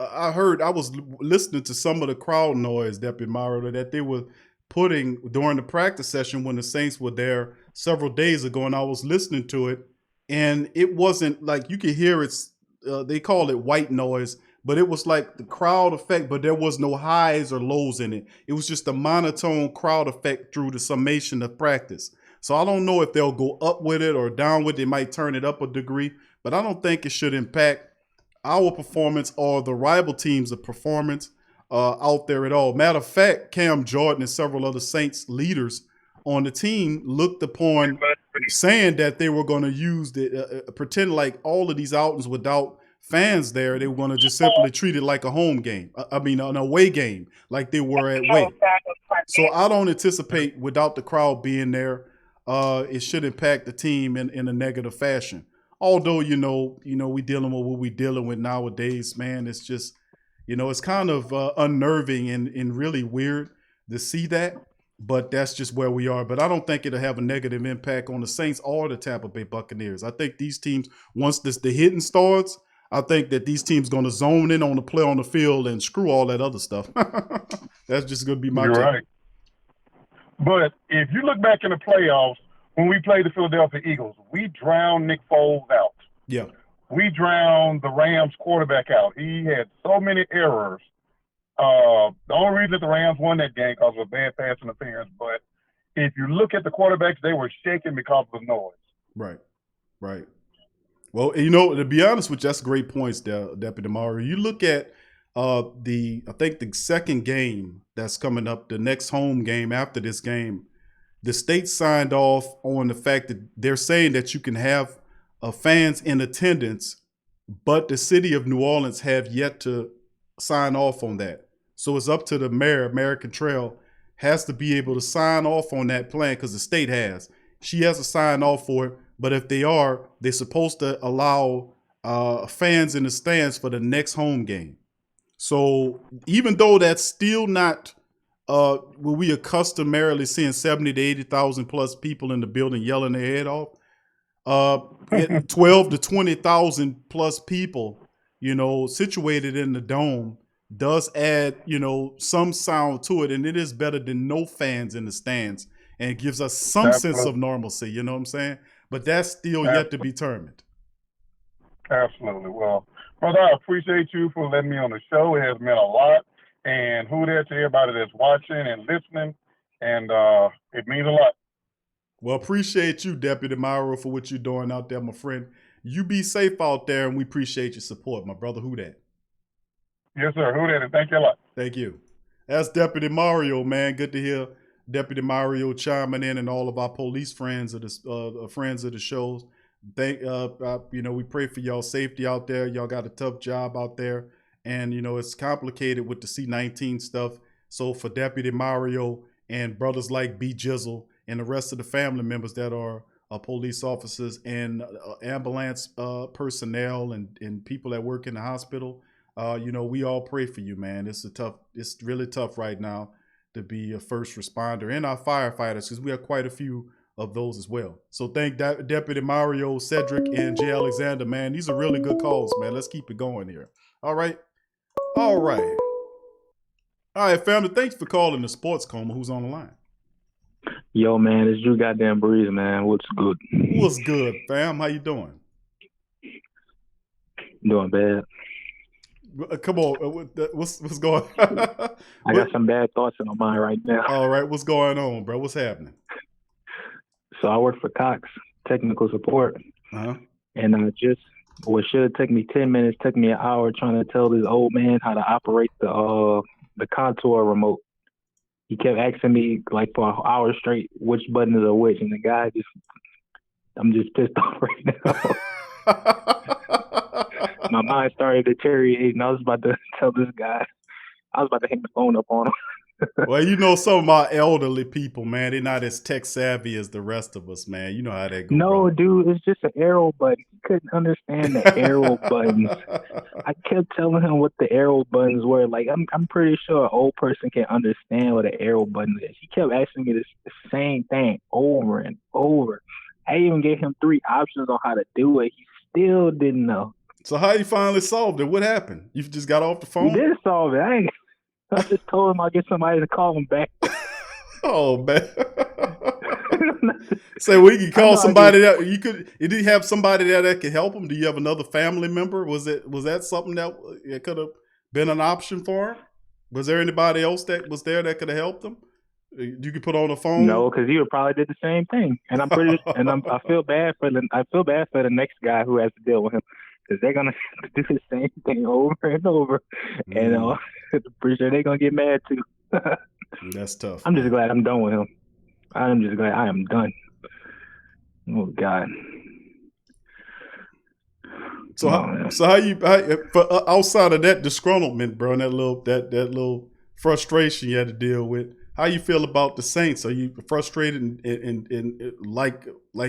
Speaker 8: I heard, I was listening to some of the crowd noise, Deputy Mario, that they were putting during the practice session when the Saints were there several days ago, and I was listening to it, and it wasn't like you could hear it's they call it white noise, but it was like the crowd effect, but there was no highs or lows in it. It was just a monotone crowd effect through the summation of practice. So I don't know if they'll go up with it or down with it. They might turn it up a degree, but I don't think it should impact our performance or the rival teams' performance out there at all. Matter of fact, Cam Jordan and several other Saints leaders on the team looked upon saying that they were going to use pretend like all of these outings without fans there, they were going to just simply treat it like a home game. I mean, an away game, like they were at Wake. So I don't anticipate without the crowd being there, it should impact the team in a negative fashion. Although, we dealing with what we dealing with nowadays, man. It's just, it's kind of unnerving and really weird to see that. But that's just where we are. But I don't think it'll have a negative impact on the Saints or the Tampa Bay Buccaneers. I think these teams, once the hitting starts, I think that these teams going to zone in on the play on the field and screw all that other stuff. That's just going to be my take.
Speaker 12: Right. But if you look back in the playoffs, when we played the Philadelphia Eagles, we drowned Nick Foles out.
Speaker 8: Yeah.
Speaker 12: We drowned the Rams quarterback out. He had so many errors. The only reason that the Rams won that game because of a bad pass interference. But if you look at the quarterbacks, they were shaking because of the noise.
Speaker 8: Right. Right. Well, to be honest with you, that's great points, Deputy Mario. You look at I think the second game that's coming up, the next home game after this game, the state signed off on the fact that they're saying that you can have fans in attendance, but the city of New Orleans have yet to sign off on that. So it's up to the mayor, Mayor Cantrell, has to be able to sign off on that plan because the state has. She has to sign off for it. But if they're supposed to allow fans in the stands for the next home game. So even though that's still not what we are customarily seeing 70 to 80,000 plus people in the building yelling their head off, 12 to 20,000 plus people, situated in the dome does add, some sound to it. And it is better than no fans in the stands. And it gives us some sense of normalcy, you know what I'm saying? But that's still yet to be determined.
Speaker 12: Absolutely. Well, brother, I appreciate you for letting me on the show. It has meant a lot. And who there to everybody that's watching and listening. And it means a lot.
Speaker 8: Well, appreciate you, Deputy Mario, for what you're doing out there, my friend. You be safe out there, and we appreciate your support, my brother. Who that?
Speaker 12: Yes, sir. Who that? And thank you a lot.
Speaker 8: Thank you. That's Deputy Mario, man. Good to hear Deputy Mario chiming in, and all of our police friends of the shows. We pray for y'all safety out there. Y'all got a tough job out there, and it's complicated with the C-19 stuff. So for Deputy Mario and brothers like B Jizzle and the rest of the family members that are police officers and ambulance personnel and people that work in the hospital, we all pray for you, man. It's really tough right now to be a first responder and our firefighters, because we have quite a few of those as well. So thank Deputy Mario, Cedric, and Jay Alexander, man. These are really good calls, man. Let's keep it going here. All right, family. Thanks for calling the Sports Coma. Who's on the line?
Speaker 13: Yo, man, it's Drew goddamn Brees, man. What's good?
Speaker 8: What's good, fam? How you doing?
Speaker 13: Doing bad.
Speaker 8: Come on, what's going on?
Speaker 13: I got some bad thoughts in my mind right now.
Speaker 8: All right, what's going on, bro? What's happening?
Speaker 13: So I work for Cox Technical Support, and what should have taken me 10 minutes took me an hour trying to tell this old man how to operate the contour remote. He kept asking me like for an hour straight which buttons are which, and the guy I'm just pissed off right now. My mind started deteriorating. I was about to tell this guy, I was about to hang the phone up on him.
Speaker 8: Well, you know, some of my elderly people, man, they're not as tech savvy as the rest of us, man. You know how that goes.
Speaker 13: No, dude, it's just an arrow button. He couldn't understand the arrow buttons. I kept telling him what the arrow buttons were. Like, I'm pretty sure an old person can understand what an arrow button is. He kept asking me the same thing over and over. I even gave him 3 options on how to do it. He still didn't know.
Speaker 8: So how you finally solved it? What happened? You just got off the phone?
Speaker 13: We did solve it. I just told him I'll get somebody to call him back.
Speaker 8: Oh, man. So we can call somebody that you could. Did he have somebody there that could help him? Do you have another family member? Was that something that could have been an option for him? Was there anybody else that was there that could have helped him? You could put on the phone.
Speaker 13: No, because he would probably did the same thing. And I'm pretty. I feel bad for the next guy who has to deal with him, because they're gonna do the same thing over and over, and I'm pretty sure they're gonna get mad too.
Speaker 8: That's tough.
Speaker 13: I'm just glad I'm done with him. I'm just glad I am done. Oh God.
Speaker 8: So how outside of that disgruntlement, bro, and that little frustration you had to deal with, how you feel about the Saints? Are you frustrated and like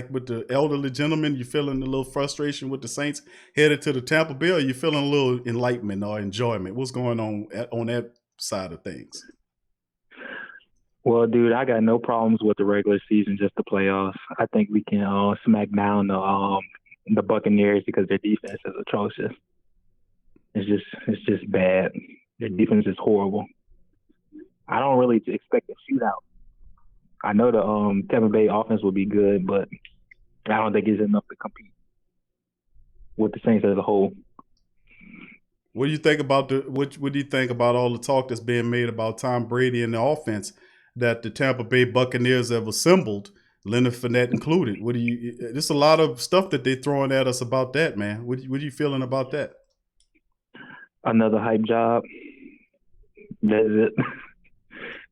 Speaker 8: with the elderly gentleman, you feeling a little frustration with the Saints headed to the Tampa Bay, or are you feeling a little enlightenment or enjoyment? What's going on that side of things?
Speaker 13: Well, dude, I got no problems with the regular season, just the playoffs. I think we can smack down the Buccaneers because their defense is atrocious. It's just bad. Their defense is horrible. I don't really expect a shootout. I know the Tampa Bay offense will be good, but I don't think it's enough to compete with the Saints as a whole.
Speaker 8: What do you think about what do you think about all the talk that's being made about Tom Brady and the offense that the Tampa Bay Buccaneers have assembled, Leonard Fournette included? There's a lot of stuff that they're throwing at us about that, man. What are you feeling about that?
Speaker 13: Another hype job. That's it.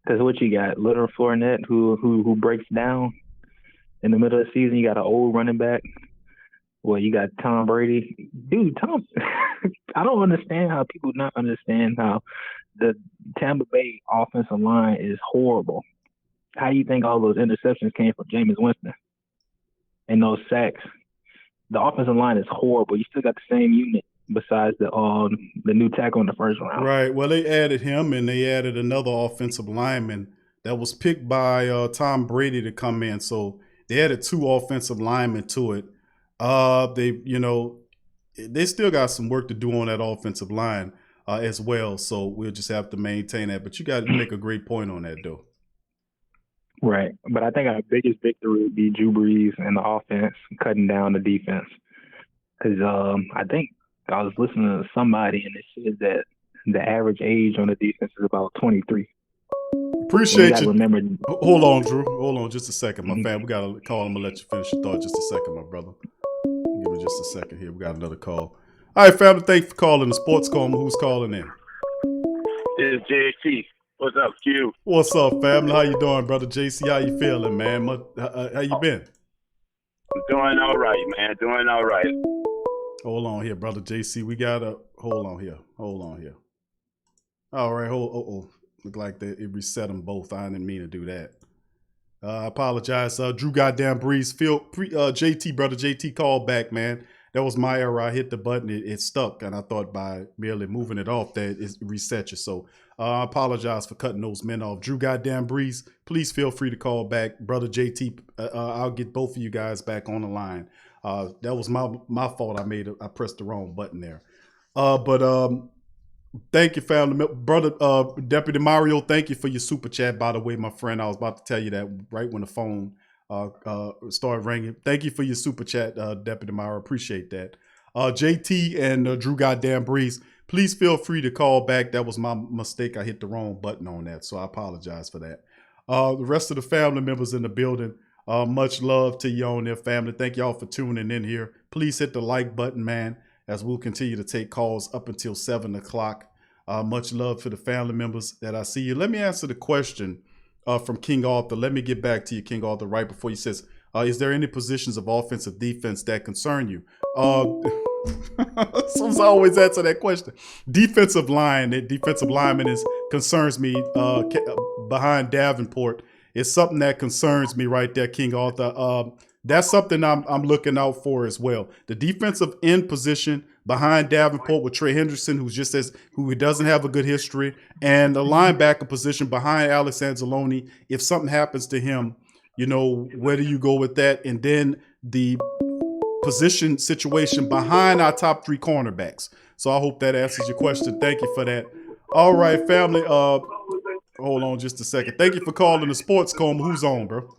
Speaker 13: Because what you got, Leonard Fournette, who breaks down in the middle of the season. You got an old running back. Well, you got Tom Brady. Dude, I don't understand how people not understand how the Tampa Bay offensive line is horrible. How do you think all those interceptions came from Jameis Winston and those sacks? The offensive line is horrible. You still got the same unit besides the new tackle in the first round.
Speaker 8: Right. Well, they added him, and they added another offensive lineman that was picked by Tom Brady to come in. So they added 2 offensive linemen to it. They still got some work to do on that offensive line as well. So we'll just have to maintain that. But you make a great point on that, though.
Speaker 13: Right. But I think our biggest victory would be Drew Brees and the offense cutting down the defense. Because I think I was listening to somebody, and it said that the average age on the defense is about 23.
Speaker 8: Appreciate you.
Speaker 13: Remember.
Speaker 8: Hold on, Drew. Hold on just a second, my fam. We got to call him and let you finish your thought just a second, my brother. Give me just a second here. We got another call. All right, family, thanks for calling the Sports Coma. Who's calling in?
Speaker 14: It's JT. What's up, Q?
Speaker 8: What's up, family? How you doing, brother JC? How you feeling, man? How you been?
Speaker 14: I'm doing all right, man. Doing all right.
Speaker 8: Hold on here, brother JC. We gotta hold on here. All right, look like it reset them both. I didn't mean to do that. I apologize. Drew goddamn Brees. JT, brother JT called back, man. That was my error. I hit the button. It stuck, and I thought by merely moving it off that it reset you. So I apologize for cutting those men off. Drew goddamn Brees, please feel free to call back. Brother JT, I'll get both of you guys back on the line. That was my fault. I pressed the wrong button there. But thank you, family. Brother Deputy Mario, thank you for your super chat, by the way, my friend. I was about to tell you that right when the phone started ringing. Thank you for your super chat, Deputy Mario. Appreciate that. JT and Drew goddamn Brees, please feel free to call back. That was my mistake. I hit the wrong button on that, so I apologize for that. The rest of the family members in the building, Much love to you on there, family. Thank y'all for tuning in here. Please hit the like button, man, as we'll continue to take calls up until 7 o'clock. Much love to the family members that I see you. Let me answer the question from King Arthur. Let me get back to you, King Arthur, right before he says, is there any positions of offensive defense that concern you? So I always answer that question. Defensive lineman concerns me behind Davenport. It's something that concerns me right there, King Arthur. That's something I'm looking out for as well. The defensive end position behind Davenport with Trey Hendrickson, who doesn't have a good history, and the linebacker position behind Alex Anzalone. If something happens to him, where do you go with that? And then the position situation behind our top 3 cornerbacks. So I hope that answers your question. Thank you for that. All right, family. Hold on just a second. Thank you for calling the Sports Coma. Who's on, bro?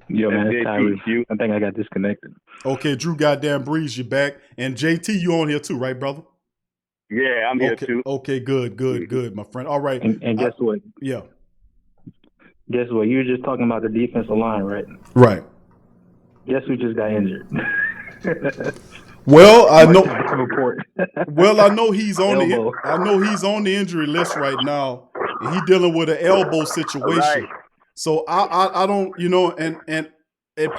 Speaker 13: Yo, man, it's Tyree. I think I got disconnected.
Speaker 8: Okay, Drew goddamn Brees, you back. And JT, you on here too, right, brother?
Speaker 14: Yeah, I'm here too.
Speaker 8: Okay, good, my friend. All right.
Speaker 13: And guess what?
Speaker 8: Yeah.
Speaker 13: Guess what? You were just talking about the defensive line, right?
Speaker 8: Right.
Speaker 13: Guess who just got injured?
Speaker 8: Well, I know. I know he's on the injury list right now, and he's dealing with an elbow situation. Right. So I don't, and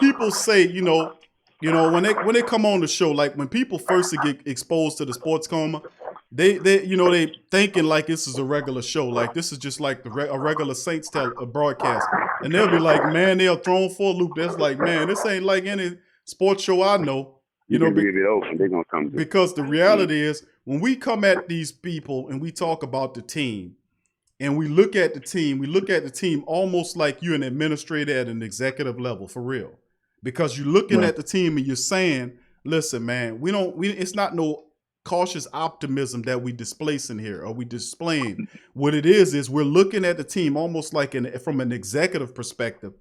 Speaker 8: people say, when they come on the show, like when people first get exposed to the Sports Coma, they thinking like this is a regular show, like this is just like a regular Saints broadcast, and they'll be like, man, they're thrown for a loop. That's like, man, this ain't like any sports show I know.
Speaker 14: They're gonna come.
Speaker 8: Because the reality is, when we come at these people and we talk about the team, and we look at the team almost like you're an administrator at an executive level, for real. Because you're looking at the team and you're saying, listen, man, it's not no cautious optimism that we displacing here, or we displaying. What it is we're looking at the team almost like from an executive perspective,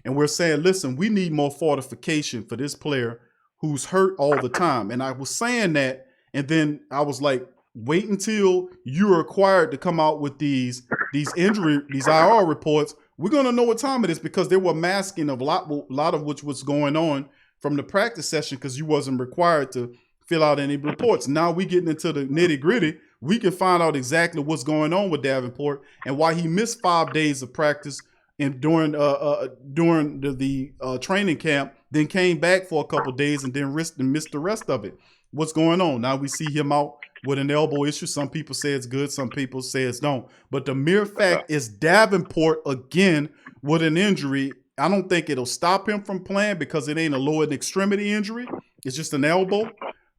Speaker 8: and we're saying, listen, we need more fortification for this player who's hurt all the time. And I was saying that, and then I was like, wait until you're required to come out with these IR reports. We're gonna know what time it is, because they were masking a lot of which was going on from the practice session, because you wasn't required to fill out any reports. Now we getting into the nitty gritty. We can find out exactly what's going on with Davenport and why he missed 5 days of practice and during the training camp, then came back for a couple days and then missed the rest of it. What's going on? Now we see him out with an elbow issue. Some people say it's good, some people say it's don't. But the mere fact is Davenport again with an injury. I don't think it'll stop him from playing, because it ain't a lower extremity injury. It's just an elbow.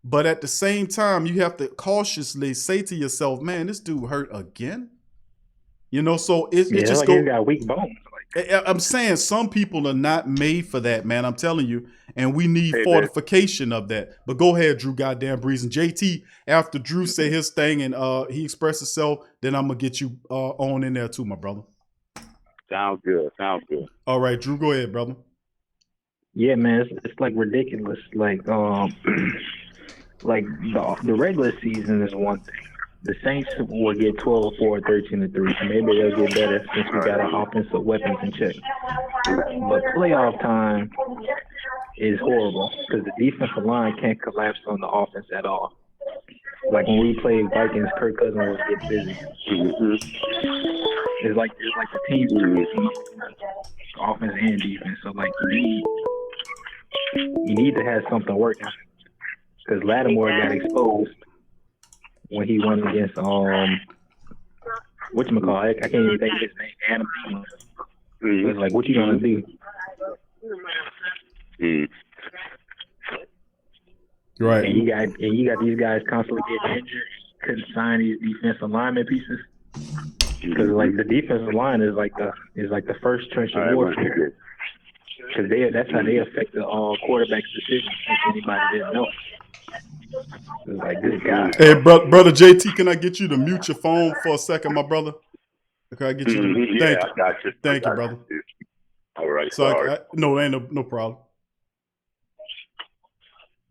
Speaker 8: But at the same time, you have to cautiously say to yourself, man, this dude hurt again. So it just
Speaker 13: like he's got weak bones.
Speaker 8: I'm saying some people are not made for that, man. I'm telling you. And we need fortification of that. But go ahead, Drew goddamn Brees. And JT, after Drew say his thing and he expressed himself, then I'm going to get you on in there too, my brother.
Speaker 14: Sounds good.
Speaker 8: All right, Drew, go ahead, brother.
Speaker 13: Yeah, man, it's like ridiculous. Like, like the regular season is one thing. The Saints will get 12-4, 13-3. So maybe they'll get better since we got our offensive weapons in check. But playoff time is horrible, because the defensive line can't collapse on the offense at all. Like when we played Vikings, Kirk Cousins was getting busy. It's like the team offense and defense. So like you need to have something working, because Lattimore got exposed when he went against whatchamacallit, I can't even think of his name, Adam Thielen. So it's like, what you gonna do?
Speaker 8: Right.
Speaker 13: And you got these guys constantly getting injured. Couldn't sign these defensive lineman pieces, because like the defensive line is like the first trench of warfare. Because that's how they affect the quarterback's decisions. If anybody didn't know. It's like this guy.
Speaker 8: Hey, brother JT, can I get you to mute your phone for a second, my brother? Can I get you to? Thank you.
Speaker 14: I got you.
Speaker 8: Thank you, brother.
Speaker 14: All right.
Speaker 8: So no, ain't no problem.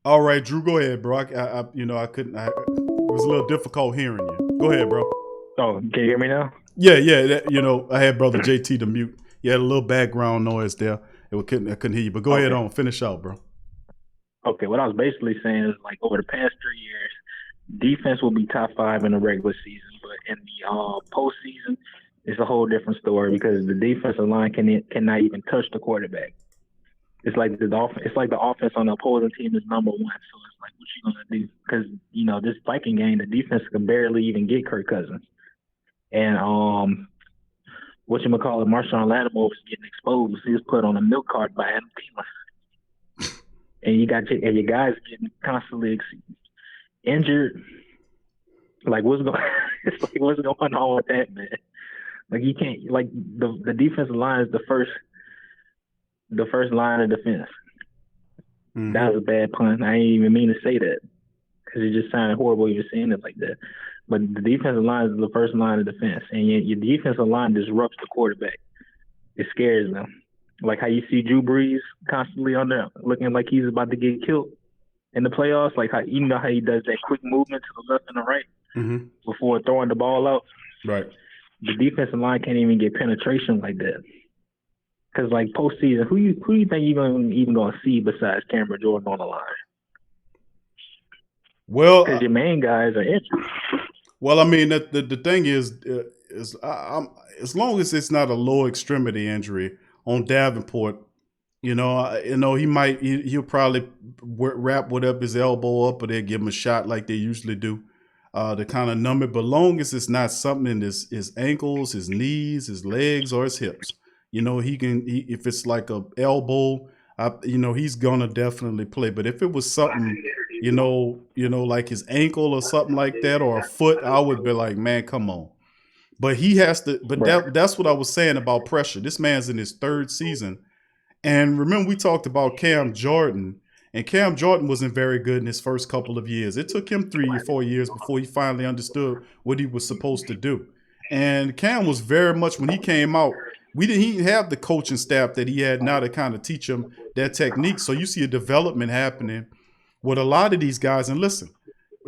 Speaker 8: All right, Drew, go ahead, bro. I couldn't. It was a little difficult hearing you. Go ahead, bro.
Speaker 13: Oh, can you hear me now?
Speaker 8: Yeah. I had brother JT to mute. You had a little background noise there. I couldn't hear you, but go ahead on. Finish out, bro.
Speaker 13: Okay, what I was basically saying is, like, over the past 3 years, defense will be top 5 in the regular season, but in the postseason, it's a whole different story because the defensive line cannot even touch the quarterback. It's like the offense on the opposing team is number 1. So it's like, what you gonna do? Because this Viking game, the defense can barely even get Kirk Cousins, and Marshawn Lattimore was getting exposed. He was put on a milk cart by Adam Thielen, and your guys getting constantly injured. Like what's going on with that, man? Like you can't the defensive line is the first line of defense. Mm-hmm. That was a bad pun. I ain't even mean to say that because it just sounded horrible even saying it like that. But the defensive line is the first line of defense, and your defensive line disrupts the quarterback. It scares them. Like how you see Brees constantly on there looking like he's about to get killed in the playoffs. Like how how he does that quick movement to the left and the right before throwing the ball out.
Speaker 8: Right.
Speaker 13: The defensive line can't even get penetration like that. Because like postseason, who you think you're even gonna see besides Cameron Jordan on the line?
Speaker 8: Well,
Speaker 13: because your main guys are injured.
Speaker 8: Well, I mean, the thing is as long as it's not a lower extremity injury on Davenport, he'll probably wrap his elbow up, or they'll give him a shot like they usually do to kind of numb it. But long as it's not something in his ankles, his knees, his legs, or his hips, if it's like a elbow, he's gonna definitely play. But if it was something, like his ankle or something like that, or a foot, I would be like, man, come on. But he has to. But that's what I was saying about pressure. This man's in his 3rd season, and remember we talked about Cam Jordan, and Cam Jordan wasn't very good in his first couple of years. It took him 3 or 4 years before he finally understood what he was supposed to do. And Cam was very much, when he came out, he didn't have the coaching staff that he had now to kind of teach him that technique. So you see a development happening with a lot of these guys. And listen,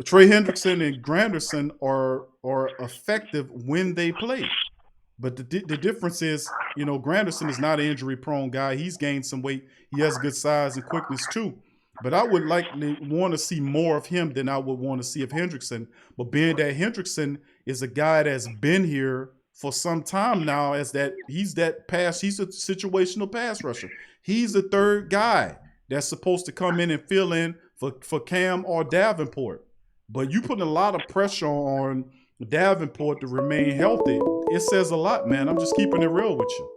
Speaker 8: Trey Hendrickson and Granderson are effective when they play. But the difference is, Granderson is not an injury-prone guy. He's gained some weight. He has good size and quickness too. But I would likely want to see more of him than I would want to see of Hendrickson. But being that Hendrickson is a guy that's been here for some time now, he's a situational pass rusher. He's the 3rd guy that's supposed to come in and fill in for Cam or Davenport. But you putting a lot of pressure on Davenport to remain healthy. It says a lot, man. I'm just keeping it real with you.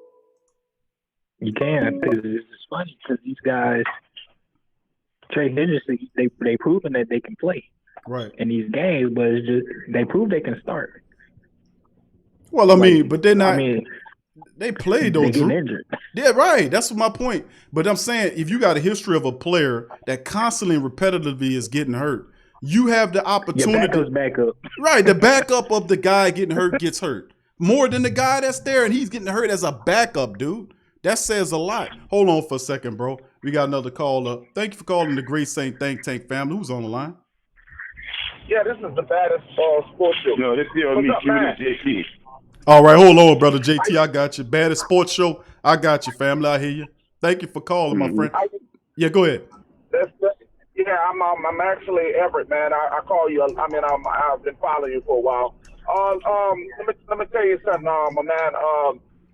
Speaker 13: You can, because it's funny because these guys, Trey Henderson, they proven that they can play in these games, but it's just they prove they can start.
Speaker 8: Well, I mean, but they're not. They played though,
Speaker 13: they get
Speaker 8: Drew.
Speaker 13: injured.
Speaker 8: Yeah, right. That's my point. But I'm saying, if you got a history of a player that constantly and repetitively is getting hurt, you have the opportunity.
Speaker 13: Your backup.
Speaker 8: Right, the backup of the guy getting hurt gets hurt more than the guy that's there, and he's getting hurt as a backup, dude. That says a lot. Hold on for a second, bro. We got another caller. Thank you for calling the Great Saint Think Tank family. Who's on the line?
Speaker 12: Yeah, this is the baddest sports show.
Speaker 14: No, this is me, JT.
Speaker 8: All right, hold on, brother JT. I got you. Baddest sports show. I got you, family. I hear you. Thank you for calling, my friend. Yeah, go ahead.
Speaker 12: I'm actually Everett, man. I call you. I've been following you for a while. Let me tell you something, my man.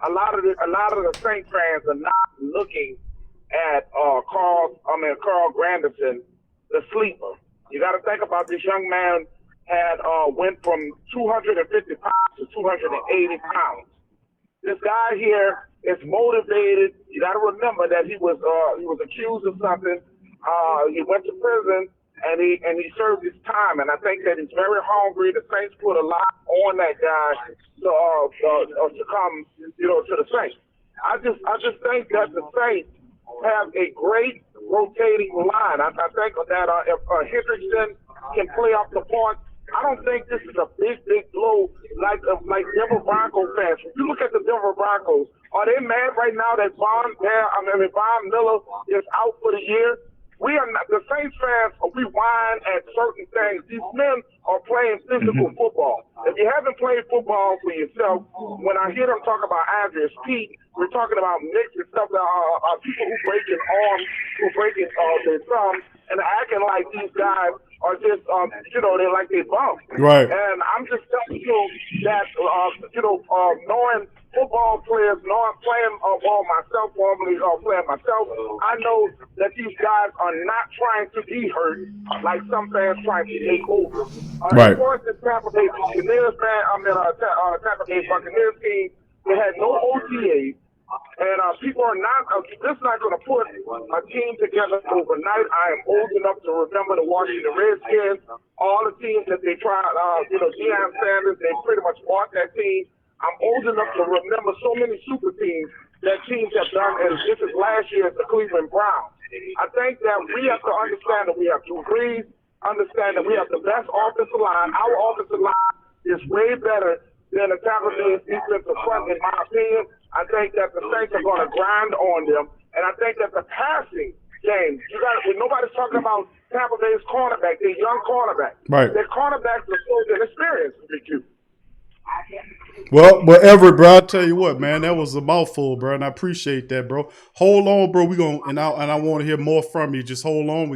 Speaker 12: A lot of the Saint fans are not looking at Carl Granderson, the sleeper. You got to think about this young man went from 250 pounds to 280 pounds. This guy here is motivated. You got to remember that he was accused of something. He went to prison and he served his time. And I think that he's very hungry. The Saints put a lot on that guy to come, to the Saints. I just think that the Saints have a great rotating line. I think that if Hendrickson can play off the point, I don't think this is a big blow like Denver Broncos fans. If you look at the Denver Broncos, are they mad right now that Von Miller is out for the year? We are not. The Saints fans, we whine at certain things. These men are playing physical football. If if you haven't played football for yourself, when I hear them talk about Andrews Pete, we're talking about Knicks and stuff that are people who breaking arms, who breaking their thumbs, and acting like these guys are just, they're like they bump.
Speaker 8: Right.
Speaker 12: And I'm just telling you that, knowing football players, knowing playing ball myself, formerly playing myself, I know that these guys are not trying to be hurt like some fans trying to take over.
Speaker 8: Right.
Speaker 12: As far as the Tampa Bay Buccaneers, Tampa Bay Buccaneers team, they had no OTAs. And people are not, this is not going to put a team together overnight. I am old enough to remember the Washington Redskins, all the teams that they tried, Deion Sanders, they pretty much bought that team. I'm old enough to remember so many super teams that teams have done, and this is last year's the Cleveland Browns. I think that we have to understand that we have Drew Brees, understand that we have the best offensive line. Our offensive line is way better than the Tampa Bay defensive front, in my opinion. I think that the Saints are going to grind on them, and I think that the passing game, nobody's talking about Tampa Bay's cornerback, their young cornerback.
Speaker 8: Right.
Speaker 12: Their cornerbacks are so inexperienced, BQ.
Speaker 8: Well, Everett, bro, I'll tell you what, man, that was a mouthful, bro, and I appreciate that, bro. Hold on, bro. I want to hear more from you. Just hold on.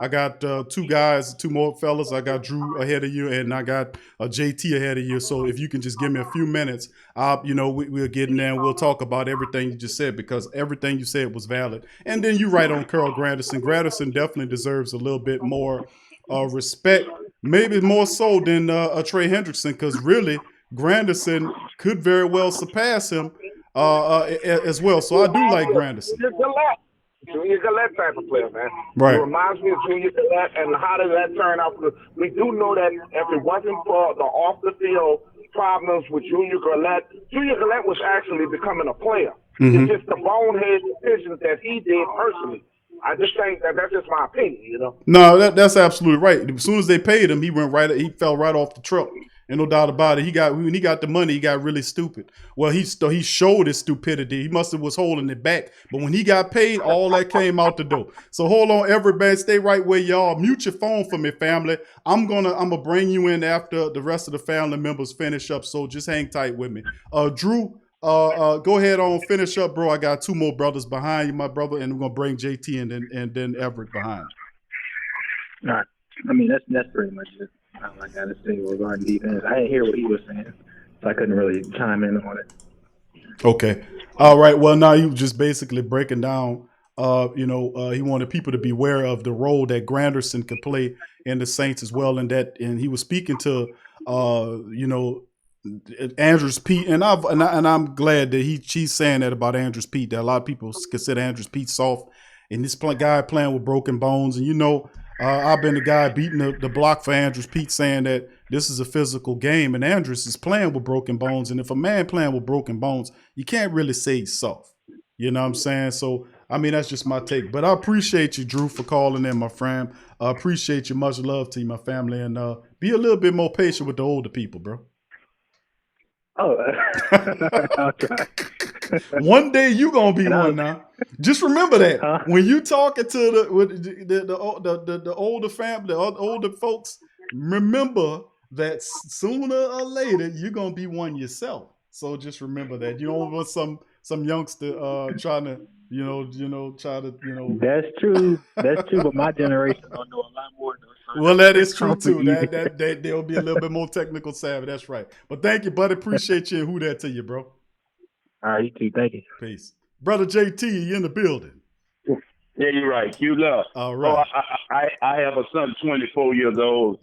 Speaker 8: I got two more fellas. I got Drew ahead of you, and I got JT ahead of you. So if you can just give me a few minutes, we'll get in there and we'll talk about everything you just said, because everything you said was valid. And then you right on Carl Granderson. Granderson definitely deserves a little bit more respect, maybe more so than Trey Hendrickson, because really, Granderson could very well surpass him as well. So I do like Granderson.
Speaker 12: Junior Gillette type of player, man.
Speaker 8: Right.
Speaker 12: It reminds me of Junior Gillette, and how did that turn out? We do know that if it wasn't for the off-the-field problems with Junior Gillette was actually becoming a player.
Speaker 8: Mm-hmm.
Speaker 12: It's just the bonehead decisions that he did personally. I just think that's just my opinion,
Speaker 8: No, that's absolutely right. As soon as they paid him, he fell right off the truck. And no doubt about it. When he got the money, he got really stupid. Well, he showed his stupidity. He must have was holding it back. But when he got paid, all that came out the door. So hold on, everybody. Stay right where y'all. Mute your phone for me, family. I'm gonna bring you in after the rest of the family members finish up. So just hang tight with me. Drew, go ahead on, finish up, bro. I got two more brothers behind you, my brother, and we're gonna bring JT and then Everett behind.
Speaker 13: All right. I mean, that's pretty much it. All I got to say regarding defense. I didn't hear what he was saying, so I couldn't really chime in on it.
Speaker 8: Okay. All right. Well, now he was just basically breaking down, he wanted people to be aware of the role that Granderson could play in the Saints as well. And he was speaking to, Andrews Pete. And I'm glad that he's saying that about Andrews Pete, that a lot of people consider Andrews Pete soft, and this guy playing with broken bones. And, I've been the guy beating the block for Andrews Pete, saying that this is a physical game, and Andrews is playing with broken bones. And if a man playing with broken bones, you can't really say he's soft. You know what I'm saying? So, I mean, that's just my take. But I appreciate you, Drew, for calling in, my friend. I appreciate you. Much love to you, my family. And be a little bit more patient with the older people, bro.
Speaker 13: Oh, I'll try.
Speaker 8: One day you gonna be one now. Just remember that when you talking to the older family, the older folks, remember that sooner or later you're gonna be one yourself. So just remember that. You don't want some youngster trying to
Speaker 13: That's true. That's true. But my generation don't know a lot more.
Speaker 8: Well, that is true too. That they'll be a little bit more technical savvy. That's right. But thank you, buddy. Appreciate you. Who that to you, bro?
Speaker 13: All right, you too. Thank you.
Speaker 8: Peace. Brother JT, you in the building.
Speaker 14: Yeah, you're right. Q Love.
Speaker 8: All right.
Speaker 14: I have a son 24 years old.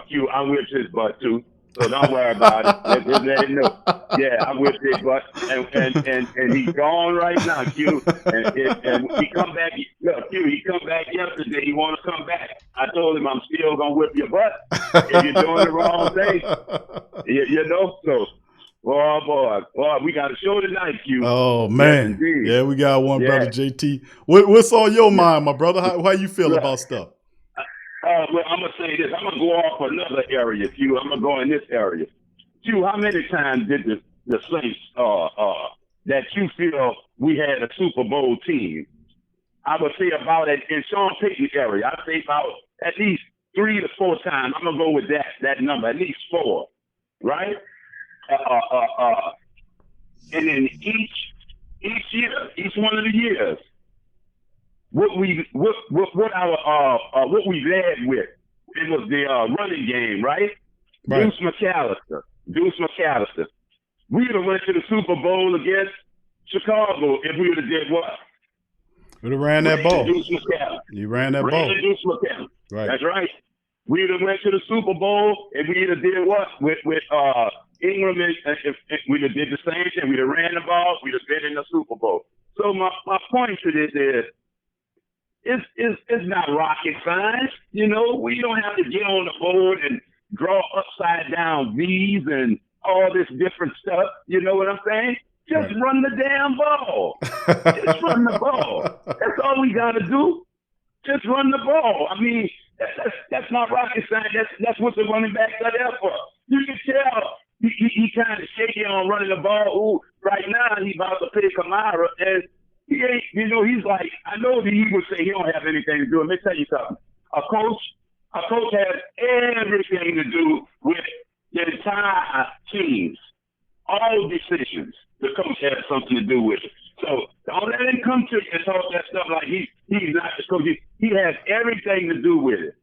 Speaker 14: Q, I'm with his butt too. So don't worry about it. Just let him know. Yeah, I'm with his butt. And he's gone right now, Q. And he come back. Look, Q, he come back yesterday. He want to come back. I told him I'm still going to whip your butt if you're doing the wrong thing. So. Boy, we got a show tonight, Q.
Speaker 8: Oh, man.
Speaker 14: Yes,
Speaker 8: yeah, we got one, brother JT. What's on your mind, my brother? How you feel about stuff?
Speaker 14: Well, I'm going to say this. I'm going to go off another area, Q. I'm going to go in this area. Q, how many times did the Saints, that you feel we had a Super Bowl team? I would say about it in Sean Payton's area. I'd say about at least 3 to 4 times. I'm going to go with that number, at least 4. right? And then each year, each one of the years, what we led with, it was the running game, right? Deuce McAllister. We would have went to the Super Bowl against Chicago if we would have did what?
Speaker 8: We'd have ran that ball.
Speaker 14: Deuce McAllister.
Speaker 8: You ran that ball.
Speaker 14: Deuce McAllister.
Speaker 8: Right.
Speaker 14: That's right. We would have went to the Super Bowl if we would have did what? With Ingram, if we'd have did the same thing. We'd have ran the ball. We'd have been in the Super Bowl. So my point to this is, it's not rocket science. You know, we don't have to get on the board and draw upside down V's and all this different stuff. You know what I'm saying? Just run the damn ball. Just run the ball. That's all we got to do. Just run the ball. I mean, that's not rocket science. That's what the running backs are there for. You can tell he kind of shaky on running the ball. Ooh, right now he's about to pick Kamara, and he ain't. You know, he's like, I know that he would say he don't have anything to do. Let me tell you something. A coach has everything to do with the entire teams. All decisions, the coach has something to do with it. So don't let him come to you and talk that stuff like he's not the coach. He has everything to do with it.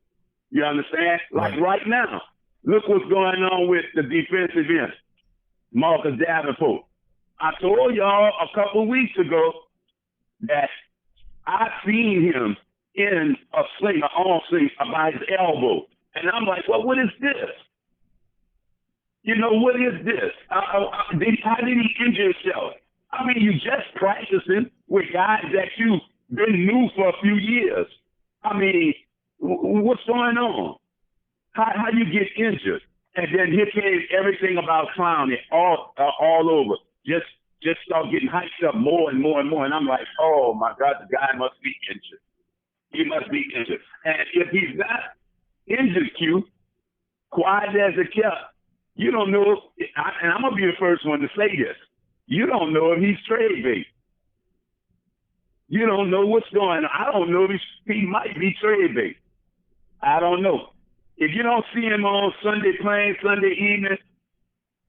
Speaker 14: You understand? Like right now, look what's going on with the defensive end, Marcus Davenport. I told y'all a couple of weeks ago that I seen him in a sling, an arm sling by his elbow. And I'm like, well, what is this? You know, what is this? How did he injure himself? I mean, you just practicing with guys that you've been new for a few years. I mean, what's going on? How you get injured? And then here came everything about clowning all over. Just start getting hyped up more and more and more. And I'm like, oh my God, the guy must be injured. He must be injured. And if he's not injured, Q, quiet as it kept, you don't know, and I'm going to be the first one to say this, you don't know if he's trade bait. You don't know what's going on. I don't know if he might be trade bait. I don't know. If you don't see him on Sunday playing, Sunday evening,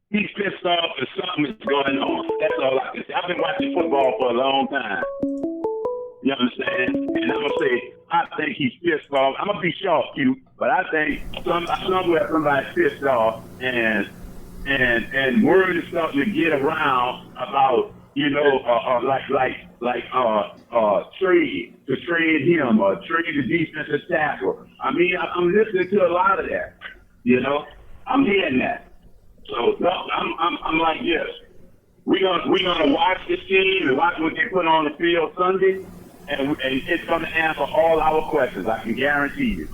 Speaker 14: he's pissed off or something is going on. That's all I can say. I've been watching football for a long time. You understand? And I'm going to say, I think he's pissed off. I'm going to be shocked, you, but I think somewhere somebody's pissed off and word is starting to get around about, you know, trade him or trade the defensive tackle. I mean, I'm listening to a lot of that. You know, I'm hearing that. So no, I'm like this. We're gonna watch this team and watch what they put on the field Sunday, and it's gonna answer all our questions. I can guarantee you.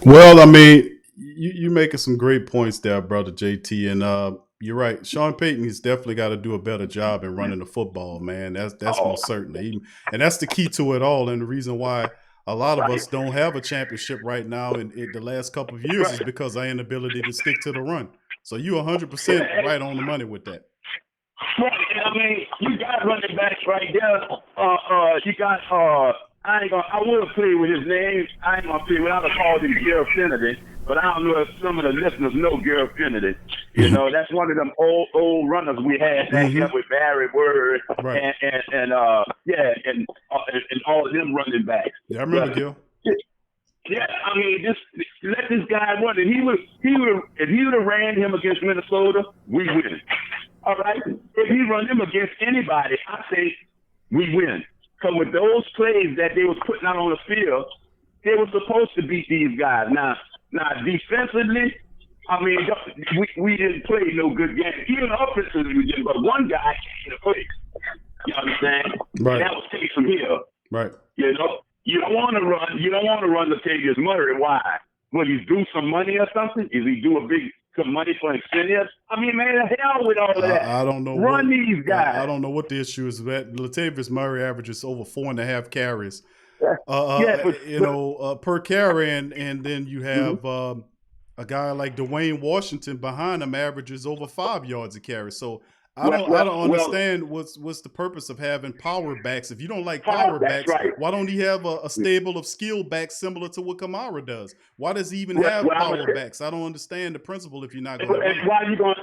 Speaker 8: Well, I mean, you making some great points there, brother JT, and you're right. Sean Payton has definitely got to do a better job in running the football, man. That's most certainly, and that's the key to it all. And the reason why a lot of us don't have a championship right now in the last couple of years is because of our inability to stick to the run. So you 100% right on the money with that.
Speaker 14: Right. I mean, you got running backs right there. You got I will play with his name. I ain't gonna play without a call him Garrett Finnegan, but I don't know if some of the listeners know Garrett Finnegan. You know, that's one of them old runners we had back up with Barry Word and all of them running backs.
Speaker 8: Yeah, I remember Gil.
Speaker 14: Yeah, I mean, just let this guy run. And if he would have ran him against Minnesota, we win. All right? If he run him against anybody, I say we win. Because with those plays that they was putting out on the field, they were supposed to beat these guys. Now defensively, I mean, we didn't play no good game. Even offensively, we didn't. But one guy came to play. You understand?
Speaker 8: Right.
Speaker 14: And that was Taysom Hill.
Speaker 8: Right.
Speaker 14: You know, you don't want to run. You don't want to run Latavius Murray. Why? Will he do some money or something? Is he do some money for incentives? I mean, man, the hell with all of that.
Speaker 8: I don't know.
Speaker 14: Run these guys.
Speaker 8: I don't know what the issue is. That Latavius Murray averages over 4.5 carries. Per carry, and then you have a guy like Dwayne Washington behind him averages over 5 yards a carry. So I don't understand what's the purpose of having power backs. If you don't like power backs,
Speaker 14: right.
Speaker 8: why don't he have a stable of skill backs similar to what Kamara does? Why does he even have power backs? I don't understand the principle if you're not going to run.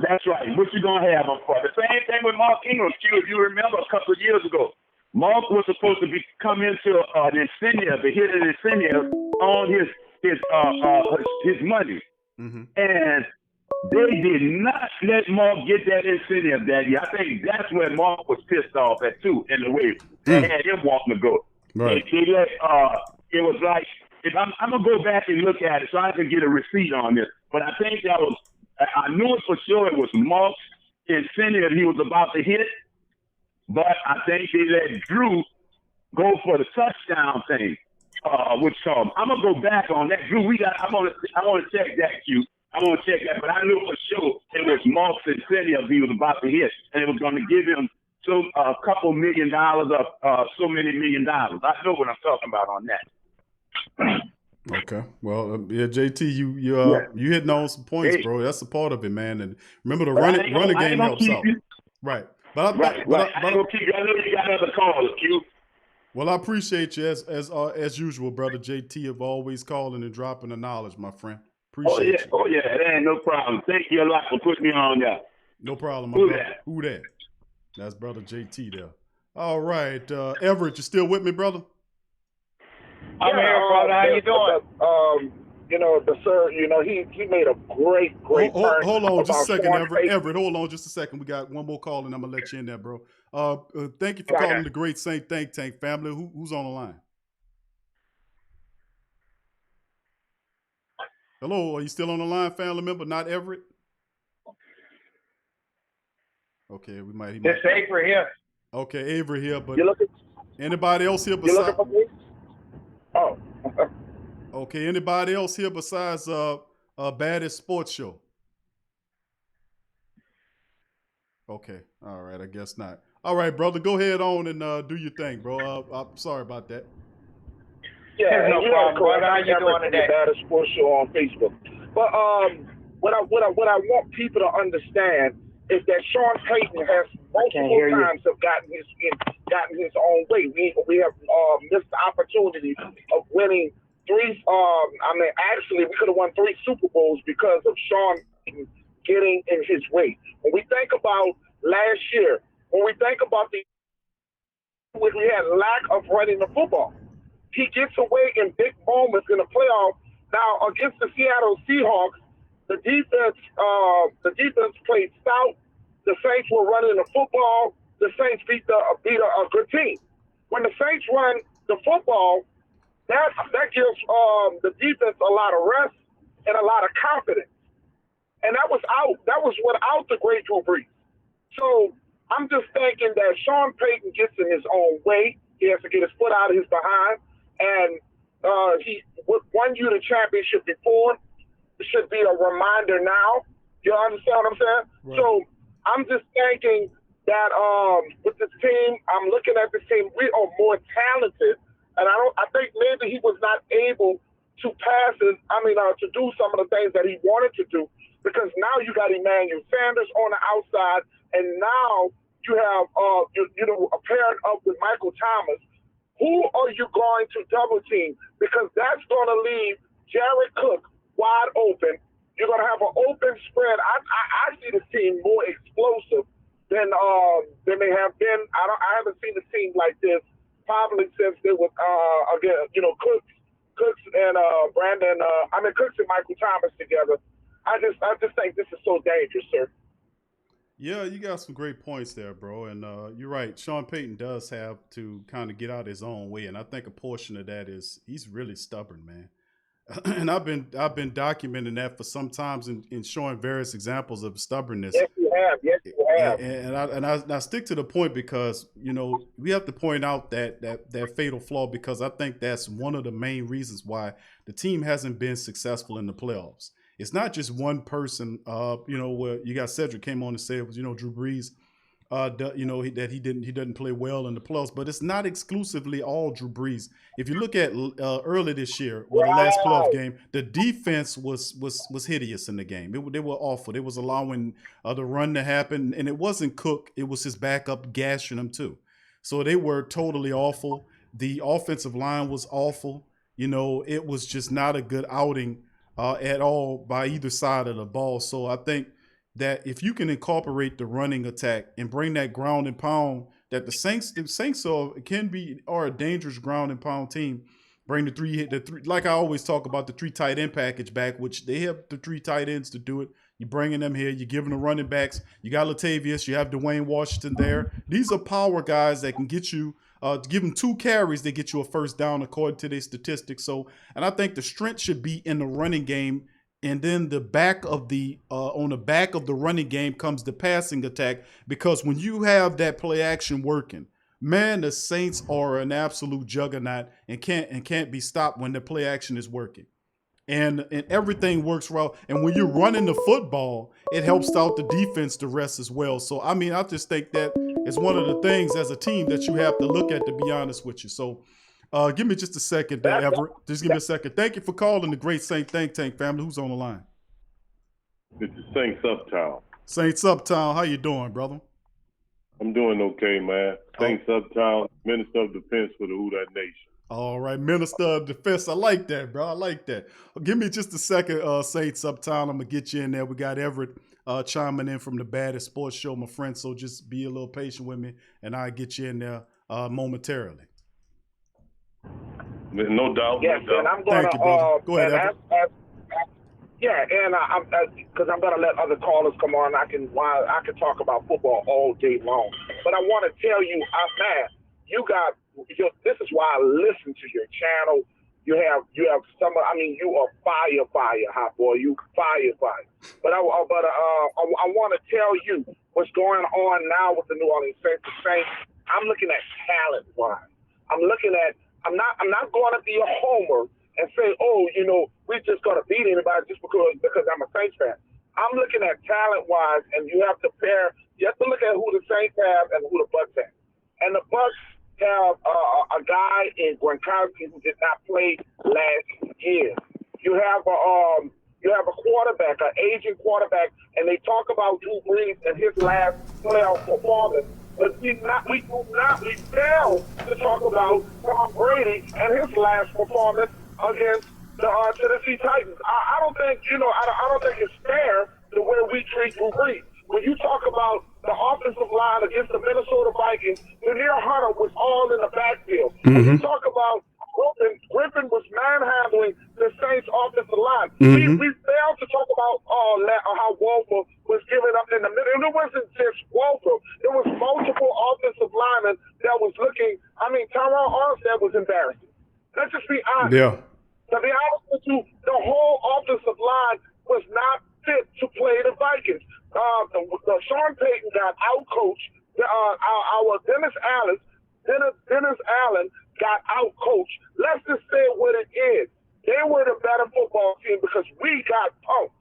Speaker 14: That's right. What you going to have them for? The same thing with Mark Ingram, Q, if you remember a couple of years ago. Mark was supposed to come into an incentive, to hit an incentive on his money.
Speaker 8: Mm-hmm.
Speaker 14: And they did not let Mark get that incentive that year. I think that's where Mark was pissed off at too, in the way they had him wanting to go.
Speaker 8: Right.
Speaker 14: It was like, if I'm gonna go back and look at it so I can get a receipt on this. But I think I knew it for sure it was Mark's incentive he was about to hit. But I think they let Drew go for the touchdown thing. I'm gonna go back on that. Drew, I want to check that, Q. I want to check that, but I knew for sure it was Mark's incentive he was about to hit, and it was going to give him a couple $1 million of so many $1 million. I know what I'm talking about on that.
Speaker 8: Okay, well, JT, you hitting on some points, bro. That's a part of it, man. And remember, the running game helps out, right? But I know
Speaker 14: you got other callers, Q.
Speaker 8: Well, I appreciate you as usual, brother JT, of always calling and dropping the knowledge, my friend. Appreciate you.
Speaker 14: Oh yeah, that ain't no problem. Thank you a lot for putting me on there.
Speaker 8: No problem, my brother. Who that? That's brother JT there. All right, Everett, you still with me, brother?
Speaker 12: I'm here, brother. How you doing? The sir, he made a great turn.
Speaker 8: Hold on just a second, Everett, hold on just a second. We got one more call, and I'm going to let you in there, bro. Thank you for calling the Great Saint Think Tank family. Who's on the line? Hello, are you still on the line, family member, not Everett? Okay, we might.
Speaker 12: It's Avery here.
Speaker 8: Okay, Avery here, but
Speaker 12: you
Speaker 8: anybody else here besides?
Speaker 12: You looking for me? Oh.
Speaker 8: Okay, anybody else here besides Baddest Sports Show? Okay, all right, I guess not. All right, brother, go ahead on and do your thing, bro. I'm sorry about that.
Speaker 12: Yeah, no problem, brother. How you doing today? Baddest Sports Show on Facebook. But what I want people to understand is that Sean Payton has multiple times have gotten his own way. We have missed the opportunity of winning three. Actually, we could have won 3 Super Bowls because of Sean Payton getting in his way. When we think about last year, when we think about we had lack of running the football. He gets away in big moments in the playoff. Now against the Seattle Seahawks, the defense played stout. The Saints were running the football. The Saints beat a good team. When the Saints run the football, that gives the defense a lot of rest and a lot of confidence. And that was without the great Drew Brees. So I'm just thinking that Sean Payton gets in his own way. He has to get his foot out of his behind. And he won you the championship before. It should be a reminder now. You understand what I'm saying? Right. So I'm just thinking that with this team, I'm looking at this team. We are more talented, and I think maybe he was not able to to do some of the things that he wanted to do, because now you got Emmanuel Sanders on the outside, and now you have paired up with Michael Thomas. Who are you going to double team? Because that's going to leave Jared Cook wide open. You're going to have an open spread. I see the team more explosive than they have been. I haven't seen a team like this probably since they was Cooks and Brandon. Cooks and Michael Thomas together. I just think this is so dangerous, sir.
Speaker 8: Yeah, you got some great points there, bro. And you're right. Sean Payton does have to kind of get out his own way. And I think a portion of that is he's really stubborn, man. And I've been documenting that for some times and showing various examples of stubbornness.
Speaker 12: Yes, you have. Yes, you have.
Speaker 8: And I stick to the point because, we have to point out that fatal flaw, because I think that's one of the main reasons why the team hasn't been successful in the playoffs. It's not just one person, where you got Cedric came on and said it was, Drew Brees that he doesn't play well in the playoffs, but it's not exclusively all Drew Brees. If you look at early this year, the last playoff game, the defense was hideous in the game. They were awful. They was allowing the run to happen, and it wasn't Cook. It was his backup gashing them too. So they were totally awful. The offensive line was awful. It was just not a good outing at all by either side of the ball. So I think that if you can incorporate the running attack and bring that ground and pound that the Saints are a dangerous ground and pound team. Bring the three, like I always talk about, the 3 tight end package back, which they have the 3 tight ends to do it. You're bringing them here. You're giving the running backs. You got Latavius. You have Dwayne Washington there. These are power guys that can get you, give them 2 carries, they get you a first down according to their statistics. So, and I think the strength should be in the running game. And then on the back of the running game comes the passing attack, because when you have that play action working, man, the Saints are an absolute juggernaut and can't be stopped when the play action is working. And everything works well. And when you're running the football, it helps out the defense to rest as well. So, I mean, I just think that is one of the things as a team that you have to look at, to be honest with you. So, give me just a second there, Everett. Just give me a second. Thank you for calling the Great Saint Think Tank family. Who's on the line?
Speaker 14: It's the Saints Uptown.
Speaker 8: Saints Uptown. How you doing, brother?
Speaker 14: I'm doing okay, man. Saints Uptown, Minister of Defense for the Who That Nation.
Speaker 8: All right, Minister of Defense. I like that, bro. I like that. Give me just a second, Saints Uptown. I'm going to get you in there. We got Everett chiming in from the Baddest Sports Show, my friend. So just be a little patient with me, and I'll get you in there momentarily.
Speaker 14: No doubt.
Speaker 15: Yes,
Speaker 14: no doubt.
Speaker 15: and I'm going
Speaker 8: Thank you, brother. Go ahead, Everett.
Speaker 15: Because I'm going to let other callers come on. I can talk about football all day long. But I want to tell you, this is why I listen to your channel. You have some. I mean, you are fire, hot boy. You fire. But I want to tell you what's going on now with the New Orleans Saints. I'm looking at talent wise. I'm not going to be a homer and say, we're just going to beat anybody just because I'm a Saints fan. I'm looking at talent-wise, and you have to look at who the Saints have and who the Bucs have. And the Bucs have a guy in Gronkowski who did not play last year. You have a quarterback, an aging quarterback, and they talk about Drew Brees and his last playoff performance. But we fail to talk about Tom Brady and his last performance against the Tennessee Titans. I don't think it's fair the way we treat Drew Brees. When you talk about the offensive line against the Minnesota Vikings, Lanier Hunter was all in the backfield. When you talk about Griffin was manhandling the Saints offensive line. We failed to talk about how Walter was giving up in the middle. And it wasn't just Walter. It was multiple offensive linemen that was looking. I mean, Tyrone Armstead was embarrassing. Let's just be honest.
Speaker 8: Yeah.
Speaker 15: To be honest with you, the whole offensive line was not fit to play the Vikings. Sean Payton got out-coached. Our Dennis Allen got out-coached. Let's just say what it is. They were the better football team because we got punked.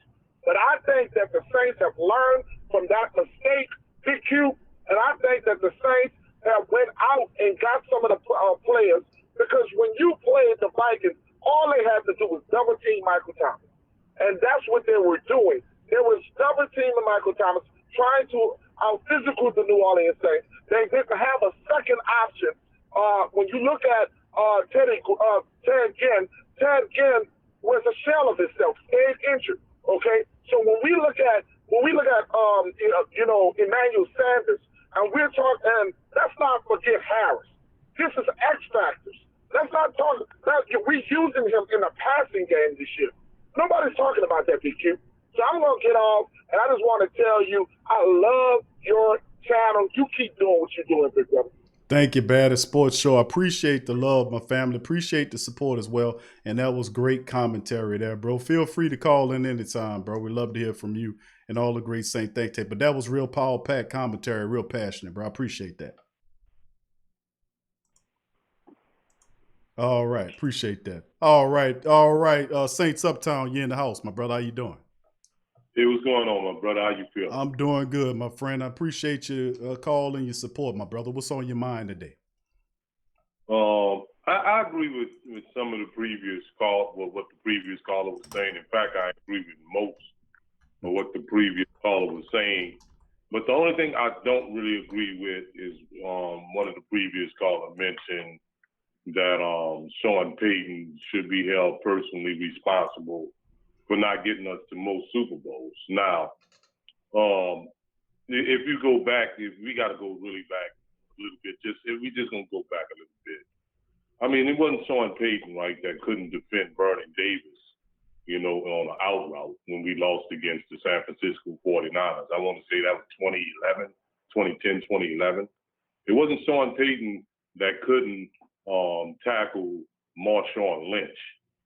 Speaker 15: But I think that the Saints have learned from that mistake, PQ, and I think that the Saints have went out and got some of the players, because when you played the Vikings, all they had to do was double team Michael Thomas. And that's what they were doing. They was double teaming Michael Thomas, trying to out-physical the New Orleans Saints. They didn't have a second option. When you look at Ted Ginn was a shell of himself, stayed injured. Okay, so when we look at Emmanuel Sanders, and we're talking, and let's not forget Harris. This is X factors. Let's not talk. We're using him in the passing game this year. Nobody's talking about that, PQ. So I'm gonna get off, and I just want to tell you, I love your channel. You keep doing what you're doing, big brother.
Speaker 8: Thank you, Baddest Sports Show. I appreciate the love, my family. Appreciate the support as well. And that was great commentary there, bro. Feel free to call in anytime, bro. We'd love to hear from you and all the great Saint Think Tank. But that was real power-packed commentary, real passionate, bro. I appreciate that. All right. Appreciate that. All right. Saints Uptown, you in the house, my brother. How you doing?
Speaker 14: Hey, what's going on, my brother? How you feel?
Speaker 8: I'm doing good, my friend. I appreciate your call and your support, my brother. What's on your mind today?
Speaker 14: I agree with some of the previous what the previous caller was saying. In fact, I agree with most of what the previous caller was saying. But the only thing I don't really agree with is one of the previous callers mentioned that Sean Payton should be held personally responsible for not getting us to most Super Bowls. Now, if you go back, if we got to go really back a little bit, if we just gonna go back a little bit. I mean, it wasn't Sean Payton, right, that couldn't defend Vernon Davis, on an out route when we lost against the San Francisco 49ers. I want to say that was 2010, 2011. It wasn't Sean Payton that couldn't tackle Marshawn Lynch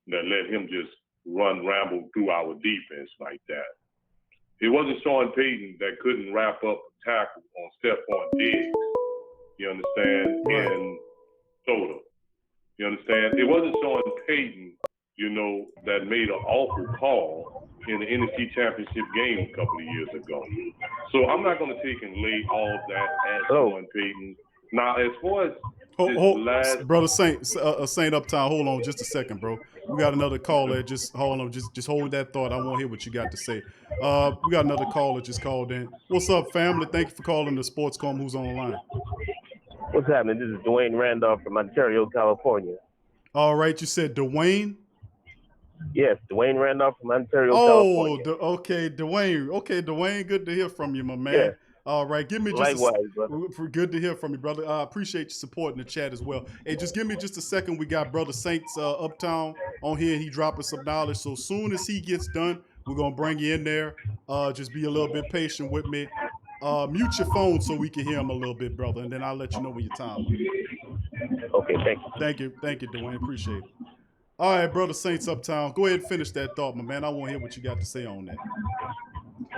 Speaker 14: that let him just ramble through our defense like that. It wasn't Sean Payton that couldn't wrap up a tackle on Stephon Diggs, you understand, in Soda. You understand? It wasn't Sean Payton, that made an awful call in the NFC Championship game a couple of years ago. So I'm not going to take and lay all of that at Sean Payton. Now, as far as
Speaker 8: Brother Saint Uptown, hold on just a second, bro. We got another caller. Just hold on. Just hold that thought. I want to hear what you got to say. We got another caller just called in. What's up, family? Thank you for calling the Sports Com. Who's on the line?
Speaker 16: What's happening? This is Dwayne Randolph from Ontario, California.
Speaker 8: All right, you said Dwayne?
Speaker 16: Yes, Dwayne Randolph from Ontario, California.
Speaker 8: Okay, Dwayne. Okay, Dwayne, good to hear from you, my man.
Speaker 16: Yeah.
Speaker 8: All right, give me just
Speaker 16: Likewise, brother.
Speaker 8: Good to hear from you, brother. I appreciate your support in the chat as well. Hey, just give me just a second. We got Brother Saints Uptown on here. He dropping some knowledge. So soon as he gets done, we're gonna bring you in there. Just be a little bit patient with me. Mute your phone so we can hear him a little bit, brother, and then I'll let you know when your time up.
Speaker 16: Okay, thank you.
Speaker 8: Thank you, Dwayne. Appreciate it. All right, Brother Saints Uptown. Go ahead and finish that thought, my man. I want to hear what you got to say on that.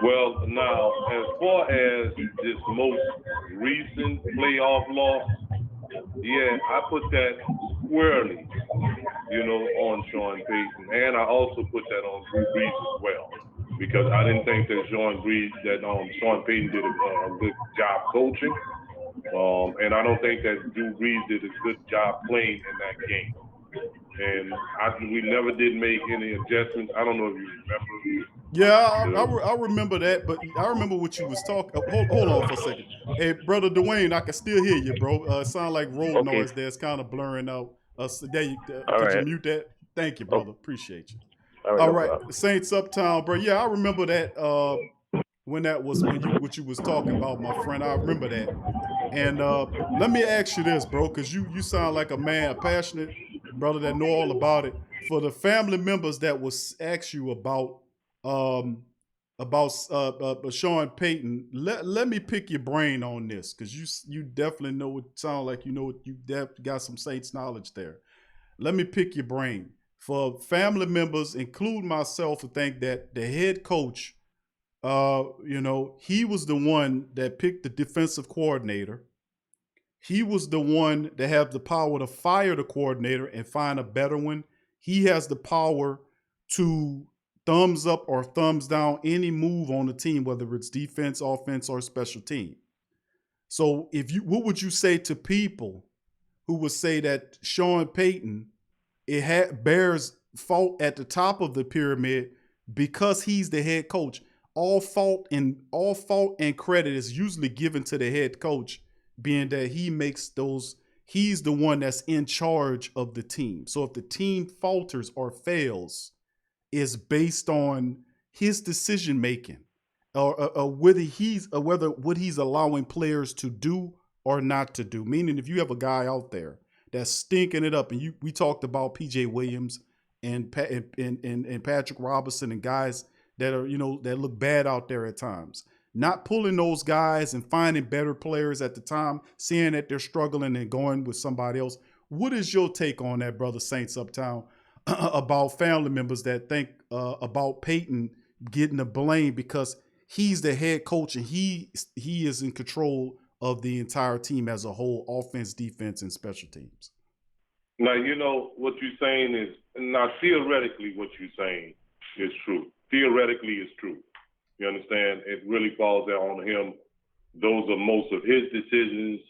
Speaker 14: Well, now, as far as this most recent playoff loss, yeah, I put that squarely, on Sean Payton. And I also put that on Drew Brees as well. Because I didn't think that Sean Payton did a good job coaching. And I don't think that Drew Brees did a good job playing in that game. And we never did make any adjustments. I don't know if you remember.
Speaker 8: Yeah, I remember that, but I remember what you was talking. Hold on for a second. Hey, Brother Dwayne, I can still hear you, bro. It sound like road noise there. It's kind of blurring out. There you, could you mute that? Thank you, brother. Appreciate you. All right. Saints Uptown, bro. Yeah, I remember that when what you was talking about, my friend. I remember that. And let me ask you this, bro, because you sound like a passionate brother that know all about it. For the family members that was asked you about Sean Payton, let me pick your brain on this, because you definitely know it sound like you got some Saints knowledge there. Let me pick your brain. For family members, including myself, to think that the head coach, he was the one that picked the defensive coordinator. He was the one that had the power to fire the coordinator and find a better one. He has the power to thumbs up or thumbs down any move on the team, whether it's defense, offense, or special team. So what would you say to people who would say that Sean Payton bears fault at the top of the pyramid because he's the head coach? All fault and credit is usually given to the head coach, being that he's the one that's in charge of the team. So if the team falters or fails, is based on his decision making, or whether what he's allowing players to do or not to do. Meaning, if you have a guy out there that's stinking it up, and we talked about PJ Williams and Patrick Robinson and guys that are that look bad out there at times, not pulling those guys and finding better players at the time, seeing that they're struggling and going with somebody else. What is your take on that, Brother Saints Uptown, about family members that think about Payton getting the blame because he's the head coach and he is in control of the entire team as a whole, offense, defense, and special teams?
Speaker 14: Now, what you're saying is, now theoretically what you're saying is true. Theoretically is true. You understand? It really falls out on him. Those are most of his decisions,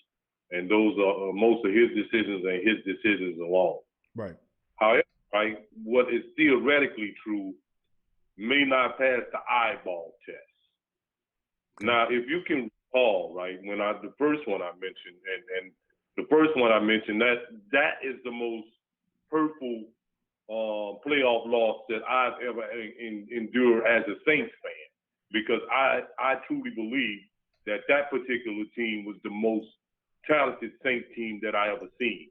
Speaker 14: and those are most of his decisions and his decisions alone.
Speaker 8: Right.
Speaker 14: However, right, what is theoretically true may not pass the eyeball test. Okay. Now, if you can recall, right, when the first one I mentioned, and the first one I mentioned, that is the most hurtful playoff loss that I've ever endured as a Saints fan, because I truly believe that particular team was the most talented Saints team that I ever seen.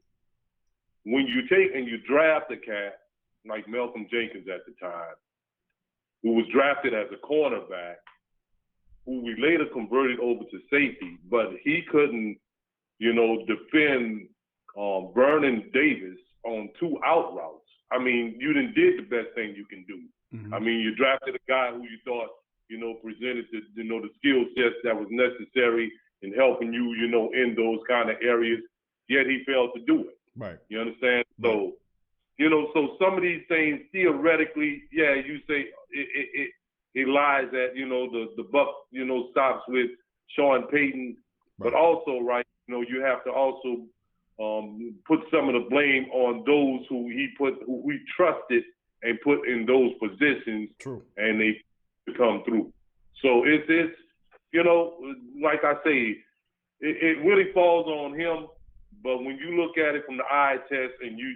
Speaker 14: When you take and you draft a cat like Malcolm Jenkins at the time, who was drafted as a cornerback, who we later converted over to safety, but he couldn't, defend Vernon Davis on 2 out routes. I mean, you done did the best thing you can do. Mm-hmm. I mean, you drafted a guy who you thought, presented the skill sets that was necessary in helping you, in those kind of areas, yet he failed to do it.
Speaker 8: Right.
Speaker 14: You understand? Right. So, so some of these things, theoretically, yeah, you say it lies that, the buck, stops with Sean Payton, right. But also, right, you have to also put some of the blame on those who we trusted and put in those positions. True. And they come through. So it's like I say, it really falls on him. But when you look at it from the eye test and you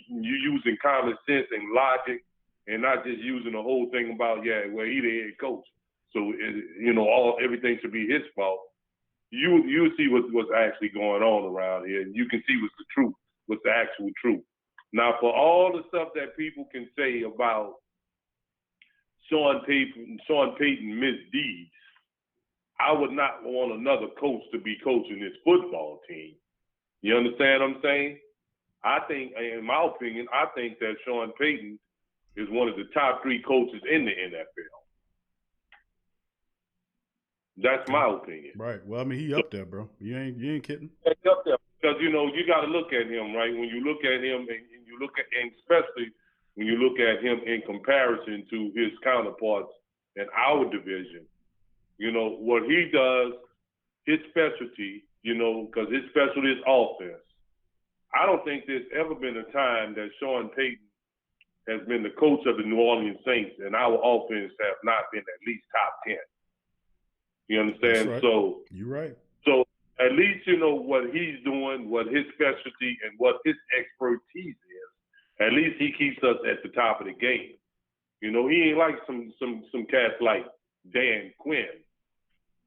Speaker 14: using common sense and logic and not just using the whole thing about, he the head coach, so everything should be his fault. You see what's actually going on around here, and you can see what's the actual truth. Now, for all the stuff that people can say about Sean Payton misdeeds, I would not want another coach to be coaching this football team. You understand what I'm saying? I think, in my opinion, that Sean Payton is one of the top 3 coaches in the NFL. That's my opinion.
Speaker 8: Right. Well, I mean, he up there, bro. You ain't kidding.
Speaker 14: He's up there because you got to look at him, right? When you look at him, and especially when you look at him in comparison to his counterparts in our division, what he does, his specialty, because his specialty is offense. I don't think there's ever been a time that Sean Payton has been the coach of the New Orleans Saints and our offense have not been at least top 10. You understand?
Speaker 8: Right.
Speaker 14: So
Speaker 8: you're right.
Speaker 14: So at least what he's doing, what his specialty and what his expertise is. At least he keeps us at the top of the game. He ain't like some cats like Dan Quinn,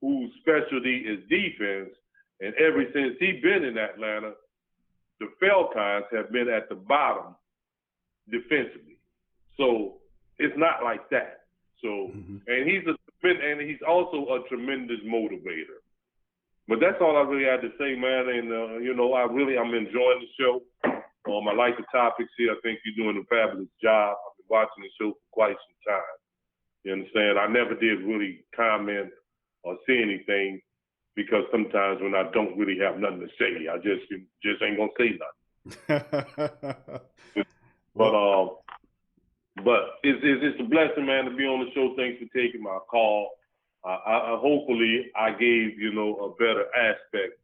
Speaker 14: whose specialty is defense, and ever since he's been in Atlanta, the Falcons have been at the bottom defensively. So it's not like that. So and he's also a tremendous motivator. But that's all I really had to say, man. And I'm enjoying the show. I like the topics here. I think you're doing a fabulous job. I've been watching the show for quite some time. You understand? I never did really comment or say anything because sometimes when I don't really have nothing to say, I just ain't gonna say nothing. But it's a blessing, man, to be on the show. Thanks for taking my call. Hopefully I gave a better aspect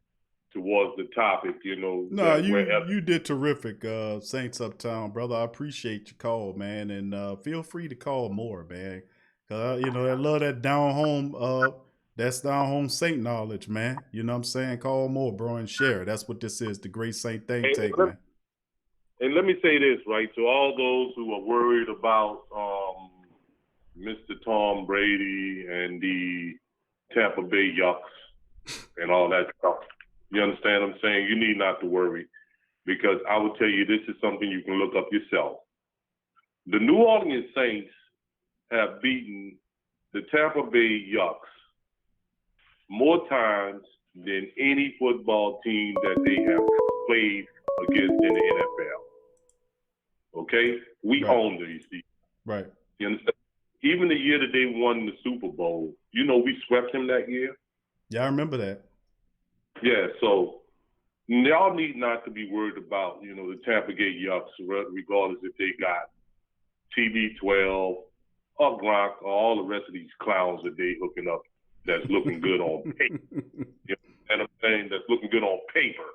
Speaker 14: towards the topic.
Speaker 8: No, you did terrific, Saints Uptown, brother. I appreciate your call, man, and feel free to call more, man. I love that down home. That's down home Saint knowledge, man. You know what I'm saying? Call more, bro, and share. That's what this is, the Great Saint Thing Take, man.
Speaker 14: And let me say this, right, to all those who are worried about Mr. Tom Brady and the Tampa Bay Yucks and all that stuff. You understand what I'm saying? You need not to worry, because I will tell you this is something you can look up yourself. The New Orleans Saints have beaten the Tampa Bay Yucks more times than any football team that they have played against in the NFL. Okay? We own these teams.
Speaker 8: Right.
Speaker 14: You understand? Even the year that they won the Super Bowl, we swept them that year.
Speaker 8: Yeah, I remember that.
Speaker 14: Yeah, so y'all need not to be worried about, the Tampa Bay Yucks, regardless if they got TB12, or Gronk or all the rest of these clowns that they hooking up that's looking good on paper. You know what I'm saying? That's looking good on paper.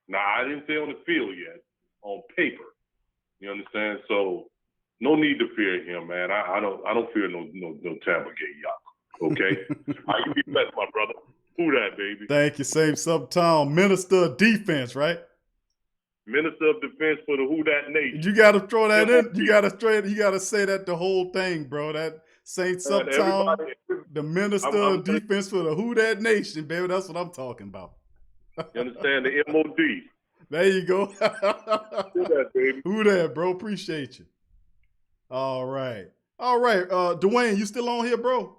Speaker 14: Now, I didn't say on the field yet, on paper. You understand? So no need to fear him, man. I don't fear no Tailgate, y'all. Okay? You be blessed, my brother. Who that, baby?
Speaker 8: Thank you, same subtown minister of defense, right?
Speaker 14: Minister of Defense for the Who That Nation.
Speaker 8: You got to throw that in. You got to say that the whole thing, bro. That Saint Subtown, the Minister of Defense for the Who That Nation, baby. That's what I'm talking about.
Speaker 14: You understand? The MOD.
Speaker 8: There you go.
Speaker 14: Who that, baby?
Speaker 8: Who that, bro? Appreciate you. All right. Dwayne, you still on here, bro?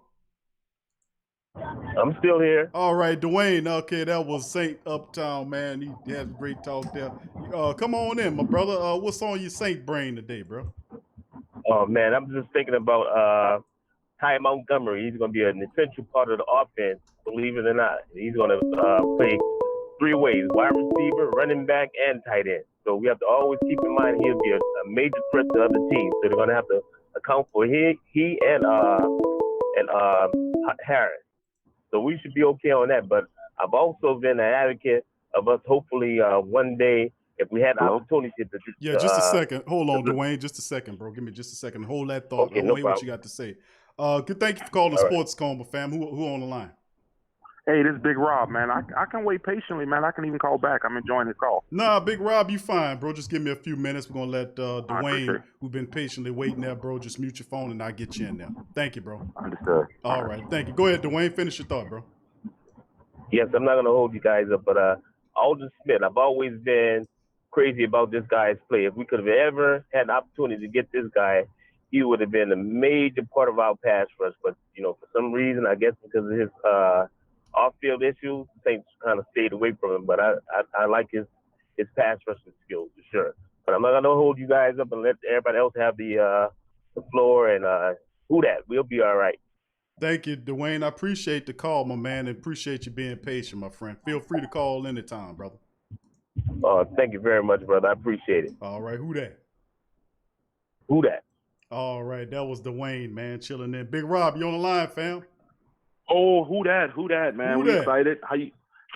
Speaker 16: I'm still here.
Speaker 8: All right, Dwayne. Okay, that was Saint Uptown, man. He had a great talk there. Come on in, my brother. What's on your Saint brain today, bro?
Speaker 16: Oh man, I'm just thinking about Ty Montgomery. He's going to be an essential part of the offense, believe it or not. He's going to play three ways: wide receiver, running back, and tight end. So we have to always keep in mind he'll be a major threat to other teams. So they're going to have to account for he and Harris. So we should be okay on that. But I've also been an advocate of us hopefully one day, if we had the opportunity to.
Speaker 8: Yeah, just a second. Hold on, Dwayne. Just a second, bro. Give me just a second. Hold that thought.
Speaker 16: Okay,
Speaker 8: I'll wait what you got to say. Good. Thank you for calling the Sports Coma, fam. Who on the line?
Speaker 17: Hey, this is Big Rob, man. I can wait patiently, man. I can even call back. I'm enjoying this call.
Speaker 8: Nah, Big Rob, you fine, bro. Just give me a few minutes. We're going to let Dwayne, who's been patiently waiting there, bro, just mute your phone and I'll get you in there. Thank you, bro.
Speaker 17: Understood.
Speaker 8: All right. Thank you. Go ahead, Dwayne. Finish your thought, bro.
Speaker 16: Yes, I'm not going to hold you guys up, but Aldon Smith, I've always been crazy about this guy's play. If we could have ever had the opportunity to get this guy, he would have been a major part of our pass rush. But, for some reason, I guess because of his off-field issues, Saints kind of stayed away from him. But I like his pass rushing skills for sure. But I'm not going to hold you guys up and let everybody else have the floor. And who that? We'll be all right.
Speaker 8: Thank you, Dwayne. I appreciate the call, my man, and appreciate you being patient, my friend. Feel free to call anytime, brother.
Speaker 16: Thank you very much, brother. I appreciate it.
Speaker 8: All right. Who that?
Speaker 16: Who that?
Speaker 8: All right. That was Dwayne, man, chilling in. Big Rob, you on the line, fam?
Speaker 17: Oh, who that, man? We excited. How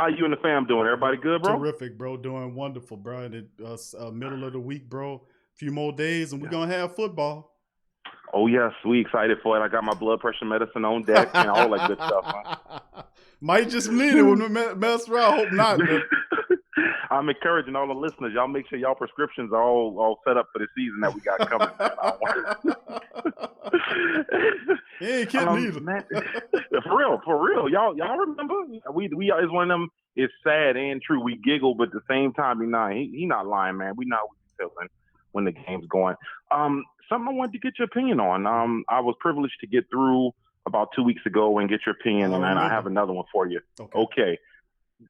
Speaker 17: you and the fam doing? Everybody good, bro?
Speaker 8: Terrific, bro. Doing wonderful, bro. It's middle of the week, bro. A few more days, and we're going to have football.
Speaker 17: Oh, yes. We excited for it. I got my blood pressure medicine on deck and all that good stuff, man.
Speaker 8: Might just need it when we mess around. Hope not, man.
Speaker 17: I'm encouraging all the listeners. Y'all make sure y'all prescriptions are all set up for the season that we got coming.
Speaker 8: He ain't kidding either.
Speaker 17: Man, for real. Y'all remember? We is one of them. It's sad and true. We giggle, but at the same time, he not lying, man. We know what he's feeling when the game's going. Something I wanted to get your opinion on. I was privileged to get through about 2 weeks ago and get your opinion, and I have another one for you. Okay.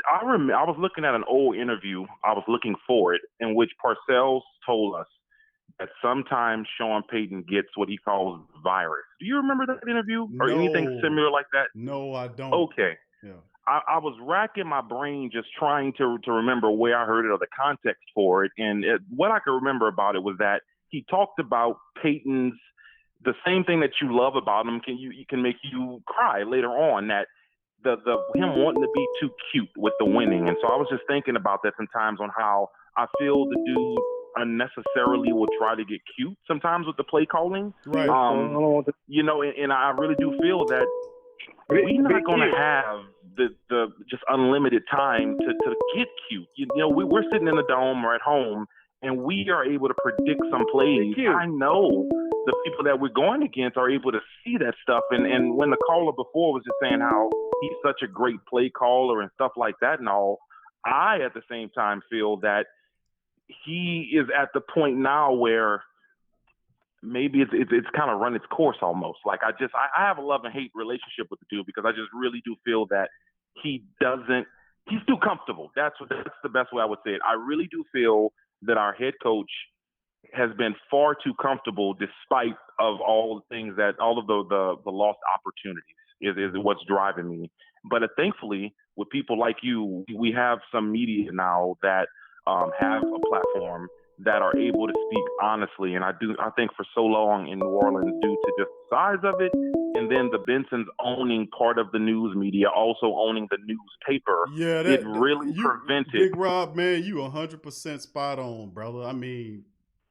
Speaker 17: I was looking at an old interview. I was looking for it, in which Parcells told us that sometimes Sean Payton gets what he calls virus. Do you remember that interview or anything similar like that?
Speaker 8: No, I don't.
Speaker 17: Okay.
Speaker 8: Yeah.
Speaker 17: I was racking my brain just trying to remember where I heard it or the context for it. And what I could remember about it was that he talked about Peyton's, the same thing that you love about him can make you cry later on, that him wanting to be too cute with the winning. And so I was just thinking about that sometimes on how I feel the dude unnecessarily will try to get cute sometimes with the play calling.
Speaker 8: Right.
Speaker 17: And I really do feel that we're not going to have the just unlimited time to get cute. We're sitting in the dome or at home, and we are able to predict some plays. I know the people that we're going against are able to see that stuff. And when the caller before was just saying how he's such a great play caller and stuff like that and all, I at the same time feel that he is at the point now where maybe it's kind of run its course almost. Like I have a love and hate relationship with the dude because I just really do feel that he's too comfortable. That's the best way I would say it. I really do feel that our head coach has been far too comfortable despite of all the things that all of the lost opportunities is what's driving me. But thankfully with people like you, we have some media now that have a platform that are able to speak honestly. And I think for so long in New Orleans, due to just the size of it, and then the Bensons owning part of the news media, also owning the newspaper,
Speaker 8: Yeah,
Speaker 17: it really prevented.
Speaker 8: Big Rob, man, you 100% spot on, brother. I mean,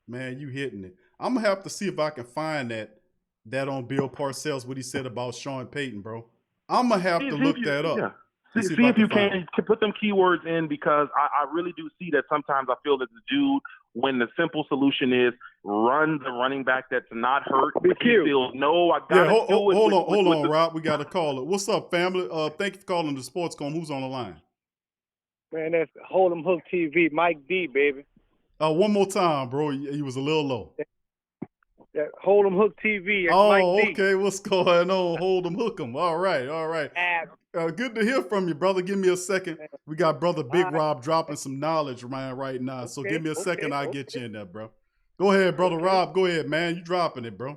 Speaker 8: man, you hitting it. I'm gonna have to see if I can find that on Bill Parcells, what he said about Sean Payton, bro. I'm gonna have to look that up.
Speaker 17: Yeah.
Speaker 8: and
Speaker 17: See if you can put them keywords in, because I really do see that sometimes I feel that the dude, when the simple solution is run the running back that's not hurt, he feels, no, I gotta do it.
Speaker 8: Hold on, Rob. We got to call it. What's up, family? Thank you for calling the Sportscom. Who's on the line?
Speaker 18: Man, that's Hold'em Hook TV, Mike D, baby.
Speaker 8: One more time, bro. He was a little low.
Speaker 18: That Hold'em Hook TV. That's
Speaker 8: Oh,
Speaker 18: Mike D.
Speaker 8: okay. What's going on? Hold 'em, hook 'em. All right. Good to hear from you, brother. Give me a second. We got brother Big Rob dropping some knowledge right now. So give me a second. I'll get you in there, bro. Go ahead, brother Rob. Go ahead, man. You dropping it, bro.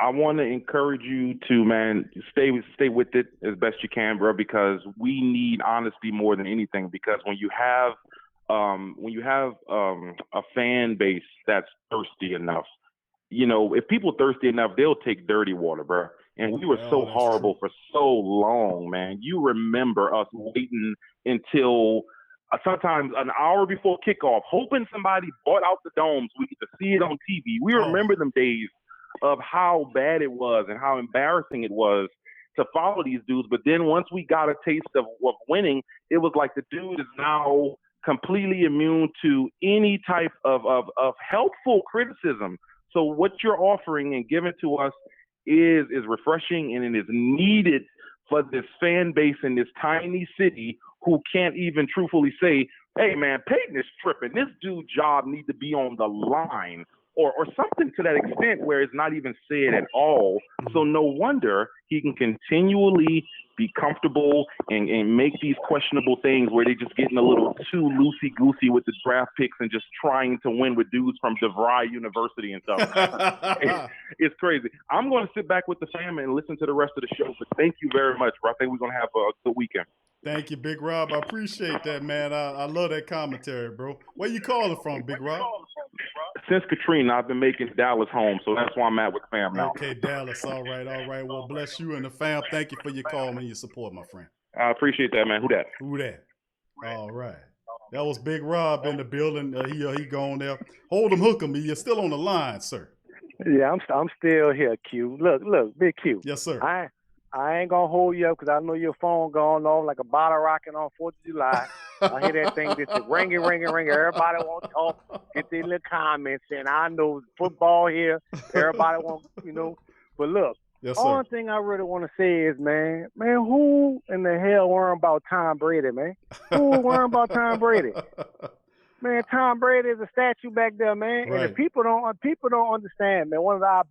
Speaker 17: I want to encourage you to, man, stay with it as best you can, bro, because we need honesty more than anything. Because when you have a fan base that's thirsty enough, you know, if people thirsty enough, they'll take dirty water, bro. And we were so horrible for so long, man. You remember us waiting until sometimes an hour before kickoff, hoping somebody bought out the domes. We get to see it on TV. We remember them days of how bad it was and how embarrassing it was to follow these dudes. But then once we got a taste of winning, it was like the dude is now completely immune to any type of helpful criticism. So what you're offering and giving to us is refreshing, and it is needed for this fan base in this tiny city who can't even truthfully say, hey, man, Peyton is tripping. This dude's job needs to be on the line, or something to that extent where it's not even said at all. So no wonder he can continually be comfortable and make these questionable things where they're just getting a little too loosey-goosey with the draft picks and just trying to win with dudes from DeVry University and stuff. It's crazy. I'm going to sit back with the family and listen to the rest of the show, but thank you very much, bro. I think we're going to have a good weekend.
Speaker 8: Thank you, Big Rob. I appreciate that, man. I love that commentary, bro. Where you calling from, Big Rob?
Speaker 17: Since Katrina, I've been making Dallas home, so that's why I'm at with fam now.
Speaker 8: Okay, Dallas. All right. Well, bless you and the fam. Thank you for your call and your support, my friend.
Speaker 17: I appreciate that, man. Who that?
Speaker 8: All right. That was Big Rob in the building. He gone there. Hold him, hook him. You're still on the line, sir.
Speaker 18: Yeah, I'm still here, Q. Look, Big Q.
Speaker 8: Yes, sir.
Speaker 18: I ain't gonna hold you up because I know your phone going off like a bottle rocket on 4th of July. I hear that thing just ring. Everybody want to talk, get their little comments in. I know football here. Everybody want, But look, only thing I really want to say is, man, who in the hell worrying about Tom Brady, man? Who worrying about Tom Brady? Man, Tom Brady is a statue back there, man.
Speaker 8: Right.
Speaker 18: And if people don't understand, man, one of our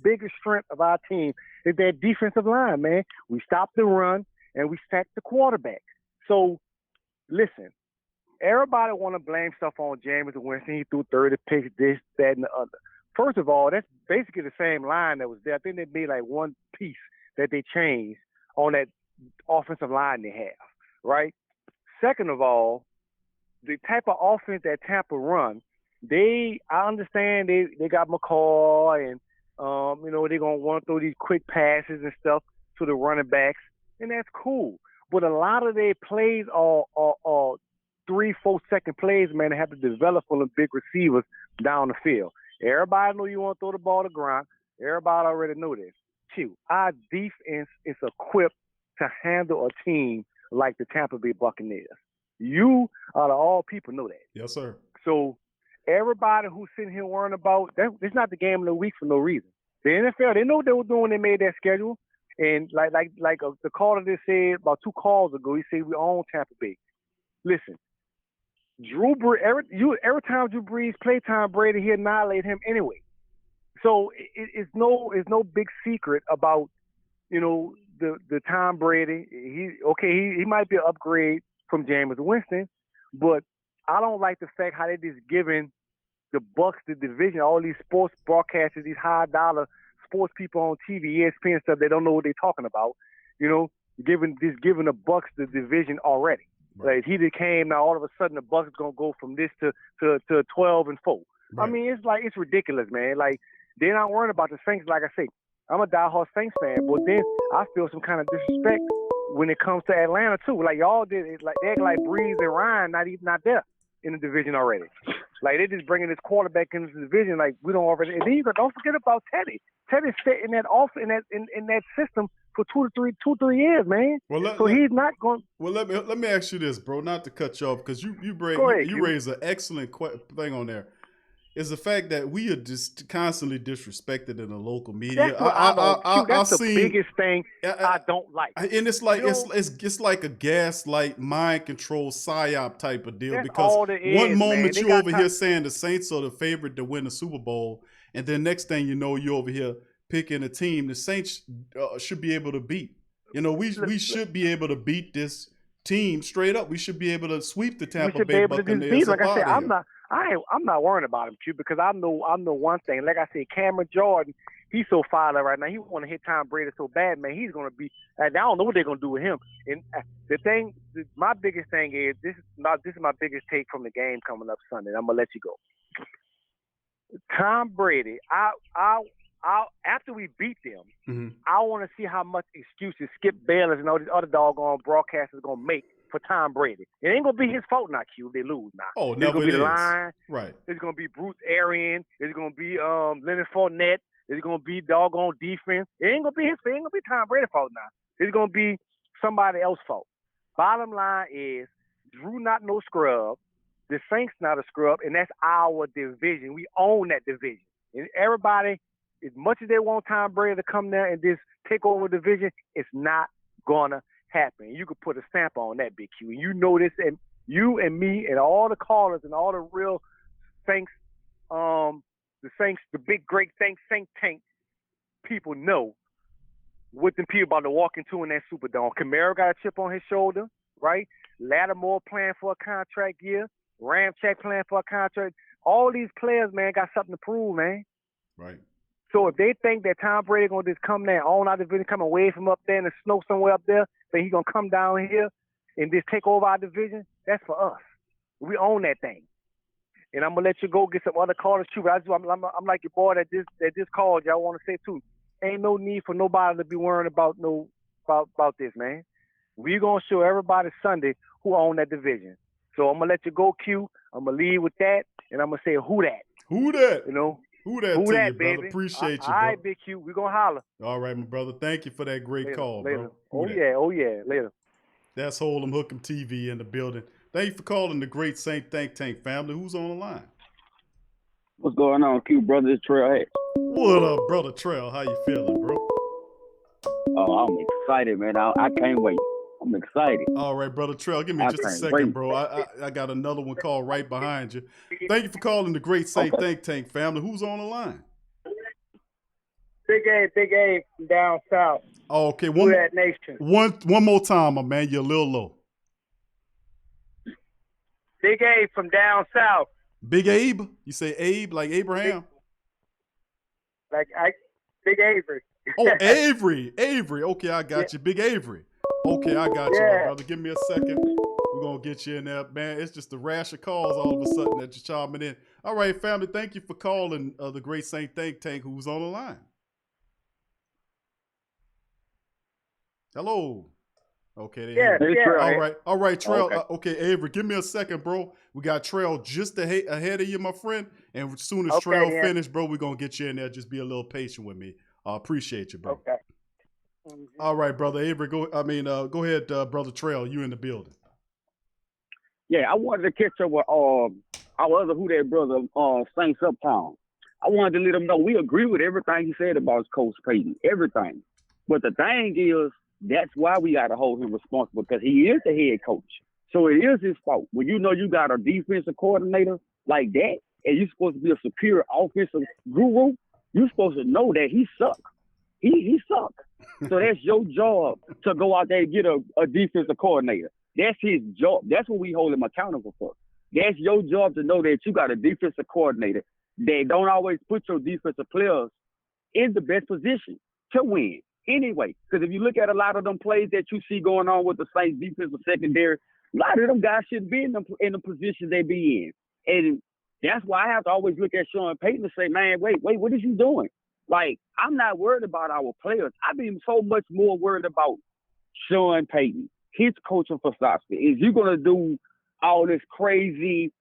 Speaker 18: biggest strength of our team is that defensive line, man. We stop the run and we sack the quarterback. So, listen, everybody want to blame stuff on Jameis Winston. He threw 30 picks, this, that, and the other. First of all, that's basically the same line that was there. I think they made like one piece that they changed on that offensive line they have, right? Second of all, the type of offense that Tampa run, I understand they got McCall and they're going to want to throw these quick passes and stuff to the running backs, and that's cool. But a lot of their plays are 3-4 second plays, man. They have to develop for the big receivers down the field. Everybody know you want to throw the ball to ground. Everybody already know this. Q, our defense is equipped to handle a team like the Tampa Bay Buccaneers. You, out of all people, know that.
Speaker 8: Yes, sir.
Speaker 18: So everybody who's sitting here worrying about that, it's not the game of the week for no reason. The NFL, they know what they were doing when they made that schedule. And like the caller that said about 2 calls ago, he said we own Tampa Bay. Listen, Drew Brees, every time Drew Brees played Tom Brady, he annihilated him anyway. So it's no big secret about the Tom Brady. He might be an upgrade from Jameis Winston, but I don't like the fact how they just giving the Bucks the division, all these sports broadcasters, these high dollar sports people on TV, ESPN stuff, they don't know what they're talking about. Giving the Bucks the division already. Right. Like he just came now, all of a sudden the Bucks gonna go from this to 12-4. I mean, it's ridiculous, man. Like, they're not worrying about the Saints. Like I say, I'm a diehard Saints fan, but then I feel some kind of disrespect when it comes to Atlanta too. Like y'all did, it's like they act like Brees and Ryan not there in the division already. Like they just bringing this quarterback into the division. Like we don't already. And then you don't forget about Teddy. Teddy's fit in that in that system for 2 to 3 years, man. So he's not going.
Speaker 8: Well, let me ask you this, bro. Not to cut you off because you raise an excellent thing on there. Is the fact that we are just constantly disrespected in the local media.
Speaker 18: That's what that's the biggest thing I don't like.
Speaker 8: And it's like it's like a gaslight, mind control, psyop type of deal.
Speaker 18: That's
Speaker 8: Because
Speaker 18: all it is,
Speaker 8: one moment
Speaker 18: man.
Speaker 8: you over here saying the Saints are the favorite to win the Super Bowl, and then next thing you know, you're over here picking a team the Saints should be able to beat. You know, we should be able to beat this team straight up. We should be able to sweep the Tampa Bay Buccaneers.
Speaker 18: Like I said, I'm not worrying about him, Q, because I know one thing. Like I said, Cameron Jordan, he's so fired up right now. He want to hit Tom Brady so bad, man. He's going to be. I don't know what they're going to do with him. And my biggest thing is this is my biggest take from the game coming up Sunday. I'm gonna let you go. Tom Brady, after we beat them, I want to see how much excuses Skip Bayless and all these other doggone broadcasters going to make for Tom Brady. It ain't going to be his fault now, Q, if they lose now.
Speaker 8: Oh,
Speaker 18: it's
Speaker 8: never
Speaker 18: going to be
Speaker 8: is.
Speaker 18: the line.
Speaker 8: Right.
Speaker 18: It's going to be Bruce Arians. It's going to be Leonard Fournette. It's going to be doggone defense. It ain't going to be his fault. It ain't going to be Tom Brady's fault now. It's going to be somebody else's fault. Bottom line is Drew not no scrub. The Saints not a scrub, and that's our division. We own that division. And everybody, as much as they want Tom Brady to come there and just take over the division, it's not going to happen. You could put a stamp on that, Big Q. And you know this, and you and me and all the callers and all the real Saints, the big, great Saint tank people know what them people about to walk into in that Superdome. Kamara got a chip on his shoulder, right? Lattimore playing for a contract year. Ramczyk playing for a contract. All these players, man, got something to prove, man.
Speaker 8: Right.
Speaker 18: So if they think that Tom Brady gonna just come there, own our division, come away from up there in the snow somewhere up there, then he gonna come down here and just take over our division, that's for us. We own that thing. And I'm gonna let you go get some other callers too. But I'm like your boy that just called you. I want to say too, ain't no need for nobody to be worrying about this, man. We gonna show everybody Sunday who own that division. So I'm gonna let you go, Q. I'm gonna leave with that, and I'm gonna say who that.
Speaker 8: Who that?
Speaker 18: You know.
Speaker 8: Who that,
Speaker 18: who
Speaker 8: to
Speaker 18: that,
Speaker 8: you, brother?
Speaker 18: baby.
Speaker 8: Appreciate you, bro.
Speaker 18: All right, Big Q. We gonna holler.
Speaker 8: All right, my brother. Thank you for that great call,
Speaker 18: later.
Speaker 8: bro.
Speaker 18: Oh yeah. Later.
Speaker 8: That's Hold'em Hook'em TV in the building. Thank you for calling the great Saint Think Tank family. Who's on the line?
Speaker 19: What's going on, Q, brother? It's Trailhead.
Speaker 8: What up, brother Trail? How you feeling, bro?
Speaker 19: Oh, I'm excited, man. I can't wait. I'm excited.
Speaker 8: All right, brother Trail, give me just a second, bro. I got another one called right behind you. Thank you for calling the great Saint Think Tank family. Who's on the line?
Speaker 4: Big A from down south.
Speaker 8: Oh, okay. One more time, my man. You're a little low.
Speaker 4: Big A from down south.
Speaker 8: Big Abe? You say Abe like Abraham?
Speaker 4: Big Avery.
Speaker 8: Oh, Avery. Okay, I got you. Big Avery. Okay, I got you, my brother. Give me a second. We're going to get you in there. Man, it's just a rash of calls all of a sudden that you're chiming in. All right, family, thank you for calling the great Saint Think Tank who's on the line. Hello. Okay. All right, Trail. Okay, Avery, give me a second, bro. We got Trail just ahead of you, my friend. And as soon as Trail finish, bro, we're going to get you in there. Just be a little patient with me. I appreciate you, bro.
Speaker 4: Okay.
Speaker 8: All right, brother Avery. Go ahead, brother Trail. You in the building?
Speaker 19: Yeah, I wanted to catch up with our other Who That brother, Saints Uptown. I wanted to let him know we agree with everything he said about Coach Payton, everything. But the thing is, that's why we got to hold him responsible, because he is the head coach. So it is his fault. When you know you got a defensive coordinator like that, and you're supposed to be a superior offensive guru, you're supposed to know that he suck. He suck. So that's your job to go out there and get a defensive coordinator. That's his job. That's what we hold him accountable for. That's your job to know that you got a defensive coordinator that don't always put your defensive players in the best position to win. Anyway, because if you look at a lot of them plays that you see going on with the Saints defensive secondary, a lot of them guys shouldn't be in the position they be in. And That's why I have to always look at Sean Payton and say, man, wait, what is you doing? Like, I'm not worried about our players. I've been so much more worried about Sean Payton, his coaching philosophy. Is you going to do all this crazy,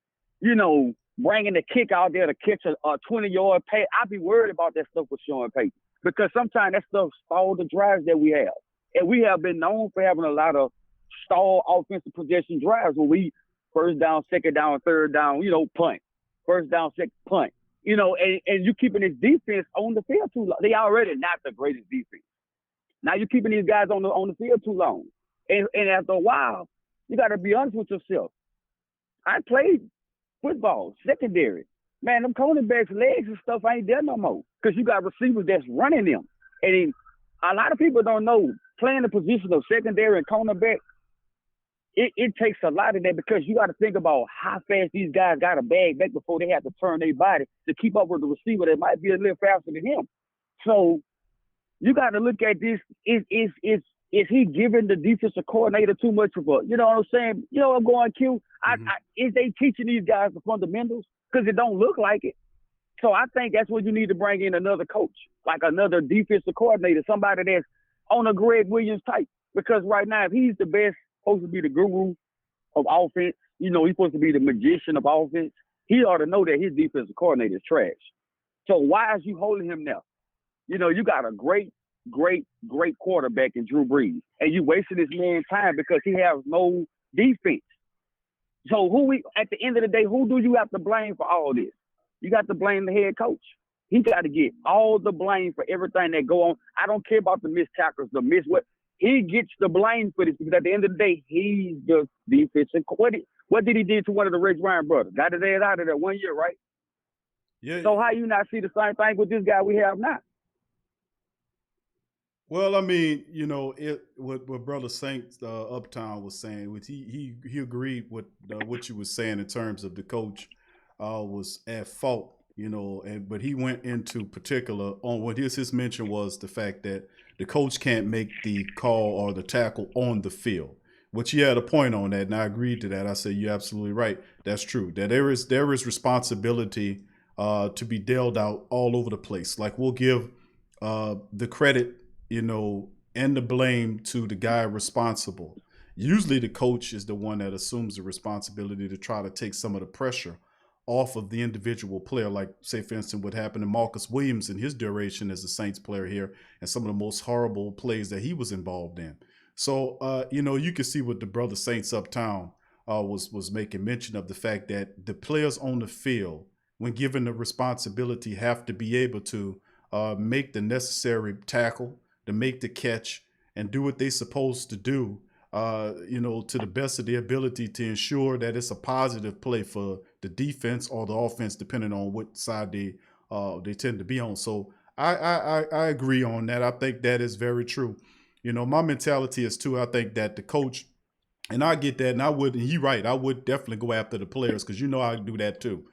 Speaker 19: bringing the kick out there to catch a 20-yard pass? I'd be worried about that stuff with Sean Payton because sometimes that stuff stall the drives that we have. And we have been known for having a lot of stall offensive possession drives where we first down, second down, third down, punt. First down, second, punt. And you keeping this defense on the field too long. They already not the greatest defense. Now you're keeping these guys on the field too long. And after a while, you got to be honest with yourself. I played football, secondary. Man, them cornerbacks' legs and stuff ain't there no more because you got receivers that's running them. And a lot of people don't know playing the position of secondary and cornerback, it takes a lot of that because you got to think about how fast these guys got to bag back before they have to turn their body to keep up with the receiver that might be a little faster than him. So you got to look at this. Is he giving the defensive coordinator too much of a, you know what I'm saying? You know what I'm going, Q? Is they teaching these guys the fundamentals? Because it don't look like it. So I think that's where you need to bring in another coach, like another defensive coordinator, somebody that's on a Greg Williams type. Because right now, if he's the best, supposed to be the guru of offense, he's supposed to be the magician of offense, he ought to know that his defensive coordinator is trash. So why is you holding him now? You got a great quarterback in Drew Brees, and you wasting this man's time because he has no defense. So at the end of the day, who do you have to blame for all this? You got to blame the head coach. He got to get all the blame for everything that go on. I don't care about the missed tackles, the missed what. He gets the blame for this because at the end of the day, he's the defensive. What did he do to one of the Rex Ryan brothers? Got his ass out of there 1 year, right?
Speaker 8: Yeah.
Speaker 19: So how you not see the same thing with this guy we have now?
Speaker 8: Well, I mean, what Brother Saint Uptown was saying, which he agreed with what you were saying in terms of the coach was at fault, but he went into particular on what his mention was the fact that the coach can't make the call or the tackle on the field, which he had a point on that, and I agreed to that. I said, you're absolutely right. That's true. That there is responsibility to be dealt out all over the place. Like we'll give the credit, and the blame to the guy responsible. Usually the coach is the one that assumes the responsibility to try to take some of the pressure off of the individual player, like say for instance what happened to Marcus Williams in his duration as a Saints player here and some of the most horrible plays that he was involved in. So you can see what the brother Saints Uptown was making mention of, the fact that the players on the field, when given the responsibility, have to be able to make the necessary tackle, to make the catch, and do what they're supposed to do, to the best of their ability to ensure that it's a positive play for the defense or the offense, depending on what side they tend to be on. So I agree on that. I think that is very true. My mentality is too, I think that the coach, and I get that, and he right, I would definitely go after the players because I do that too.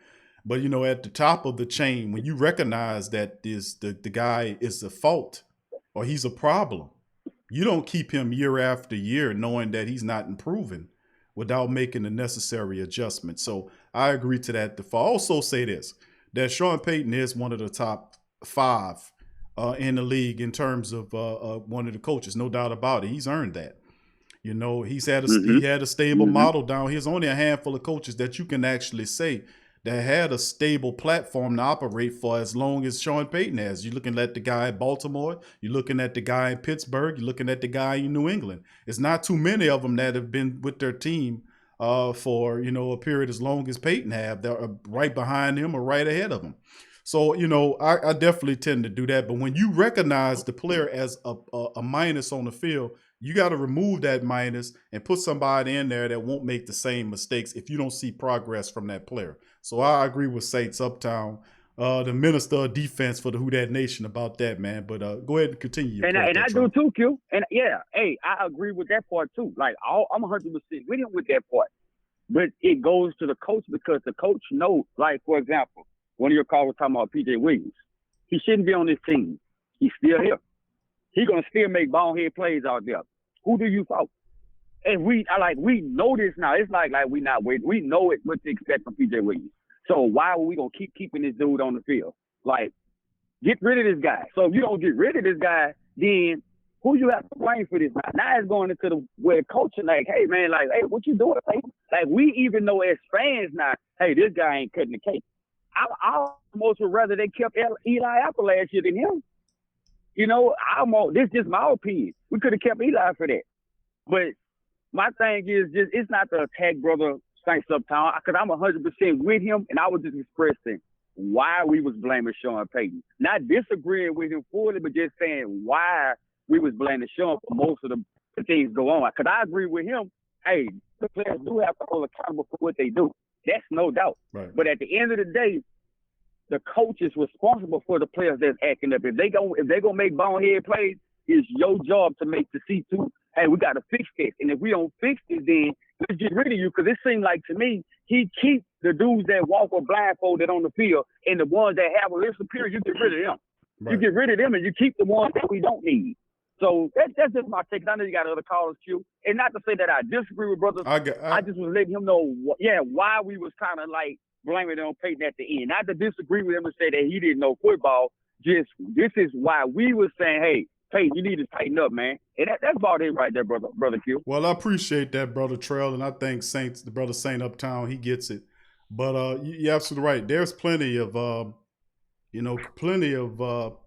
Speaker 8: But at the top of the chain, when you recognize that the guy is a fault or he's a problem, you don't keep him year after year knowing that he's not improving without making the necessary adjustments. So I agree to that. I also say this, that Sean Payton is one of the top 5 in the league in terms of one of the coaches, no doubt about it. He's earned that. He had a stable model down. Here's only a handful of coaches that you can actually say that had a stable platform to operate for as long as Sean Payton has. You're looking at the guy at Baltimore. You're looking at the guy in Pittsburgh. You're looking at the guy in New England. It's not too many of them that have been with their team for, a period as long as Payton have. They're right behind him or right ahead of him. So, I definitely tend to do that. But when you recognize the player as a minus on the field, you got to remove that minus and put somebody in there that won't make the same mistakes if you don't see progress from that player. So I agree with Saints Uptown, the minister of defense for the Who Dat Nation about that, man. But go ahead and continue your point.
Speaker 19: And I do too, Q. And I agree with that part too. Like I'm 100% with him with that part. But it goes to the coach because the coach knows, like, for example, one of your callers was talking about P.J. Williams. He shouldn't be on this team. He's still here. He's going to still make bonehead plays out there. Who do you fault? And we know this now. It's like we not waiting. We know what to expect from P.J. Williams. So why are we gonna keep keeping this dude on the field? Like, get rid of this guy. So if you don't get rid of this guy, then who you have to blame for this? Now it's going into the where coaching like, hey man, like, hey, what you doing? Like we even know as fans now, hey, this guy ain't cutting the cake. I almost would rather they kept Eli Apple last year than him. You know, this is just my opinion. We could have kept Eli for that. But my thing is just, it's not to attack brother Saints Uptown, because I'm 100% with him, and I was just expressing why we was blaming Sean Payton. Not disagreeing with him fully, but just saying why we was blaming Sean for most of the things go on. Because I agree with him, hey, the players do have to hold accountable for what they do. That's no doubt.
Speaker 8: Right.
Speaker 19: But at the end of the day, the coach is responsible for the players that's acting up. If they gonna make bonehead plays, it's your job to make the C2. Hey, we got to fix this. And if we don't fix it, then let's get rid of you. Because it seemed like to me, he keeps the dudes that walk with blindfolded on the field, and the ones that have a little superior, you get rid of them.
Speaker 8: Right.
Speaker 19: You get rid of them, and you keep the ones that we don't need. So that's just my take. I know you got other callers, Q. And not to say that I disagree with brothers. I just was letting him know, why we was kind of like blaming it on Peyton at the end. Not to disagree with him and say that he didn't know football. Just this is why we was saying, hey, Peyton, you need to tighten up, man. And that's about it right there, brother Q.
Speaker 8: Well, I appreciate that, brother Trail, and I think the brother Saint Uptown, he gets it. But you're absolutely right. There's plenty of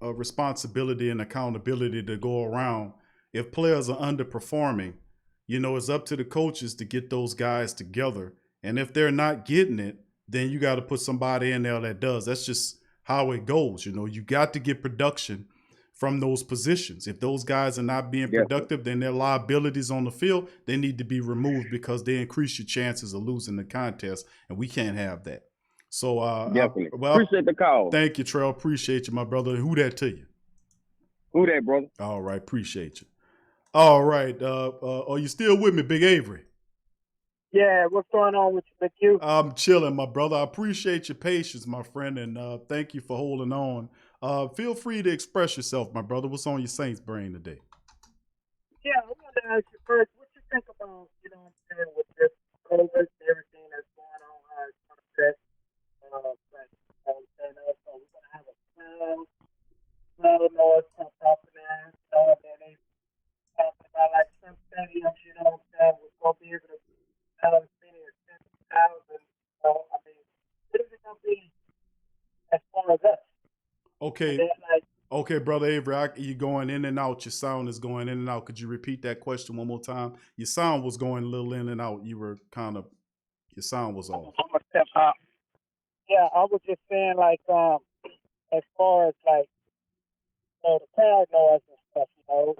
Speaker 8: responsibility and accountability to go around. If players are underperforming, it's up to the coaches to get those guys together. And if they're not getting it, then you got to put somebody in there that does. That's just how it goes. You got to get production from those positions. If those guys are not being productive, then their liabilities on the field, they need to be removed because they increase your chances of losing the contest, and we can't have that. So,
Speaker 19: definitely. Appreciate the call.
Speaker 8: Thank you, Trell. Appreciate you, my brother. Who that to you?
Speaker 19: Who that, brother?
Speaker 8: All right, appreciate you. All right, are you still with me, Big Avery?
Speaker 4: Yeah, what's going on with you, Big Q?
Speaker 8: I'm chilling, my brother. I appreciate your patience, my friend, and thank you for holding on. Feel free to express yourself, my brother. What's on your Saints brain today?
Speaker 4: Yeah, I wanted to ask you first, what you think about, with this COVID and everything that's going on, how it's going to affect, and also we're going to have a smell noise from Topman, and then they talking about like some stadiums, we're going to be able to have as many as 10,000. I mean, what is it going to be as far as us?
Speaker 8: Okay. Okay, brother Avery, you're going in and out. Your sound is going in and out. Could you repeat that question one more time? Your sound was going a little in and out. Your sound was off.
Speaker 4: I'm gonna step out. Yeah, I was just saying, as far as the crowd noise and stuff, I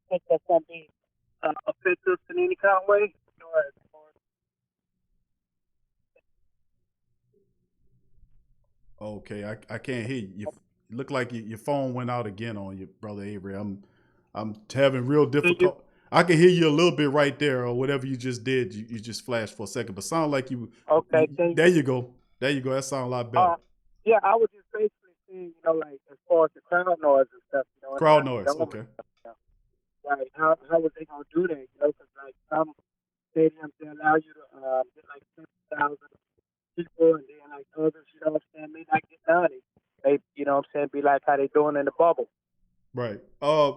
Speaker 4: think that's gonna be affect us in any kind of way.
Speaker 8: Okay, I can't hear you. You look like your phone went out again on you, brother Avery. I'm having real difficult. I can hear you a little bit right there, or whatever you just did. You just flashed for a second, but sound like you.
Speaker 4: Okay,
Speaker 8: there you go. There you go. That sounds a lot better.
Speaker 4: Yeah, I was just basically saying, as far as the crowd noise and stuff,
Speaker 8: Crowd noise. Okay.
Speaker 4: Right. How was they gonna do that? Because some stadiums they allow you to get 10,000 people, and then others, may not get done. They, be like how they doing in the bubble.
Speaker 8: Right. I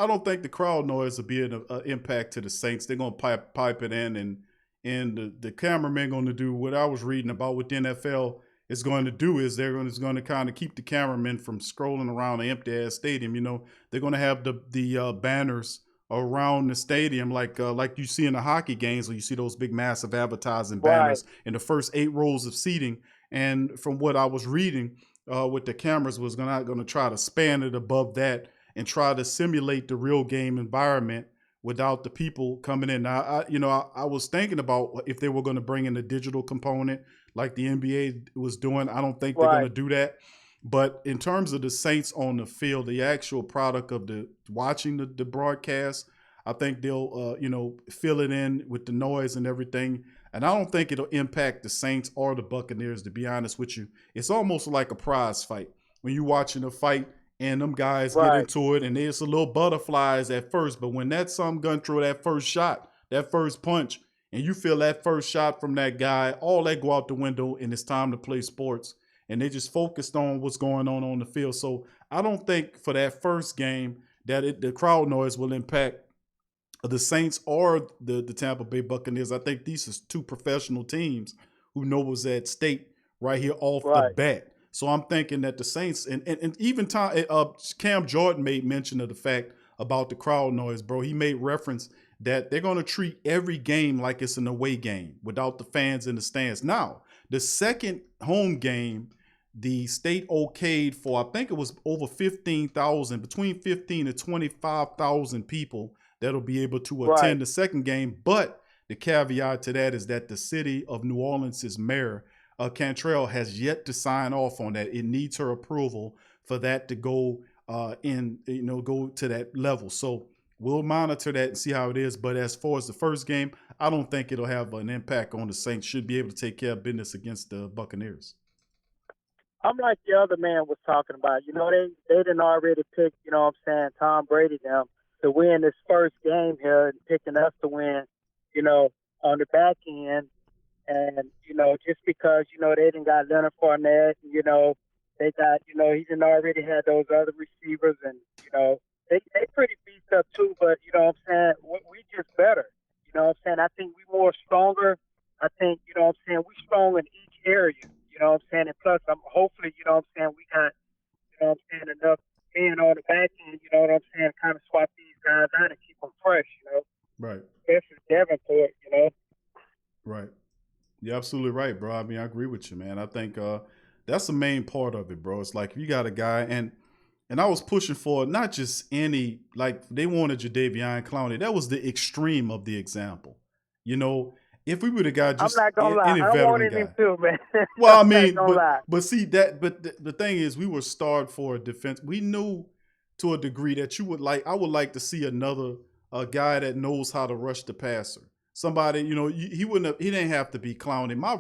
Speaker 8: don't think the crowd noise will be an impact to the Saints. They're gonna pipe it in, and the cameraman going to do what I was reading about what the NFL is going to do is they're going to kind of keep the cameramen from scrolling around an empty ass stadium. They're going to have the banners around the stadium like you see in the hockey games where you see those big massive advertising banners in the first 8 rows of seating. And from what I was reading, with the cameras was going to try to span it above that and try to simulate the real game environment without the people coming in. Now, I was thinking about if they were going to bring in a digital component like the NBA was doing. I don't think they're going to do that. But in terms of the Saints on the field, the actual product of watching the broadcast, I think they'll fill it in with the noise and everything. And I don't think it'll impact the Saints or the Buccaneers, to be honest with you. It's almost like a prize fight. When you're watching a fight and them guys get into it and there's a little butterflies at first, but when that some gun throw that first shot, that first punch, and you feel that first shot from that guy, all that go out the window, and it's time to play sports. And they just focused on what's going on the field. So I don't think for that first game that the crowd noise will impact the Saints or the Tampa Bay Buccaneers. I think these are two professional teams who know what's at stake right here off the bat. So I'm thinking that the Saints and even Cam Jordan made mention of the fact about the crowd noise, bro. He made reference that they're going to treat every game like it's an away game without the fans in the stands. Now, the second home game, the state okayed for, I think it was over 15,000, between 15 and 25,000 people that'll be able to attend the second game. But the caveat to that is that the city of New Orleans' mayor, Cantrell, has yet to sign off on that. It needs her approval for that to go go to that level. So we'll monitor that and see how it is. But as far as the first game, I don't think it'll have an impact on the Saints. Should be able to take care of business against the Buccaneers.
Speaker 18: I'm like the other man was talking about. They didn't already pick, Tom Brady them to win this first game here and picking us to win, on the back end. And, just because, they didn't got Leonard Fournette, they got, he didn't already have those other receivers and, they pretty beat up too, but, we just better. I think we more stronger. I think, we strong in each area. And plus, hopefully, we got, enough men on the back end, kind of swap these guys out and keep them fresh,
Speaker 8: Right.
Speaker 18: Especially Davenport,
Speaker 8: Right. You're absolutely right, bro. I mean, I agree with you, man. I think that's the main part of it, bro. It's like you got a guy, and I was pushing for not just any, like they wanted Jadeveon Clowney. That was the extreme of the example. If we would have got just
Speaker 18: I'm not gonna lie.
Speaker 8: any
Speaker 18: I
Speaker 8: veteran
Speaker 18: wanted
Speaker 8: guy.
Speaker 18: him too, man.
Speaker 8: Well, I
Speaker 18: I'm not
Speaker 8: mean,
Speaker 18: gonna lie.
Speaker 8: but see that, but the thing is, we were starved for a defense. We knew to a degree that I would like to see another guy that knows how to rush the passer. Somebody, he didn't have to be Clowney. My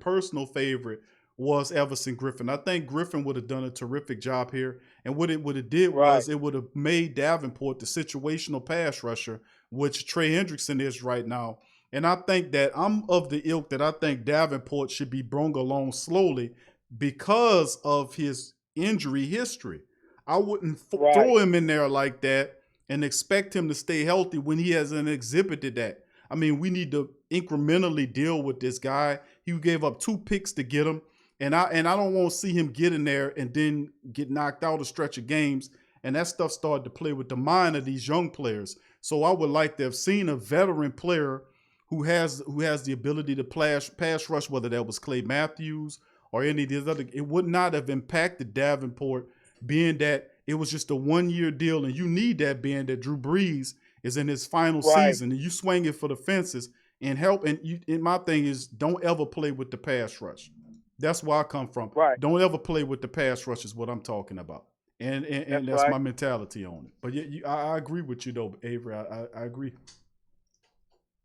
Speaker 8: personal favorite was Everson Griffin. I think Griffin would have done a terrific job here. And what it did was it would have made Davenport the situational pass rusher, which Trey Hendrickson is right now. And I think that I'm of the ilk that I think Davenport should be brung along slowly because of his injury history. I wouldn't throw him in there like that and expect him to stay healthy when he hasn't exhibited that. I mean, we need to incrementally deal with this guy. He gave up 2 picks to get him. And I don't want to see him get in there and then get knocked out a stretch of games. And that stuff started to play with the mind of these young players. So I would like to have seen a veteran player who has the ability to pass rush, whether that was Clay Matthews or any of these other. It would not have impacted Davenport, being that it was just a 1-year deal, and you need that being that Drew Brees is in his final season, and you swing it for the fences and help. And my thing is, don't ever play with the pass rush. That's where I come from.
Speaker 18: Right.
Speaker 8: Don't ever play with the pass rush is what I'm talking about. And that's my mentality on it. But I agree with you though, Avery. I agree.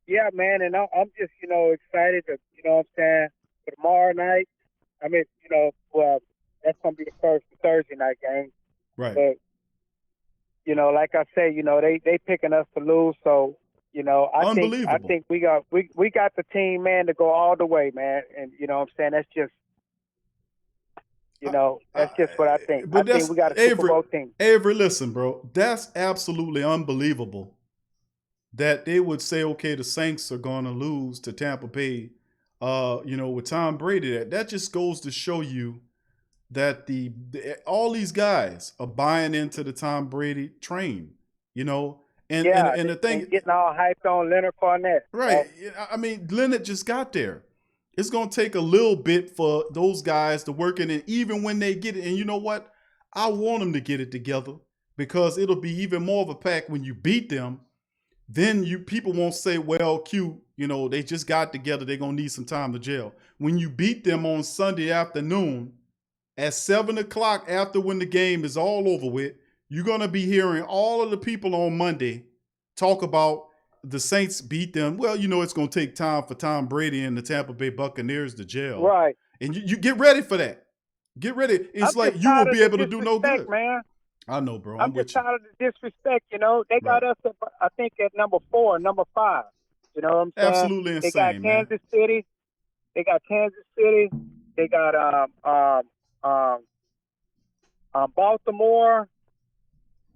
Speaker 18: Yeah, man, and I'm just, excited to, for tomorrow night. I mean, that's going to be the first Thursday night game.
Speaker 8: Right.
Speaker 18: But, like I say, they picking us to lose. So, I think we got the team, man, to go all the way, man. And, that's just, that's just what I think.
Speaker 8: But
Speaker 18: I think we got a Super Bowl team.
Speaker 8: Avery, listen, bro, that's absolutely unbelievable that they would say, okay, the Saints are going to lose to Tampa Bay, with Tom Brady. That just goes to show you that all these guys are buying into the Tom Brady train, And the thing,
Speaker 18: getting all hyped on Leonard Fournette.
Speaker 8: Right. I mean, Leonard just got there. It's going to take a little bit for those guys to work in, and even when they get it, and you know what? I want them to get it together because it'll be even more of a pack when you beat them. Then people won't say, well, Q, they just got together. They're going to need some time to gel. When you beat them on Sunday afternoon at 7 o'clock after when the game is all over with, you're going to be hearing all of the people on Monday talk about the Saints beat them. Well, it's going to take time for Tom Brady and the Tampa Bay Buccaneers to gel.
Speaker 18: Right.
Speaker 8: And you get ready for that. Get ready. It's like you will be able to do no good.
Speaker 18: Man.
Speaker 8: I know, bro.
Speaker 18: I'm just tired of the disrespect, They got us, I think, at number 4, number 5. You know what I'm saying?
Speaker 8: Absolutely
Speaker 18: They got
Speaker 8: insane, man.
Speaker 18: Kansas City. They got Kansas City. They got Baltimore.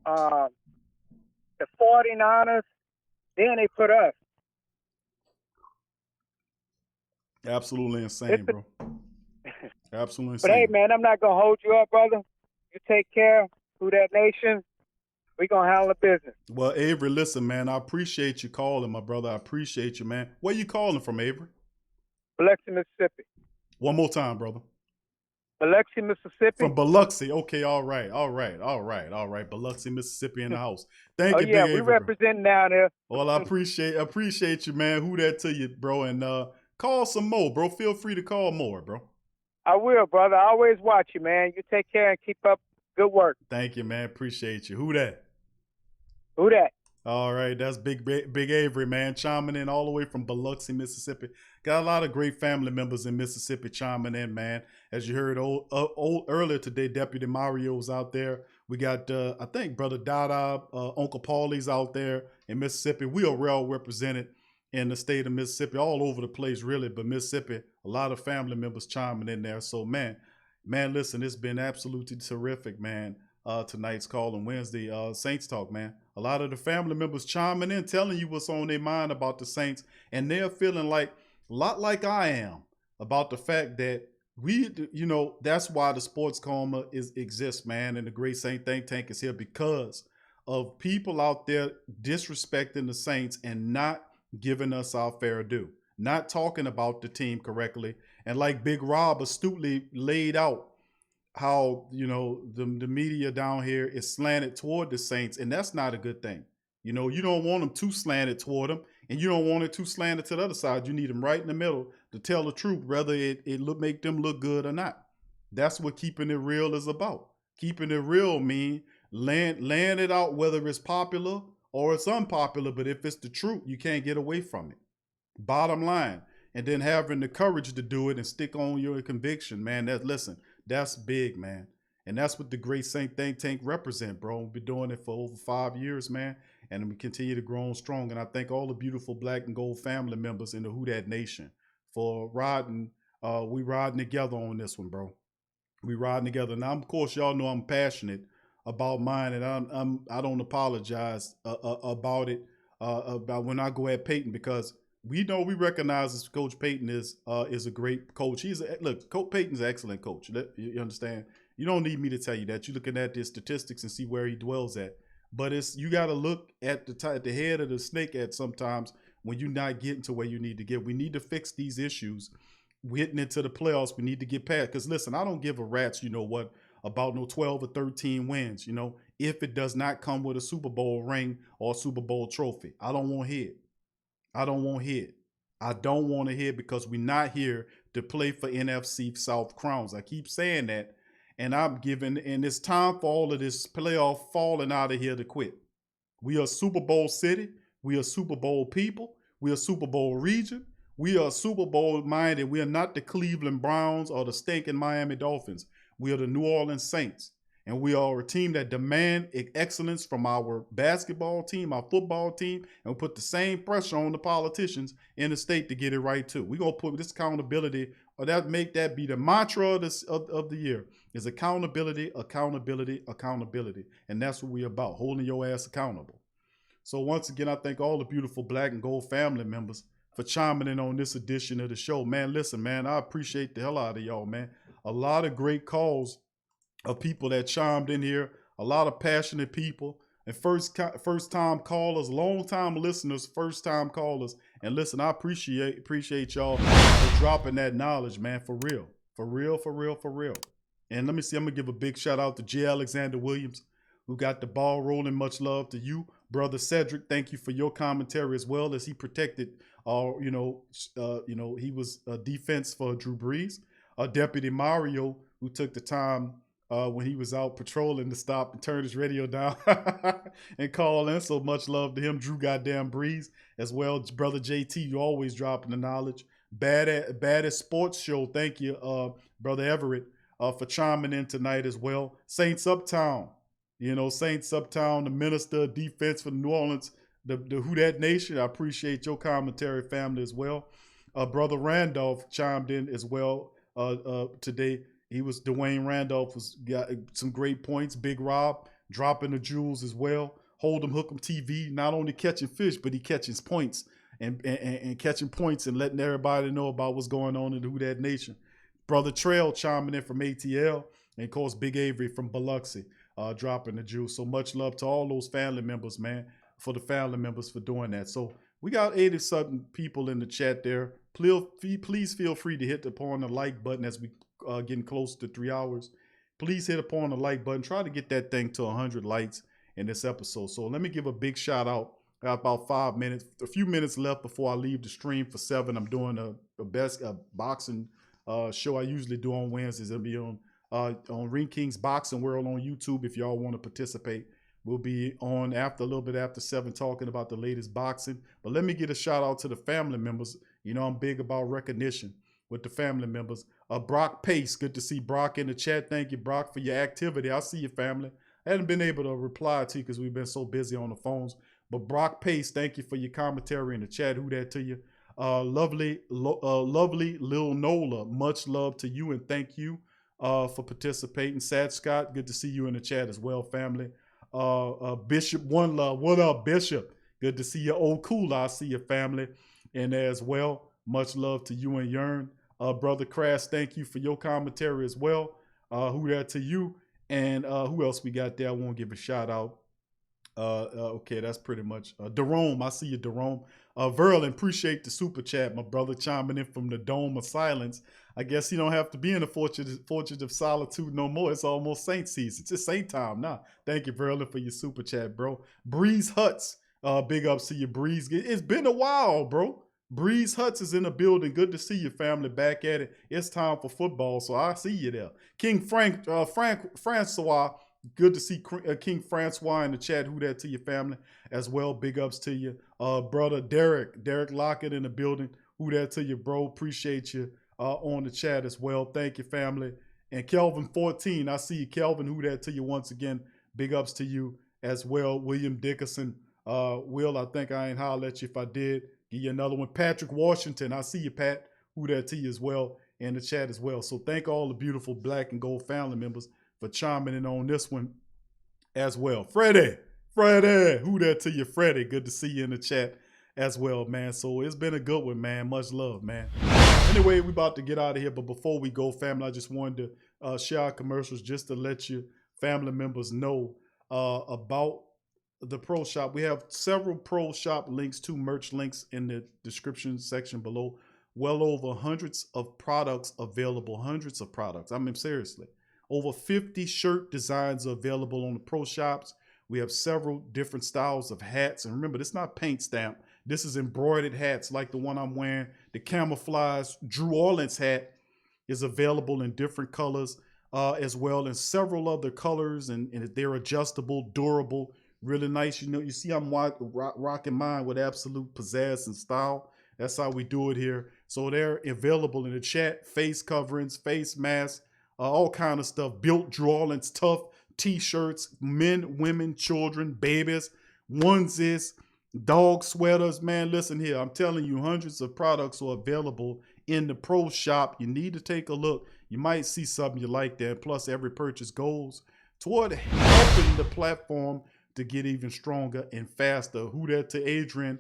Speaker 18: The 49ers. Then they put us.
Speaker 8: Absolutely insane, bro. Absolutely insane.
Speaker 18: But hey, man, I'm not gonna hold you up, brother. You take care. Who that nation? We gonna handle the business.
Speaker 8: Well, Avery, listen, man, I appreciate you calling, my brother. I appreciate you, man. Where you calling from, Avery?
Speaker 18: Biloxi, Mississippi.
Speaker 8: One more time, brother.
Speaker 18: Biloxi, Mississippi.
Speaker 8: From Biloxi. Okay, all right. Biloxi, Mississippi in the house. Thank you,
Speaker 18: yeah,
Speaker 8: Big
Speaker 18: we
Speaker 8: Avery.
Speaker 18: representing down there.
Speaker 8: Well, I appreciate you, man. Who that to you, bro? And call some more, bro. Feel free to call more, bro.
Speaker 18: I will, brother. I always watch you, man. You take care and keep up good work.
Speaker 8: Thank you, man. Appreciate you. Who that?
Speaker 18: Who that?
Speaker 8: All right, that's Big Avery, man, chiming in all the way from Biloxi, Mississippi. Got a lot of great family members in Mississippi chiming in, man. As you heard earlier today, Deputy Mario's out there. We got, I think, Brother Dada, Uncle Paulie's out there in Mississippi. We are well represented in the state of Mississippi, all over the place, really. But Mississippi, a lot of family members chiming in there. So, man, listen, it's been absolutely terrific, man. Tonight's call on Wednesday, Saints Talk, man. A lot of the family members chiming in, telling you what's on their mind about the Saints, and they're feeling like a lot like I am about the fact that that's why the Sports Coma exists, man, and the Great Saint Think Tank is here because of people out there disrespecting the Saints and not giving us our fair due, not talking about the team correctly, and like Big Rob astutely laid out, how the media down here is slanted toward the Saints, and that's not a good thing. You don't want them too slanted toward them, and you don't want it too slanted to the other side. You need them right in the middle to tell the truth, whether it make them look good or not. That's what keeping it real is about. Keeping it real mean laying it out, whether it's popular or it's unpopular, but if it's the truth, you can't get away from it. Bottom line. And then having the courage to do it and stick on your conviction, man. That's big, man. And that's what the Great Saint Think Tank represent, bro. We've been doing it for over 5 years, man. And we continue to grow on strong. And I thank all the beautiful Black and Gold family members in the Who Dat Nation for riding. We riding together on this one, bro. We riding together. Now, of course, y'all know I'm passionate about mine, and I don't apologize about it, about when I go at Peyton, because we recognize that Coach Peyton is a great coach. Coach Peyton's an excellent coach. You understand? You don't need me to tell you that. You're looking at the statistics and see where he dwells at. But you got to look at the head of the snake at sometimes when you're not getting to where you need to get. We need to fix these issues. We're getting into the playoffs. We need to get past. Because listen, I don't give a rat's, about no 12 or 13 wins, if it does not come with a Super Bowl ring or a Super Bowl trophy. I don't want to hear it. I don't want to hear it. I don't want to hear it, because we're not here to play for NFC South crowns. I keep saying that, and it's time for all of this playoff falling out of here to quit. We are Super Bowl city. We are Super Bowl people. We are Super Bowl region. We are Super Bowl minded. We are not the Cleveland Browns or the stinking Miami Dolphins. We are the New Orleans Saints. And we are a team that demand excellence from our basketball team, our football team, and we put the same pressure on the politicians in the state to get it right too. We're gonna put this accountability, or make that be the mantra of the year, is accountability, accountability, accountability. And that's what we're about, holding your ass accountable. So once again, I thank all the beautiful Black and Gold family members for chiming in on this edition of the show. Man, listen, man, I appreciate the hell out of y'all, man. A lot of great calls of people that chimed in here, a lot of passionate people, and first time callers, long time listeners, first time callers. And listen, I appreciate y'all for dropping that knowledge, man, for real. And let me see, I'm gonna give a big shout out to J. Alexander Williams, who got the ball rolling. Much love to you, brother Cedric. Thank you for your commentary as well, as he protected, he was a defense for Drew Brees. Deputy Mario, who took the time when he was out patrolling to stop and turn his radio down and call in. So much love to him. Drew goddamn Brees as well. Brother JT, you always dropping the knowledge. Baddest Sports Show. Thank you, Brother Everett, for chiming in tonight as well. Saints Uptown. Saints Uptown, the minister of defense for the New Orleans the Who Dat Nation. I appreciate your commentary, family, as well. Brother Randolph chimed in as well today. Dwayne Randolph got some great points. Big Rob dropping the jewels as well. Hold'em Hook'em TV, not only catching fish, but he catches points and catching points and letting everybody know about what's going on in the Who Dat Nation. Brother Trail chiming in from ATL, and of course Big Avery from Biloxi dropping the jewels. So much love to all those family members, man, for the family members for doing that. So we got 80-something people in the chat there. Please feel free to hit upon the like button as we getting close to 3 hours. Please hit upon the like button. Try to get that thing to 100 likes in this episode. So let me give a big shout out. Got about 5 minutes, a few minutes left before I leave the stream for 7. I'm doing a boxing show I usually do on Wednesdays. It'll be on Ring King's Boxing World on YouTube. If y'all want to participate, we'll be on a little bit after 7 talking about the latest boxing. But let me get a shout out to the family members. You know, I'm big about recognition with the family members. Brock Pace, good to see Brock in the chat. Thank you, Brock, for your activity. I see your family. I hadn't been able to reply to you because we've been so busy on the phones. But Brock Pace, thank you for your commentary in the chat. Who that to you? Lovely Lil Nola, much love to you and thank you for participating. Sad Scott, good to see you in the chat as well, family. Bishop One Love, what up, Bishop? Good to see you. Old Cooler, I see your family in there as well. Much love to you and Yearn. Brother Crash, thank you for your commentary as well. Who that to you? And who else we got there? I want to give a shout out. Okay, that's pretty much Jerome. I see you, Jerome. Verlin, appreciate the super chat. My brother chiming in from the Dome of Silence. I guess you don't have to be in the Fortress of Solitude no more. It's almost Saint season. It's just Saint time now. Thank you, Verlin, for your super chat, bro. Breeze Huts, big ups to you, Breeze. It's been a while, bro. Breeze Huts is in the building. Good to see your family back at it. It's time for football, so I see you there. King Francois. Good to see King Francois in the chat. Who that to your family as well. Big ups to you. Brother Derek Lockett in the building. Who that to you, bro. Appreciate you on the chat as well. Thank you, family. And Kelvin 14. I see you, Kelvin. Who that to you once again. Big ups to you as well. William Dickerson. Will, I think I ain't holler at you if I did. Give you another one. Patrick Washington. I see you, Pat. Who that to you as well in the chat as well. So thank all the beautiful black and gold family members for chiming in on this one as well. Freddie, who that to you, Freddie? Good to see you in the chat as well, man. So it's been a good one, man. Much love, man. Anyway, we about to get out of here, but before we go, family, I just wanted to share our commercials just to let you family members know about the Pro Shop. We have several Pro Shop links, 2 merch links in the description section below. Well over hundreds of products available, hundreds of products. I mean, seriously. Over 50 shirt designs are available on the Pro Shops. We have several different styles of hats. And remember, this is not paint stamp. This is embroidered hats like the one I'm wearing. The camouflage Drew Orleans hat is available in different colors as well, and several other colors. And they're adjustable, durable, really nice. You know, you see I'm rocking mine with absolute pizzazz and style. That's how we do it here. So they're available in the chat. Face coverings, face masks, all kind of stuff. Built drawings, tough t-shirts, men, women, children, babies, onesies, dog sweaters. Man, listen here. I'm telling you, hundreds of products are available in the Pro Shop. You need to take a look. You might see something you like there. Plus, every purchase goes toward helping the platform to get even stronger and faster. Who that to Adrian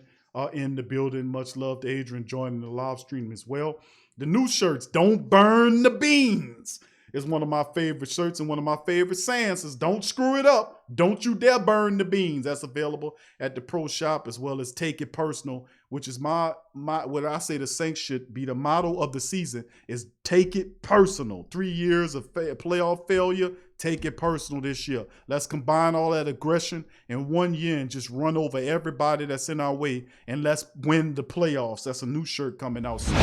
Speaker 8: in the building. Much love to Adrian joining the live stream as well. The new shirts, Don't Burn the Beans, is one of my favorite shirts, and one of my favorite sayings is don't screw it up. Don't you dare burn the beans. That's available at the Pro Shop, as well as Take It Personal, which is my what I say the Saints should be the motto of the season is take it personal. 3 years of playoff failure. Take it personal this year. Let's combine all that aggression in 1 year and just run over everybody that's in our way, and let's win the playoffs. That's a new shirt coming out soon.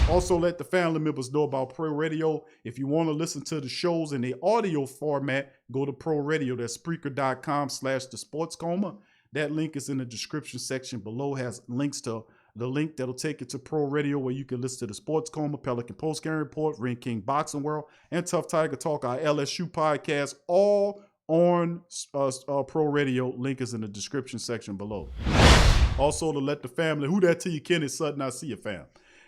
Speaker 8: Also, let the family members know about Pro Radio. If you want to listen to the shows in the audio format, go to Pro Radio. That's Spreaker.com/thesportscoma. That link is in the description section below. Has links to the link that'll take you to Pro Radio, where you can listen to the Sports Coma, Pelican Post Game Report, Ring King Boxing World, and Tough Tiger Talk, our LSU podcast, all on Pro Radio. Link is in the description section below. Also to let the family, who that to you, Kenny Sutton, I see you, fam.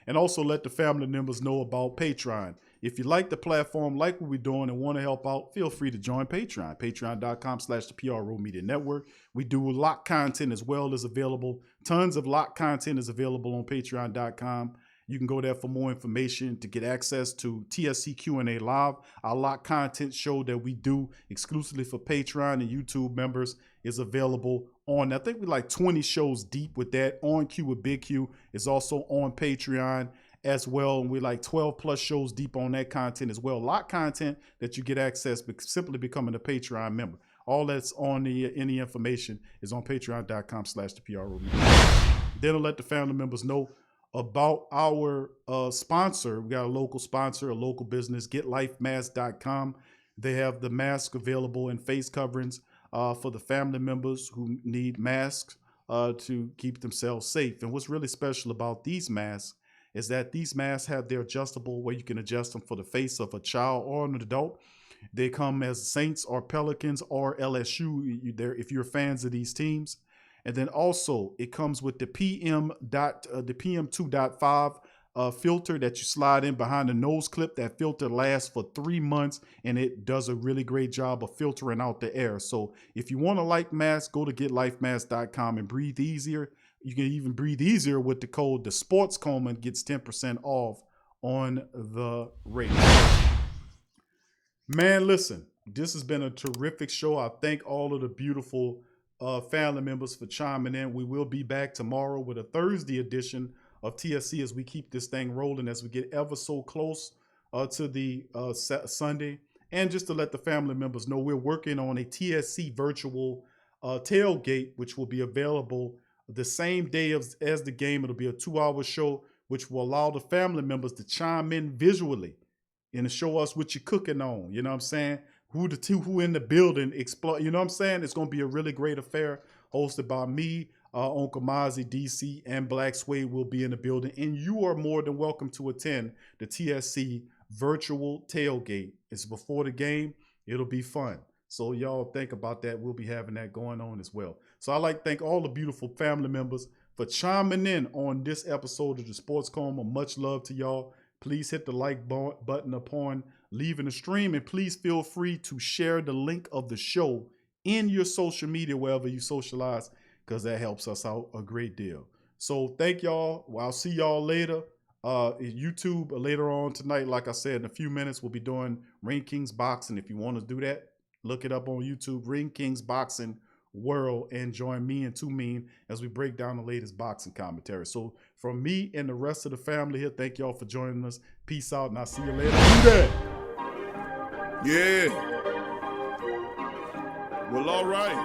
Speaker 8: And also let the family members know about Patreon. If you like the platform, like what we're doing, and want to help out, feel free to join Patreon. Patreon.com/the PRO Media Network. We do lock content as well as available. Tons of lock content is available on Patreon.com. You can go there for more information to get access to TSC Q&A Live. Our lock content show that we do exclusively for Patreon and YouTube members is available on, I think we're like 20 shows deep with that. On Q with Big Q is also on Patreon as well. And we're like 12 plus shows deep on that content as well. Lock content that you get access simply becoming a Patreon member. All that's on any information is on patreon.com/the PRO. Then I'll let the family members know about our sponsor. We got a local sponsor, a local business, getlifemask.com. They have the mask available and face coverings for the family members who need masks to keep themselves safe. And what's really special about these masks is that these masks have their adjustable where you can adjust them for the face of a child or an adult. They come as Saints or Pelicans or LSU if you're fans of these teams. And then also it comes with the PM2.5 filter that you slide in behind the nose clip. That filter lasts for 3 months and it does a really great job of filtering out the air. So if you want a life mask, go to getlifemask.com and breathe easier. You can even breathe easier with the code The Sports Coma and gets 10% off on the rate. Man, listen, this has been a terrific show. I thank all of the beautiful family members for chiming in. We will be back tomorrow with a Thursday edition of TSC as we keep this thing rolling, as we get ever so close to the Sunday. And just to let the family members know, we're working on a TSC virtual tailgate, which will be available the same day as the game. It'll be a 2-hour show, which will allow the family members to chime in visually and to show us what you're cooking on. You know what I'm saying? Who in the building explore, you know what I'm saying? It's going to be a really great affair hosted by me, Uncle Mozzie, DC, and Black Suede will be in the building. And you are more than welcome to attend the TSC virtual tailgate. It's before the game. It'll be fun. So y'all think about that. We'll be having that going on as well. So I'd like to thank all the beautiful family members for chiming in on this episode of the Sports Coma. Much love to y'all. Please hit the like button upon leaving the stream, and please feel free to share the link of the show in your social media, wherever you socialize, because that helps us out a great deal. So thank y'all. Well, I'll see y'all later. YouTube later on tonight, like I said, in a few minutes, we'll be doing Ring Kings Boxing. If you want to do that, look it up on YouTube, Ring Kings Boxing World, and join me and Too Mean as we break down the latest boxing commentary. So from me and the rest of the family here, thank y'all for joining us. Peace out, and I'll see you later. Do that.
Speaker 2: Yeah. Well, all right.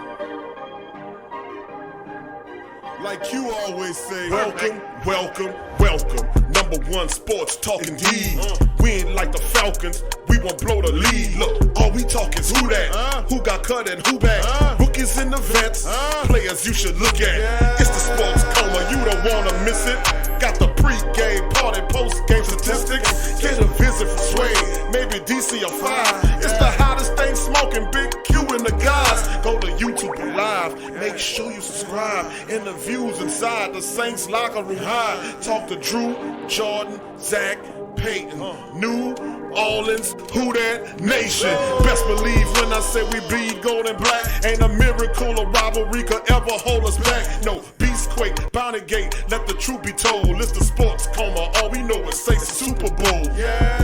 Speaker 2: Like you always say, welcome, welcome, welcome. #1 sports talking D. We ain't like the Falcons, we won't blow the lead. Look, all we talk is who that, who got cut and who back. Rookies in the vets, players you should look at. It's the Sports Coma, you don't wanna miss it. Got the pre-game party, post-game statistics. Get a visit from Sway, maybe DC or 5. It's the hottest thing smoking, Big Q and the guys. Go to YouTube Live, make sure you subscribe. Interviews inside the Saints locker room high. Talk to Drew, Jordan, Zach, Peyton, New Orleans, who that nation. Best believe when I say we bleed gold and black. Ain't a miracle or rivalry could ever hold us back. No, Beastquake, Bounty Gate, let the truth be told. It's the Sports Coma, all we know is Saints Super Bowl. Yeah.